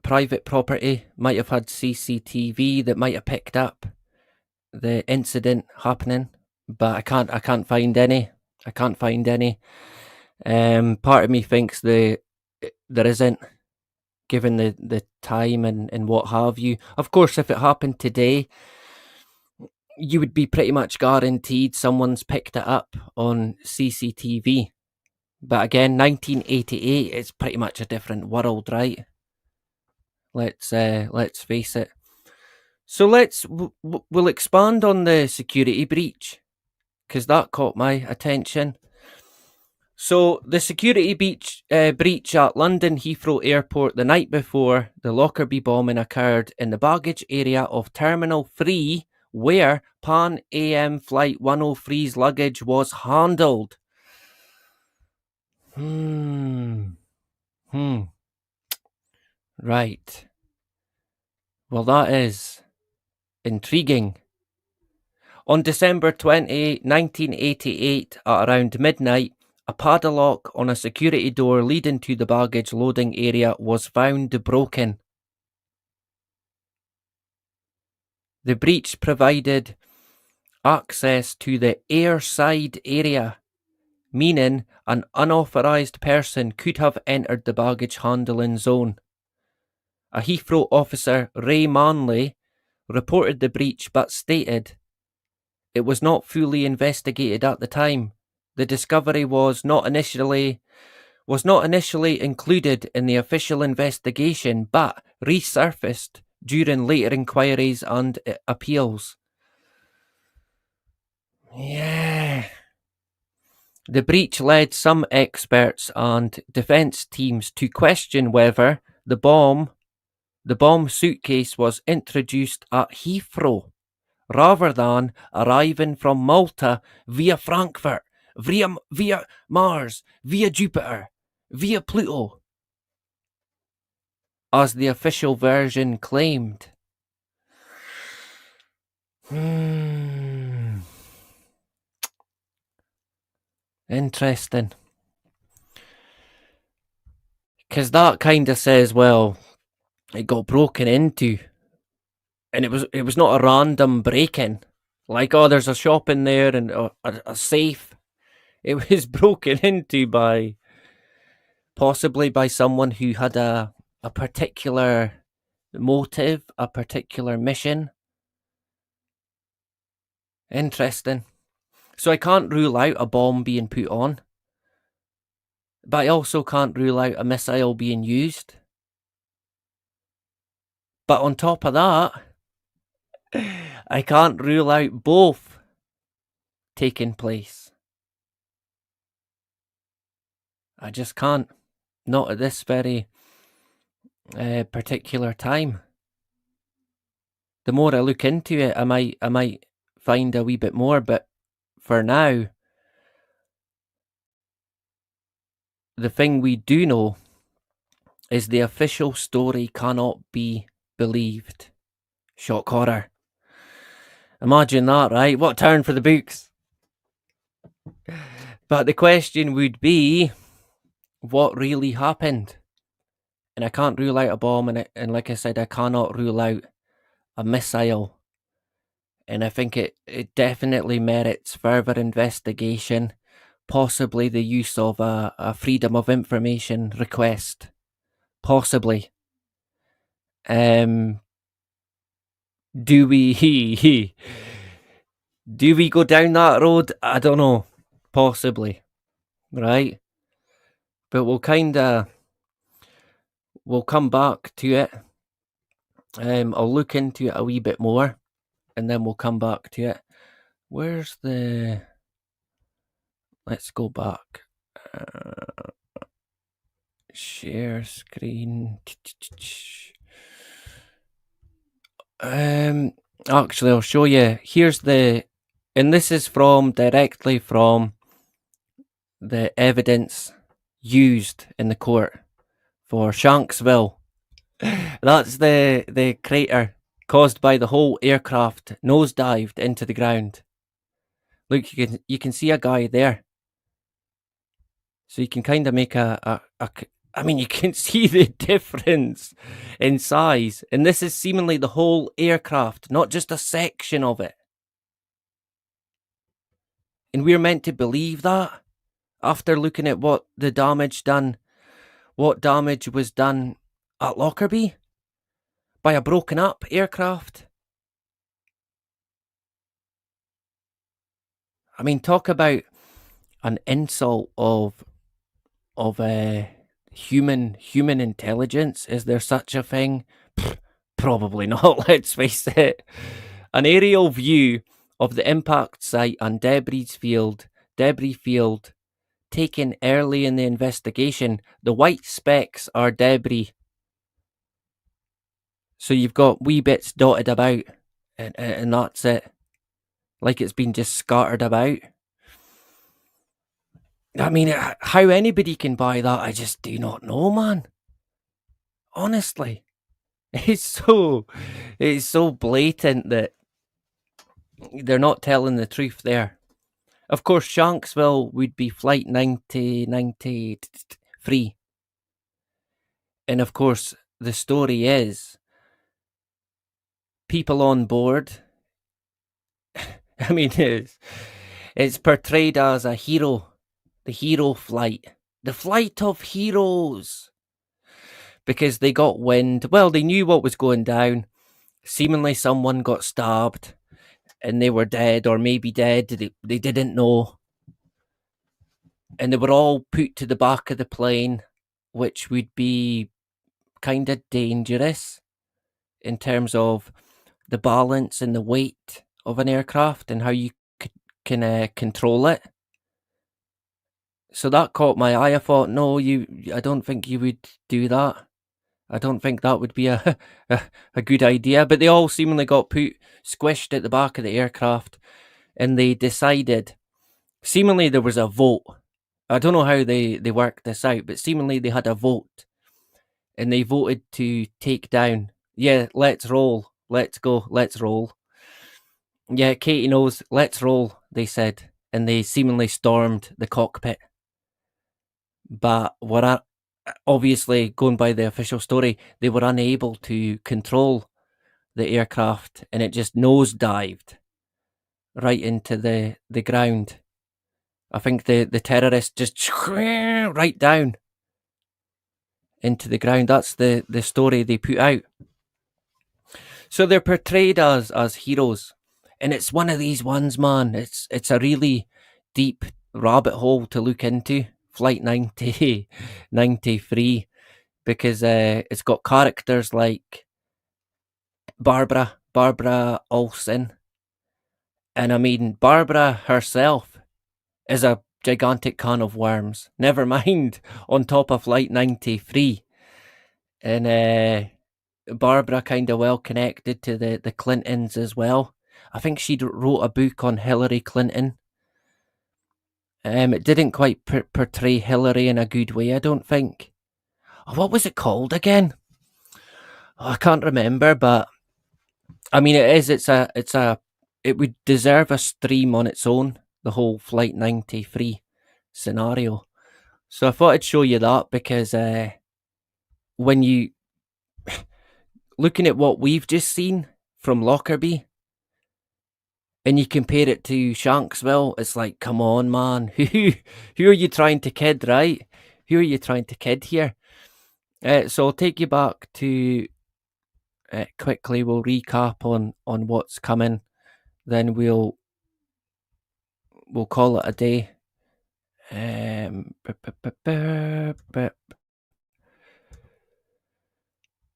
private property might have had CCTV that might have picked up the incident happening, but I can't find any. I can't find any. Part of me thinks there isn't, given the time and what have you. Of course, if it happened today, you would be pretty much guaranteed someone's picked it up on CCTV. But again, 1988 is pretty much a different world, right? Let's face it. So we'll expand on the security breach, because that caught my attention. So the security breach at London Heathrow Airport the night before the Lockerbie bombing occurred in the baggage area of Terminal 3, where Pan AM Flight 103's luggage was handled. Right. Well, that is intriguing. On December 20, 1988, at around midnight, a padlock on a security door leading to the baggage loading area was found broken. The breach provided access to the airside area, meaning an unauthorised person could have entered the baggage handling zone. A Heathrow officer, Ray Manley, reported the breach but stated it was not fully investigated at the time. The discovery was not initially included in the official investigation, but resurfaced during later inquiries and appeals. Yeah. The breach led some experts and defence teams to question whether the bomb suitcase was introduced at Heathrow, rather than arriving from Malta via Frankfurt, via Mars, via Jupiter, via Pluto, as the official version claimed. Interesting. Because that kind of says, well, it got broken into, and it was not a random break-in. Like, oh, there's a shop in there and a safe. It was broken into by, possibly by someone who had a particular motive, a particular mission. Interesting. So I can't rule out a bomb being put on, but I also can't rule out a missile being used. But on top of that, I can't rule out both taking place. I just can't. Not at this very particular time. The more I look into it, I might find a wee bit more, but for now, the thing we do know is the official story cannot be believed. Shock horror. Imagine that, right? What a turn for the books. But the question would be, what really happened? And I can't rule out a bomb, and like I said, I cannot rule out a missile. And I think it definitely merits further investigation, possibly the use of a freedom of information request. Possibly. Do we go down that road? I don't know. Possibly. Right? But we'll come back to it. I'll look into it a wee bit more, and then we'll come back to it. Where's the... Let's go back. Share screen. Actually, I'll show you. Here's the... And this is directly from the evidence used in the court for Shanksville. That's the crater caused by the whole aircraft nosedived into the ground. Look, you can see a guy there. So you can kind of make I mean, you can see the difference in size. And this is seemingly the whole aircraft, not just a section of it. And we're meant to believe that after looking at what damage was done at Lockerbie by a broken up aircraft. I mean, talk about an insult of human intelligence. Is there such a thing? Probably not, let's face it. An aerial view of the impact site and debris field taken early in the investigation. The white specks are debris. So you've got wee bits dotted about, and that's it. Like it's been just scattered about. I mean, how anybody can buy that, I just do not know, man. Honestly. It's so blatant that they're not telling the truth there. Of course, Shanksville would be flight 9093. And of course, the story is people on board. I mean, it's portrayed as a hero. The hero flight. The flight of heroes. Because they got wind. Well, they knew what was going down. Seemingly someone got stabbed. And they were dead, or maybe dead. They didn't know. And they were all put to the back of the plane, which would be kind of dangerous in terms of the balance and the weight of an aircraft and how you can control it. So that caught my eye. I thought, no, I don't think you would do that. I don't think that would be a good idea. But they all seemingly got squished at the back of the aircraft, and they decided, seemingly there was a vote I don't know how they worked this out, but seemingly they had a vote, and they voted to take down. Yeah, let's roll, let's go, let's roll. Yeah, Katie knows. Let's roll, they said, and they seemingly stormed the cockpit. But obviously, going by the official story, they were unable to control the aircraft, and it just nosedived right into the ground. I think the terrorists just right down into the ground. That's the story they put out. So they're portrayed as heroes, and it's one of these ones, man. It's a really deep rabbit hole to look into. Flight 93, because it's got characters like Barbara Olsen, and I mean Barbara herself is a gigantic can of worms. Never mind on top of Flight 93, and Barbara kind of well connected to the Clintons as well. I think she wrote a book on Hillary Clinton. It didn't quite portray Hillary in a good way, I don't think. Oh, what was it called again? Oh, I can't remember, but I mean, it would deserve a stream on its own. The whole Flight 93 scenario. So I thought I'd show you that because when you looking at what we've just seen from Lockerbie, and you compare it to Shanksville, it's like, come on, man, who are you trying to kid, right? Who are you trying to kid here? So I'll take you back to quickly. We'll recap on what's coming, then we'll call it a day.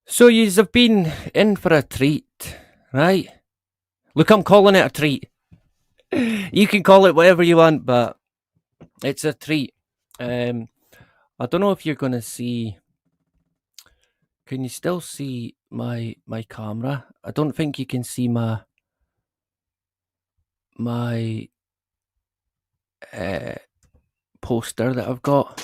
So yous have been in for a treat, right? Look, I'm calling it a treat. You can call it whatever you want, but it's a treat. I don't know if you're gonna see. Can you still see my camera? I don't think you can see my poster that I've got.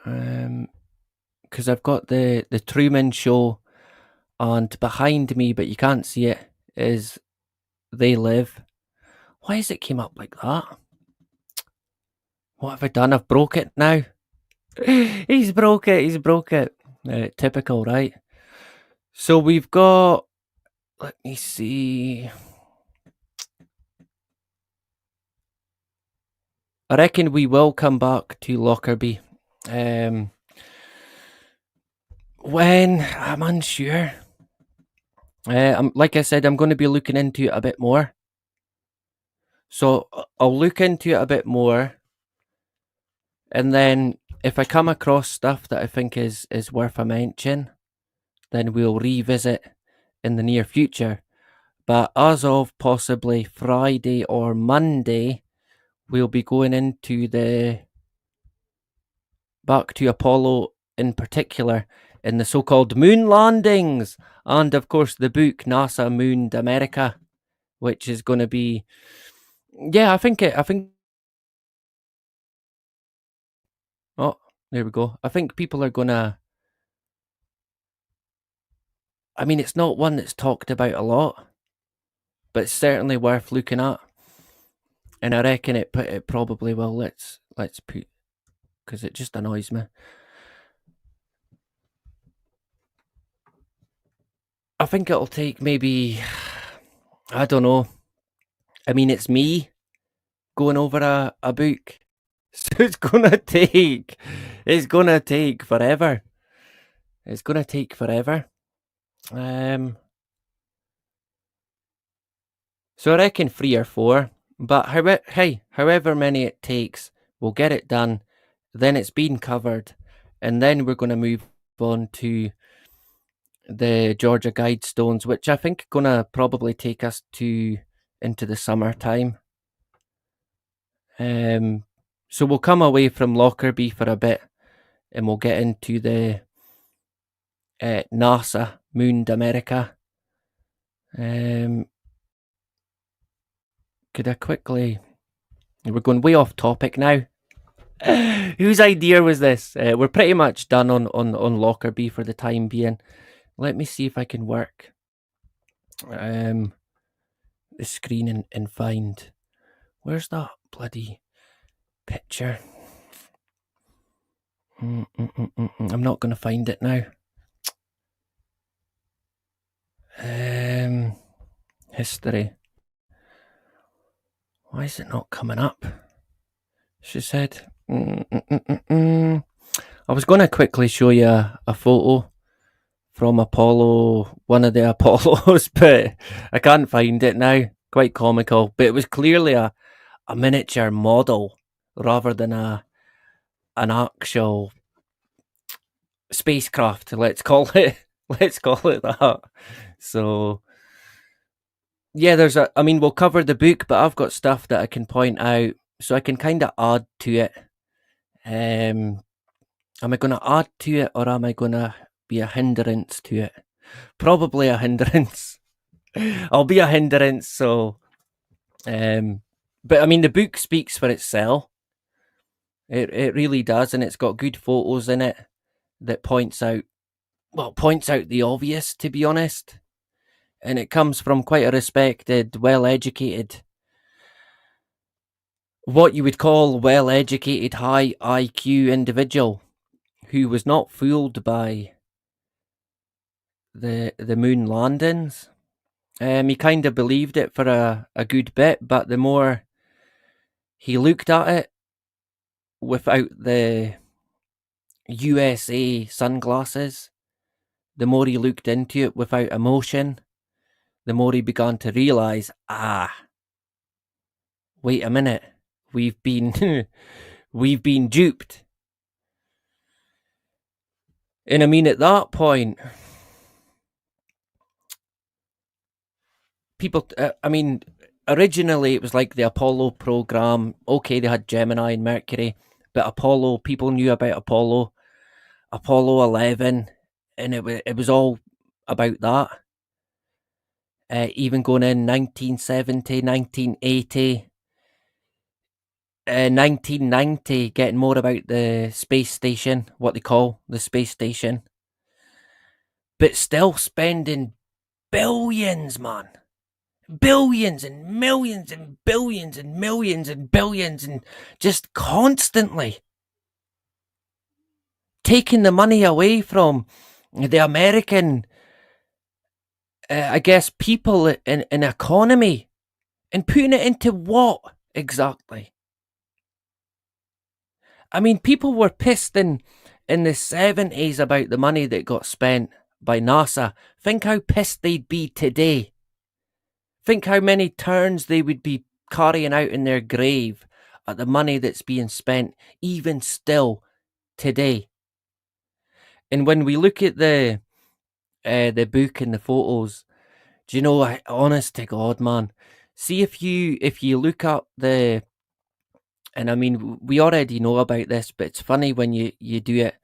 Because I've got the Truman Show, and behind me, but you can't see it, is They Live. Why has it came up like that? What have I done? I've broke it now. He's broke it. Typical, right? So we've got, let me see. I reckon we will come back to Lockerbie. When? I'm unsure. Like I said, I'm going to be looking into it a bit more. So I'll look into it a bit more, and then if I come across stuff that I think is worth a mention, then we'll revisit in the near future. But as of possibly Friday or Monday, we'll be going into back to Apollo in particular, in the so-called moon landings, and of course the book NASA Mooned America, which is going to be, yeah, I think. Oh, there we go. I think people are gonna. I mean, it's not one that's talked about a lot, but it's certainly worth looking at. And I reckon it probably will. Let's put, because it just annoys me. I think it'll take maybe, I don't know. I mean, it's me going over a book, so it's gonna take forever. It's gonna take forever. So I reckon 3 or 4. But however many it takes, we'll get it done. Then it's been covered, and then we're going to move on to the Georgia Guidestones, which I think are going to probably take us into the summertime. So we'll come away from Lockerbie for a bit, and we'll get into the NASA Mooned America. Could I quickly? We're going way off topic now. Whose idea was this? We're pretty much done on Lockerbie for the time being. Let me see if I can work the screen and find... Where's that bloody picture? I'm not going to find it now. History. Why is it not coming up? She said. I was going to quickly show you a photo from Apollo, one of the Apollos, but I can't find it now. Quite comical, but it was clearly a miniature model rather than an actual spacecraft. Let's call it that. So yeah, we'll cover the book, but I've got stuff that I can point out, so I can kind of add to it. Am I going to add to it, or am I going to be a hindrance to it? Probably a hindrance. I'll be a hindrance. So, but I mean, the book speaks for itself. It really does, and it's got good photos in it that points out the obvious, to be honest. And it comes from quite a respected, well-educated, what you would call well-educated, high IQ individual who was not fooled by the moon landings. He kind of believed it for a good bit, but the more he looked at it without the USA sunglasses, the more he looked into it without emotion, the more he began to realise, wait a minute, we've been we've been duped. And I mean, at that point, people, originally it was like the Apollo program. Okay, they had Gemini and Mercury, but Apollo, people knew about Apollo 11, and it was all about that. Even going in 1970, 1980, 1990, getting more about the space station, what they call the space station. But still spending billions, man. Billions and millions and billions and millions and billions, and just constantly taking the money away from the American, people in economy, and putting it into what exactly? I mean, people were pissed in the 70s about the money that got spent by NASA. Think how pissed they'd be today. Think how many turns they would be carrying out in their grave at the money that's being spent, even still today. And when we look at the book and the photos, do you know, honest to God, man, see if you look up the, and I mean, we already know about this, but it's funny when you do it.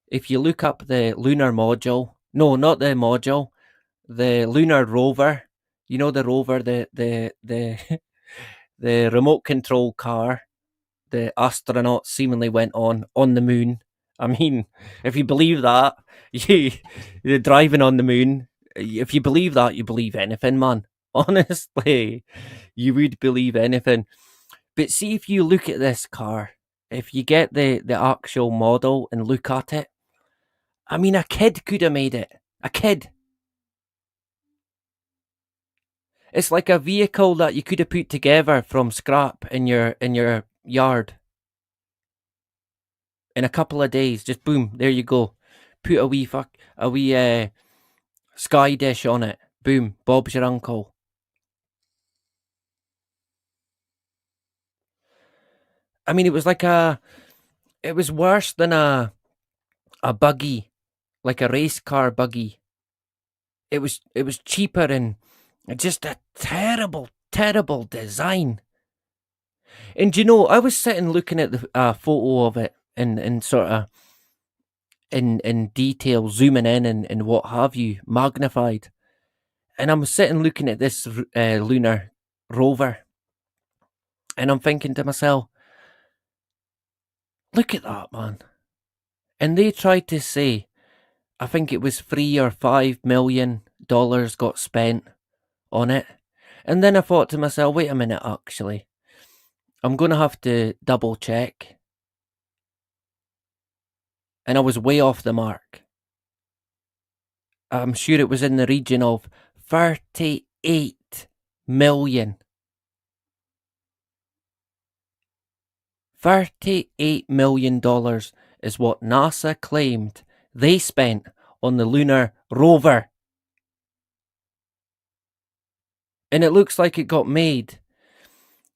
If you look up the lunar module, no, not the module, the lunar rover, you know, the rover, the the remote control car the astronauts seemingly went on the moon. I mean, if you believe that, you're driving on the moon. If you believe that, you believe anything, man. Honestly, you would believe anything. But see, if you look at this car, if you get the actual model and look at it, I mean, a kid could have made it. A kid. It's like a vehicle that you could have put together from scrap in your yard. In a couple of days, just boom, there you go. Put a wee sky dish on it. Boom, Bob's your uncle. I mean, it was worse than a buggy, like a race car buggy. It was cheaper and just a terrible, terrible design. And you know, I was sitting looking at the photo of it and sort of in detail, zooming in and what have you, magnified. And I'm sitting looking at this lunar rover. And I'm thinking to myself, look at that, man. And they tried to say, I think it was $3 or $5 million got spent on it. And then I thought to myself, wait a minute, actually. I'm going to have to double check. And I was way off the mark. I'm sure it was in the region of 38 million. $38 million is what NASA claimed they spent on the lunar rover. And it looks like it got made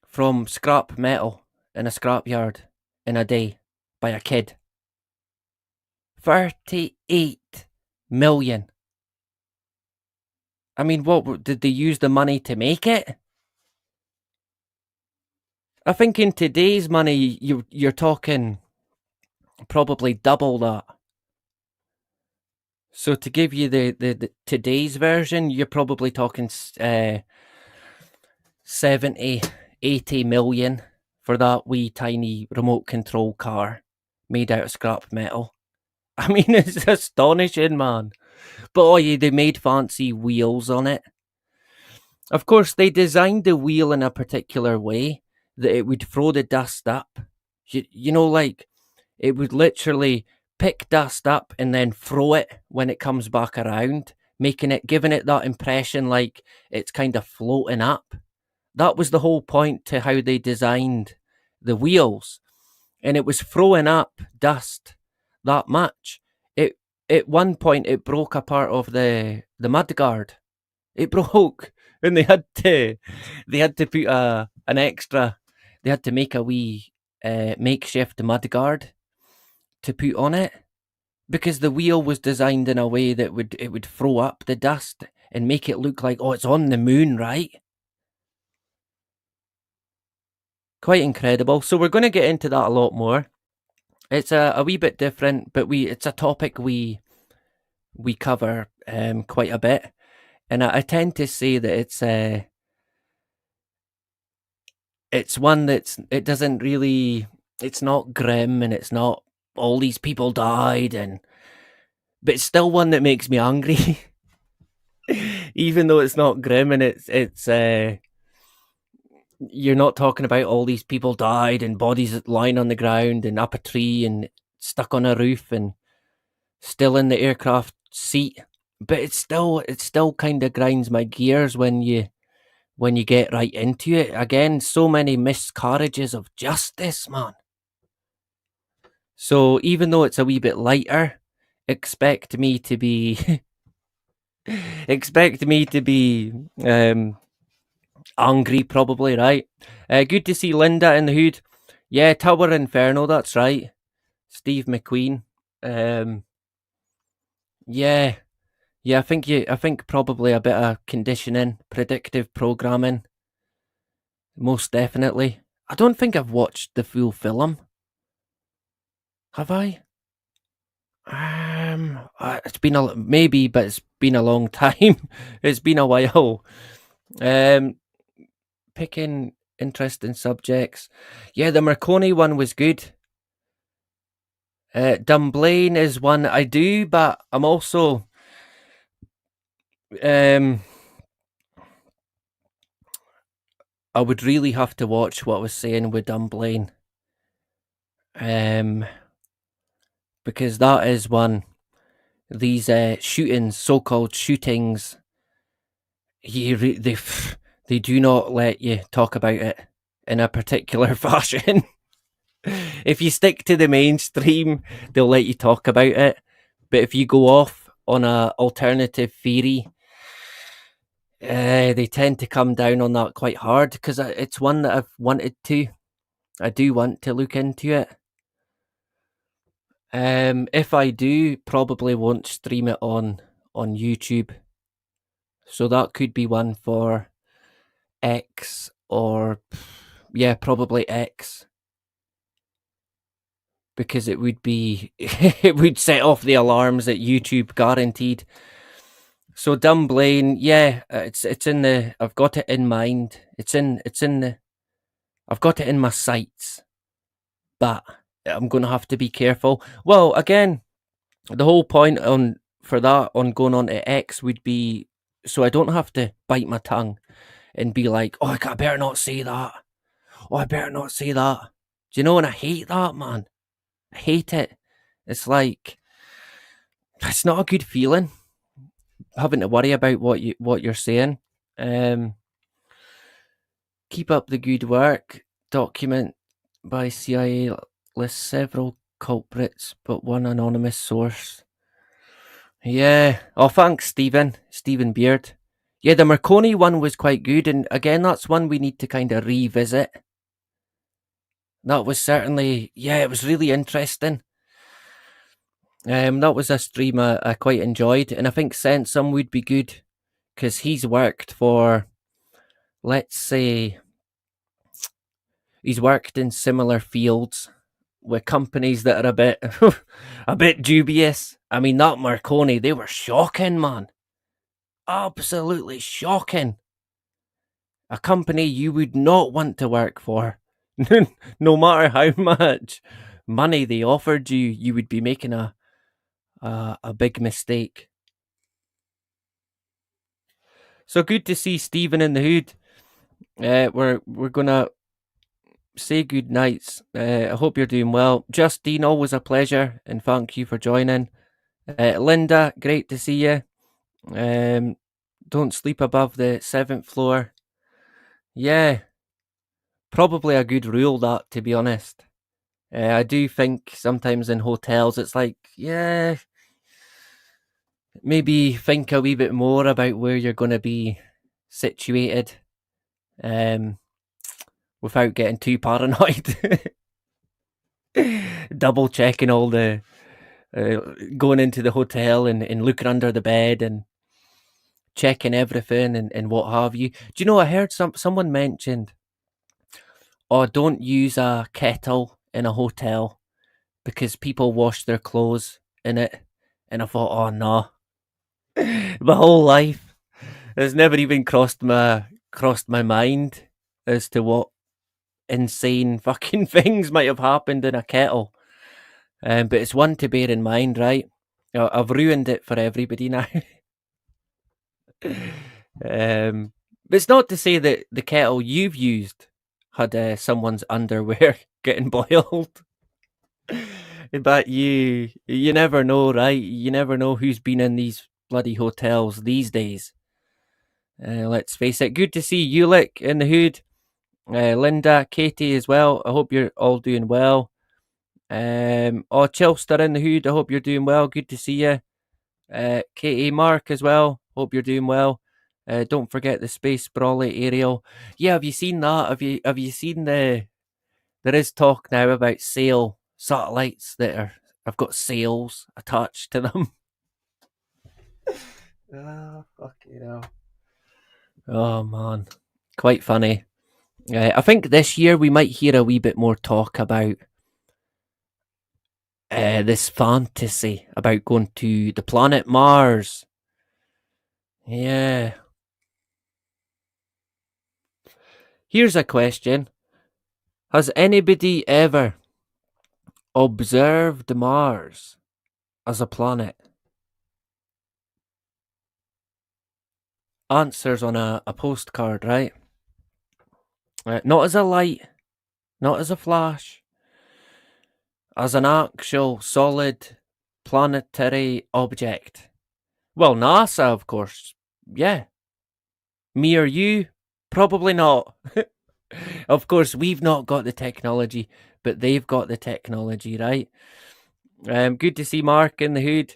from scrap metal in a scrapyard in a day by a kid. 38 million. I mean, what did they use the money to make it? I think in today's money, you're talking probably double that. So to give you the today's version, you're probably talking 70, 80 million for that wee tiny remote control car made out of scrap metal. I mean, it's astonishing, man. But oh yeah, they made fancy wheels on it. Of course, they designed the wheel in a particular way that it would throw the dust up. You know, like, it would literally pick dust up and then throw it when it comes back around, giving it that impression like it's kind of floating up. That was the whole point to how they designed the wheels. And it was throwing up dust that much. At one point, it broke a part of the mudguard. It broke, and they had to put an extra. They had to make a wee makeshift mudguard to put on it because the wheel was designed in a way that it would throw up the dust and make it look like, oh, it's on the moon, right? Quite incredible. So we're going to get into that a lot more. It's a wee bit different, but it's a topic we cover quite a bit, and I tend to say that it's one it doesn't really, it's not grim and it's not all these people died, but it's still one that makes me angry. Even though it's not grim and it's you're not talking about all these people died and bodies lying on the ground and up a tree and stuck on a roof and still in the aircraft seat, but it still kind of grinds my gears when you get right into it. Again, so many miscarriages of justice, man. So even though it's a wee bit lighter, expect me to be angry, probably, right? Good to see Linda in the hood. Yeah, Tower Inferno, that's right. Steve McQueen. Yeah, I think probably a bit of conditioning, predictive programming. Most definitely. I don't think I've watched the full film. Have I? It's been maybe, but it's been a long time. It's been a while. Picking interesting subjects. Yeah, the Marconi one was good. Dunblane is one I do, but I'm also I would really have to watch what I was saying with Dunblane. Because that is one. These shootings, so-called shootings, they do not let you talk about it in a particular fashion. If you stick to the mainstream, they'll let you talk about it. But if you go off on a alternative theory, they tend to come down on that quite hard because it's one that I've wanted to. I do want to look into it. If I do, probably won't stream it on YouTube. So that could be one for X or, yeah, probably X. Because it would be, it would set off the alarms at YouTube, guaranteed. So Dunblane, yeah, it's in the, I've got it in mind. It's in I've got it in my sights, but I'm going to have to be careful. Well, again, the whole point on going on to X would be so I don't have to bite my tongue and be like, oh, I better not say that. Oh, I better not say that. Do you know? And I hate that, man. I hate it. It's like, it's not a good feeling having to worry about what you're saying. Keep up the good work. Document by CIA lists several culprits, but one anonymous source. Yeah. Oh, thanks, Stephen Beard. Yeah, the Marconi one was quite good, and again, that's one we need to kind of revisit. That was certainly, yeah, it was really interesting. That was a stream I quite enjoyed, and I think Sensum would be good because he's worked for, let's say, he's worked in similar fields with companies that are a bit, a bit dubious. I mean, that Marconi, they were shocking, man. Absolutely shocking. A company you would not want to work for. No matter how much money they offered you, you would be making a big mistake. So good to see Stephen in the hood. We're gonna say good nights. I hope you're doing well. Justine, always a pleasure, and thank you for joining. Linda, great to see you. Don't sleep above the 7th floor. Yeah, probably a good rule, that, to be honest. I do think sometimes in hotels it's like, yeah, maybe think a wee bit more about where you're going to be situated, without getting too paranoid. Double checking all the, going into the hotel and looking under the bed and checking everything and what have you. Do you know, I heard someone mentioned, oh, don't use a kettle in a hotel because people wash their clothes in it. And I thought, oh no. My whole life it's never even crossed my mind as to what insane fucking things might have happened in a kettle. But it's one to bear in mind, right? I've ruined it for everybody now. But it's not to say that the kettle you've used had someone's underwear getting boiled. But you never know, right? You never know who's been in these bloody hotels these days. Let's face it. Good to see Ulick in the hood. Linda, Katie as well. I hope you're all doing well. Chilster in the hood. I hope you're doing well. Good to see you. Katie, Mark as well. Hope you're doing well. Don't forget the Space Brawley aerial. Yeah, have you seen that? Have you seen the? There is talk now about sail satellites that have got sails attached to them. Fucking hell. Oh man, quite funny. I think this year we might hear a wee bit more talk about this fantasy about going to the planet Mars. Yeah. Here's a question. Has anybody ever observed Mars as a planet? Answers on a postcard, right? Not as a light, not as a flash, as an actual solid planetary object. Well, NASA, of course. Yeah. Me or you? Probably not. Of course, we've not got the technology, but they've got the technology, right? Good to see Mark in the hood.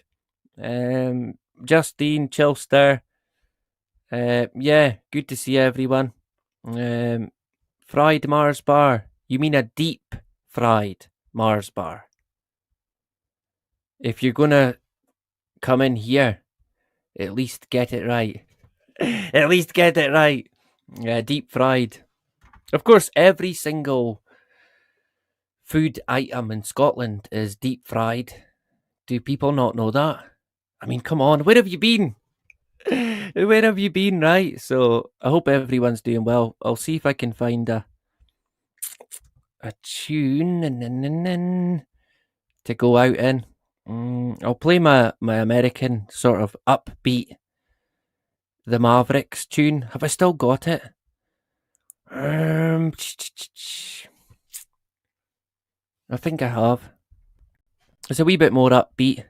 Justine, Chilster. Yeah, good to see everyone. Fried Mars bar. You mean a deep fried Mars bar? If you're gonna come in here, at least get it right. At least get it right. Deep fried. Of course, every single food item in Scotland is deep fried. Do people not know that? I mean, come on, where have you been? Where have you been, right? So I hope everyone's doing well. I'll see if I can find a tune to go out in. I'll play my American sort of upbeat The Mavericks tune. Have I still got it? I think I have. It's a wee bit more upbeat.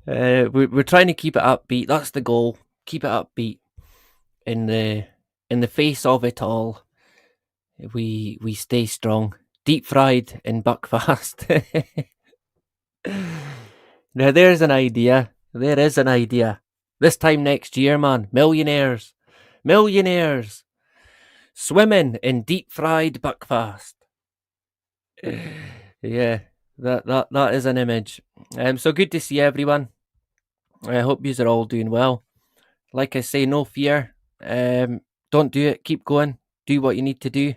We're trying to keep it upbeat. That's the goal. Keep it upbeat. In the face of it all, we stay strong. Deep fried in Buckfast. Now there's an idea. There is an idea. This time next year, man. Millionaires. Swimming in deep fried Buckfast. Yeah, that is an image. So good to see everyone. I hope yous are all doing well. Like I say, no fear. Don't do it. Keep going. Do what you need to do.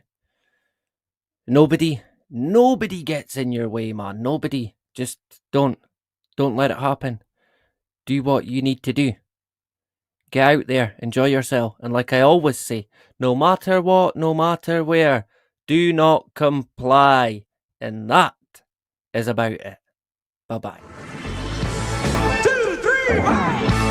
Nobody gets in your way, man. Nobody. Just don't let it happen. Do what you need to do. Get out there, enjoy yourself, and like I always say, no matter what, no matter where, do not comply. And that is about it. Bye-bye. 2, 3, 4.